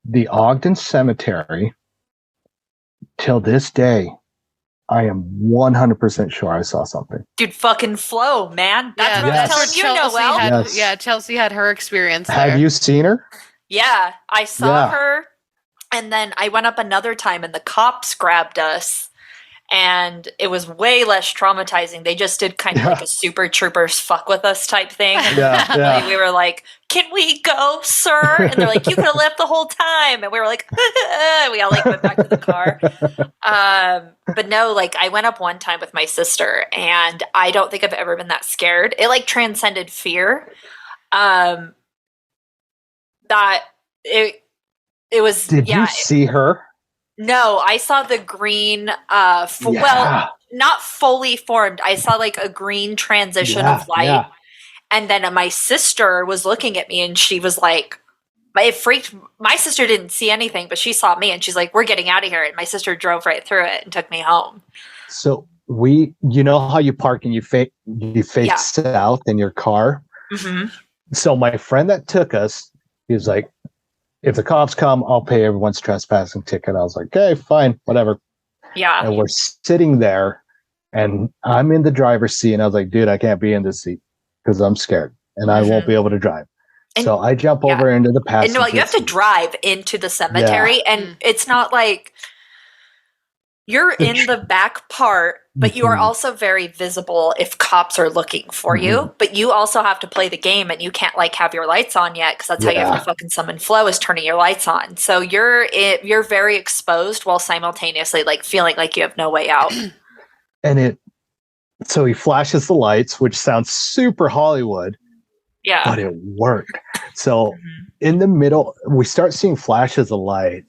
the Ogden Cemetery, till this day, I am 100% sure I saw something. Dude, fucking flow, man. That's what I was telling you, Noel. Yeah, Chelsea had her experience there. Have you seen her? Yeah, I saw her, and then I went up another time, and the cops grabbed us, and it was way less traumatizing. They just did kind of like a super troopers fuck with us type thing. Yeah. We were like, "Can we go, sir?" And they're like, "You could have left the whole time." And we were like, we all went back to the car. But no, I went up one time with my sister, and I don't think I've ever been that scared. It transcended fear. That it was. Did you see her? No, I saw the green. Well, not fully formed. I saw a green transition of light, and then my sister was looking at me, and she was like, "It freaked." My sister didn't see anything, but she saw me, and she's like, "We're getting out of here." And my sister drove right through it and took me home. So you know how you park and you face south in your car. Mm-hmm. So my friend that took us, he was like, if the cops come, I'll pay everyone's trespassing ticket. I was like, okay, fine, whatever. Yeah. And we're sitting there, and I'm in the driver's seat, and I was like, dude, I can't be in this seat because I'm scared, and I won't be able to drive. And, so I jump over into the passenger. And no, you have to drive into the cemetery, and it's not like you're in the back part, but you are also very visible if cops are looking for you. But you also have to play the game, and you can't have your lights on yet, because that's how you have to fucking summon flow, is turning your lights on. So you're very exposed while simultaneously feeling like you have no way out. And so he flashes the lights, which sounds super Hollywood. Yeah, but it worked. So in the middle, we start seeing flashes of light.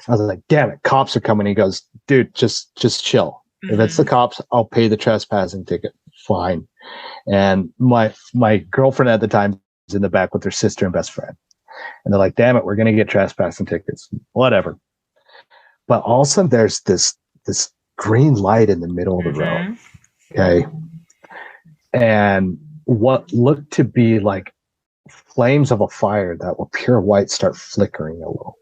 I was like, damn it, cops are coming. He goes, dude, just chill. If it's the cops, I'll pay the trespassing ticket. Fine. And my girlfriend at the time was in the back with her sister and best friend. And they're like, damn it, we're going to get trespassing tickets. Whatever. But all of a sudden, there's this green light in the middle of the road. Okay. And what looked to be flames of a fire that were pure white start flickering a little.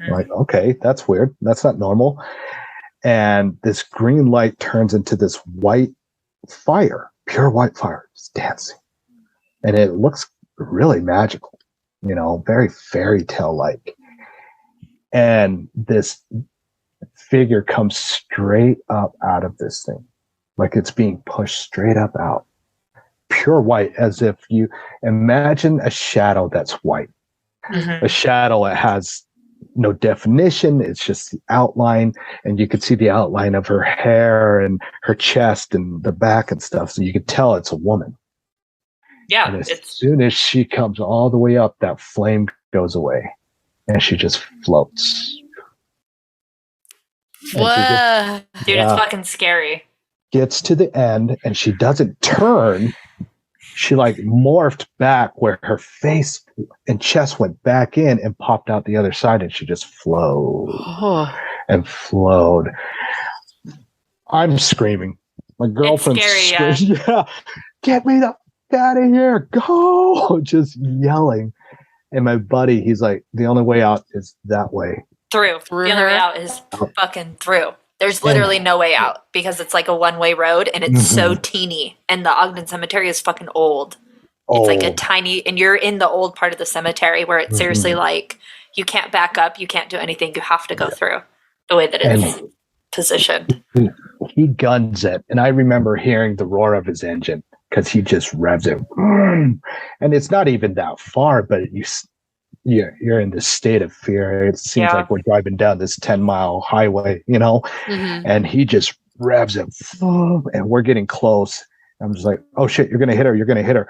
Like, okay, that's weird. That's not normal. And this green light turns into this white fire, pure white fire, just dancing. And it looks really magical, very fairy tale like. And this figure comes straight up out of this thing, like it's being pushed straight up out. Pure white, as if you imagine a shadow that's white. A shadow that has no definition. It's just the outline, and you could see the outline of her hair and her chest and the back and stuff. So you could tell it's a woman. Yeah. And as soon as she comes all the way up, that flame goes away, and she just floats. What? Dude, it's fucking scary. Gets to the end, and she doesn't turn. She morphed back where her face and chest went back in and popped out the other side, and she just flowed and flowed. I'm screaming. My girlfriend's screaming. Yeah, get me the out of here. Go. Just yelling. And my buddy, he's like, the only way out is that way. Through. The only way out is fucking through. There's literally no way out, because it's a one-way road, and it's so teeny. And the Ogden Cemetery is fucking old. It's a tiny, and you're in the old part of the cemetery where it's seriously you can't back up, you can't do anything, you have to go through the way that it's positioned. He guns it, and I remember hearing the roar of his engine, because he just revs it. And it's not even that far, but you're in this state of fear. It seems Yeah. like we're driving down this 10-mile highway, and he just revs it, and we're getting close. I'm just like, oh shit, you're gonna hit her.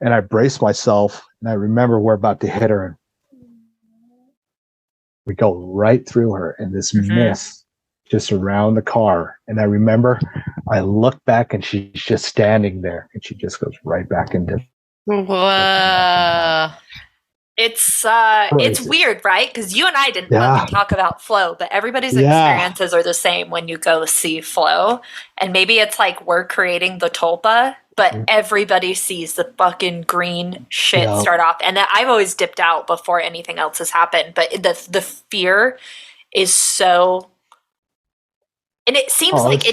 And I brace myself, and I remember we're about to hit her, and we go right through her, and this mist just around the car. And I remember I look back, and she's just standing there, and she just goes right back into. Whoa. It's weird, right? Because you and I didn't fucking talk about flow, but everybody's experiences are the same when you go see flow. And maybe it's like we're creating the tulpa, but everybody sees the fucking green shit start off. And I've always dipped out before anything else has happened. But the fear is so, and it seems like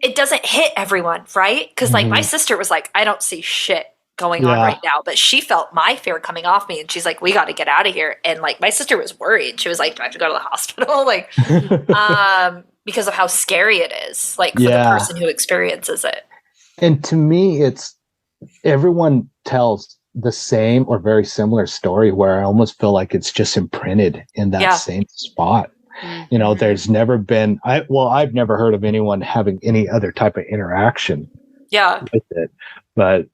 it doesn't hit everyone, right? Because like my sister was like, I don't see shit going on right now, but she felt my fear coming off me, and she's like, we got to get out of here. And like my sister was worried. She was like, do I have to go to the hospital? Like because of how scary it is, like for the person who experiences it. And to me, it's everyone tells the same or very similar story, where I almost feel like it's just imprinted in that same spot. There's never been I've never heard of anyone having any other type of interaction with it, but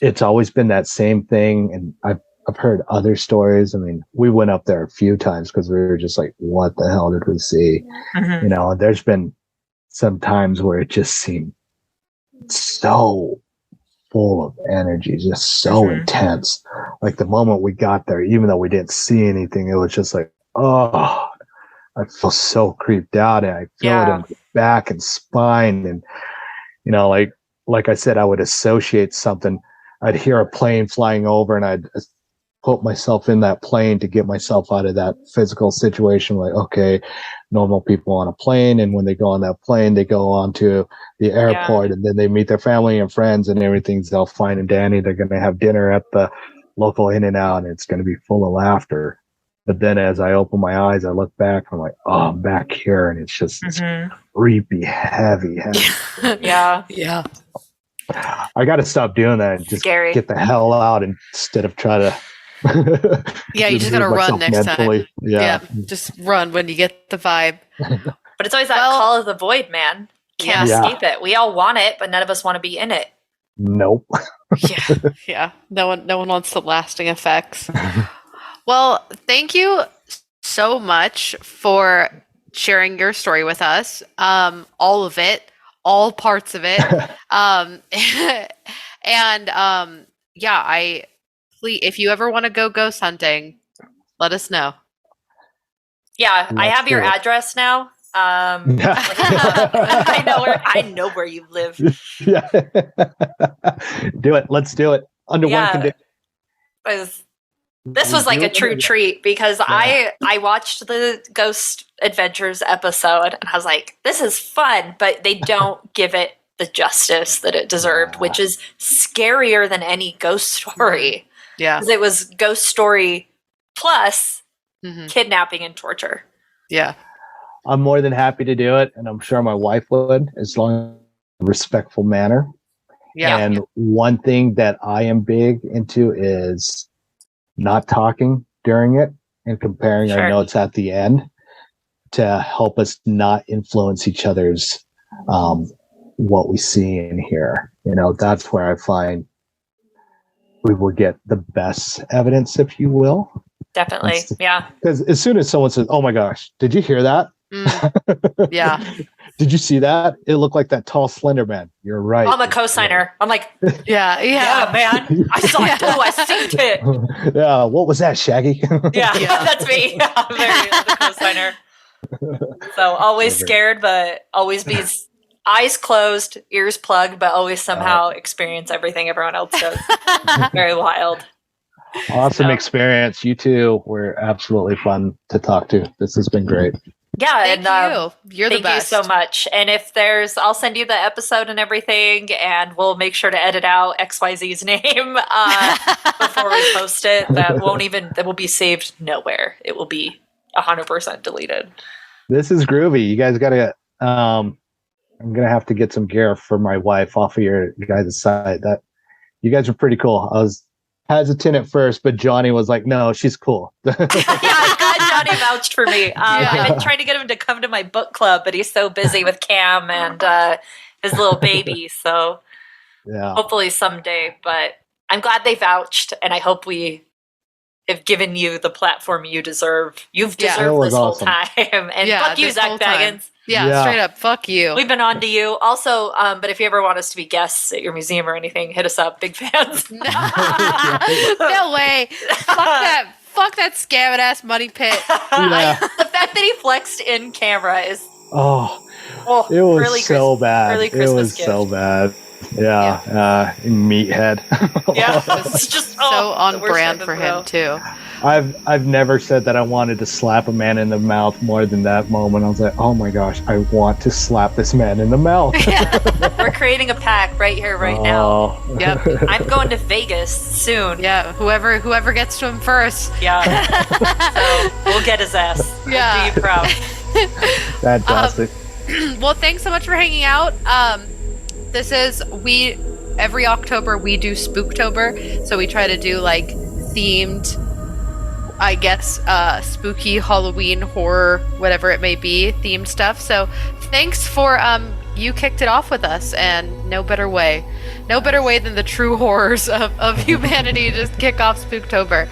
it's always been that same thing. And I've heard other stories. I mean, we went up there a few times because we were just like, what the hell did we see? There's been some times where it just seemed so full of energy, just so intense. Like the moment we got there, even though we didn't see anything, it was just like, oh, I feel so creeped out, and I feel it in my back and spine. And, like I said, I would associate something. I'd hear a plane flying over, and I'd put myself in that plane to get myself out of that physical situation. Like, okay, normal people on a plane, and when they go on that plane, they go on to the airport, and then they meet their family and friends, and everything's all fine and dandy. They're going to have dinner at the local In-N-Out, and it's going to be full of laughter. But then as I open my eyes, I look back, I'm like, oh, I'm back here, and it's just it's creepy, heavy. Yeah. I got to stop doing that and just get the hell out instead of try to. You just got to run next mentally. time. Yeah, just run when you get the vibe. But it's always that call of the void, man. Can't escape it. We all want it, but none of us want to be in it. Nope. Yeah. No one wants the lasting effects. Well, thank you so much for sharing your story with us. All of it. All parts of it. If you ever want to go ghost hunting, let us know. Yeah, I have your address now. I know where you live. Yeah. Do it. Let's do it. Under one condition. This was like a true treat because I watched the Ghost Adventures episode and I was like, this is fun, but they don't give it the justice that it deserved, which is scarier than any ghost story. Yeah. Because it was ghost story plus kidnapping and torture. Yeah. I'm more than happy to do it, and I'm sure my wife would, as long as in a respectful manner. Yeah. And one thing that I am big into is not talking during it and comparing our notes at the end to help us not influence each other's what we see and hear. That's where I find we will get the best evidence, if you will. Definitely. Because as soon as someone says, oh my gosh, did you hear that? Yeah. Did you see that? It looked like that tall, slender man. You're right. I'm a co-signer. I'm like, yeah, man. I saw it. Oh, I seen it. Yeah. What was that, Shaggy? Yeah, that's me. I'm the co-signer. So always scared, but always be eyes closed, ears plugged, but always somehow experience everything everyone else does. Very wild. Awesome experience. You two were absolutely fun to talk to. This has been great. Yeah, thank you. You're the best. Thank you so much. And if I'll send you the episode and everything, and we'll make sure to edit out XYZ's name before we post it. That will be saved nowhere. It will be 100% deleted. This is groovy. You guys gotta. I'm gonna have to get some gear for my wife off of your guys' site. That you guys are pretty cool. I was hesitant at first, but Johnny was like, "No, she's cool." Yeah, I'm glad Johnny vouched for me. I've been trying to get him to come to my book club, but he's so busy with Cam and his little baby. So Yeah. hopefully someday. But I'm glad they vouched, and I hope we have given you the platform you deserve. You've It deserved was this whole awesome. time. And fuck you, this whole Zak time. Baggins. Yeah, straight up, fuck you. We've been on to you. Also, but if you ever want us to be guests at your museum or anything, hit us up. Big fans. No way. Fuck that scamming ass money pit. Yeah. The fact that he flexed in camera is Oh, it was early so bad. early It Christmas was gift. so bad. Yeah. Meathead. Yeah, it's just So on the worst brand type for of him bro. too. I've never said that I wanted to slap a man in the mouth more than that moment. I was like, oh my gosh, I want to slap this man in the mouth. We're creating a pack right here, right now. Oh. Yep. I'm going to Vegas soon. Yeah. Whoever gets to him first. Yeah. So we'll get his ass. Yeah. Do you proud. Fantastic. Well, thanks so much for hanging out. This is every October we do Spooktober, so we try to do like themed, I guess, spooky Halloween horror, whatever it may be, themed stuff. So thanks for you kicked it off with us, and no better way than the true horrors of humanity just kick off Spooktober.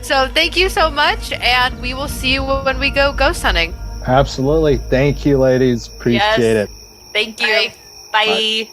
So thank you so much, and we will see you when we go ghost hunting. Absolutely. Thank you, ladies. Appreciate it. Thank you. Bye.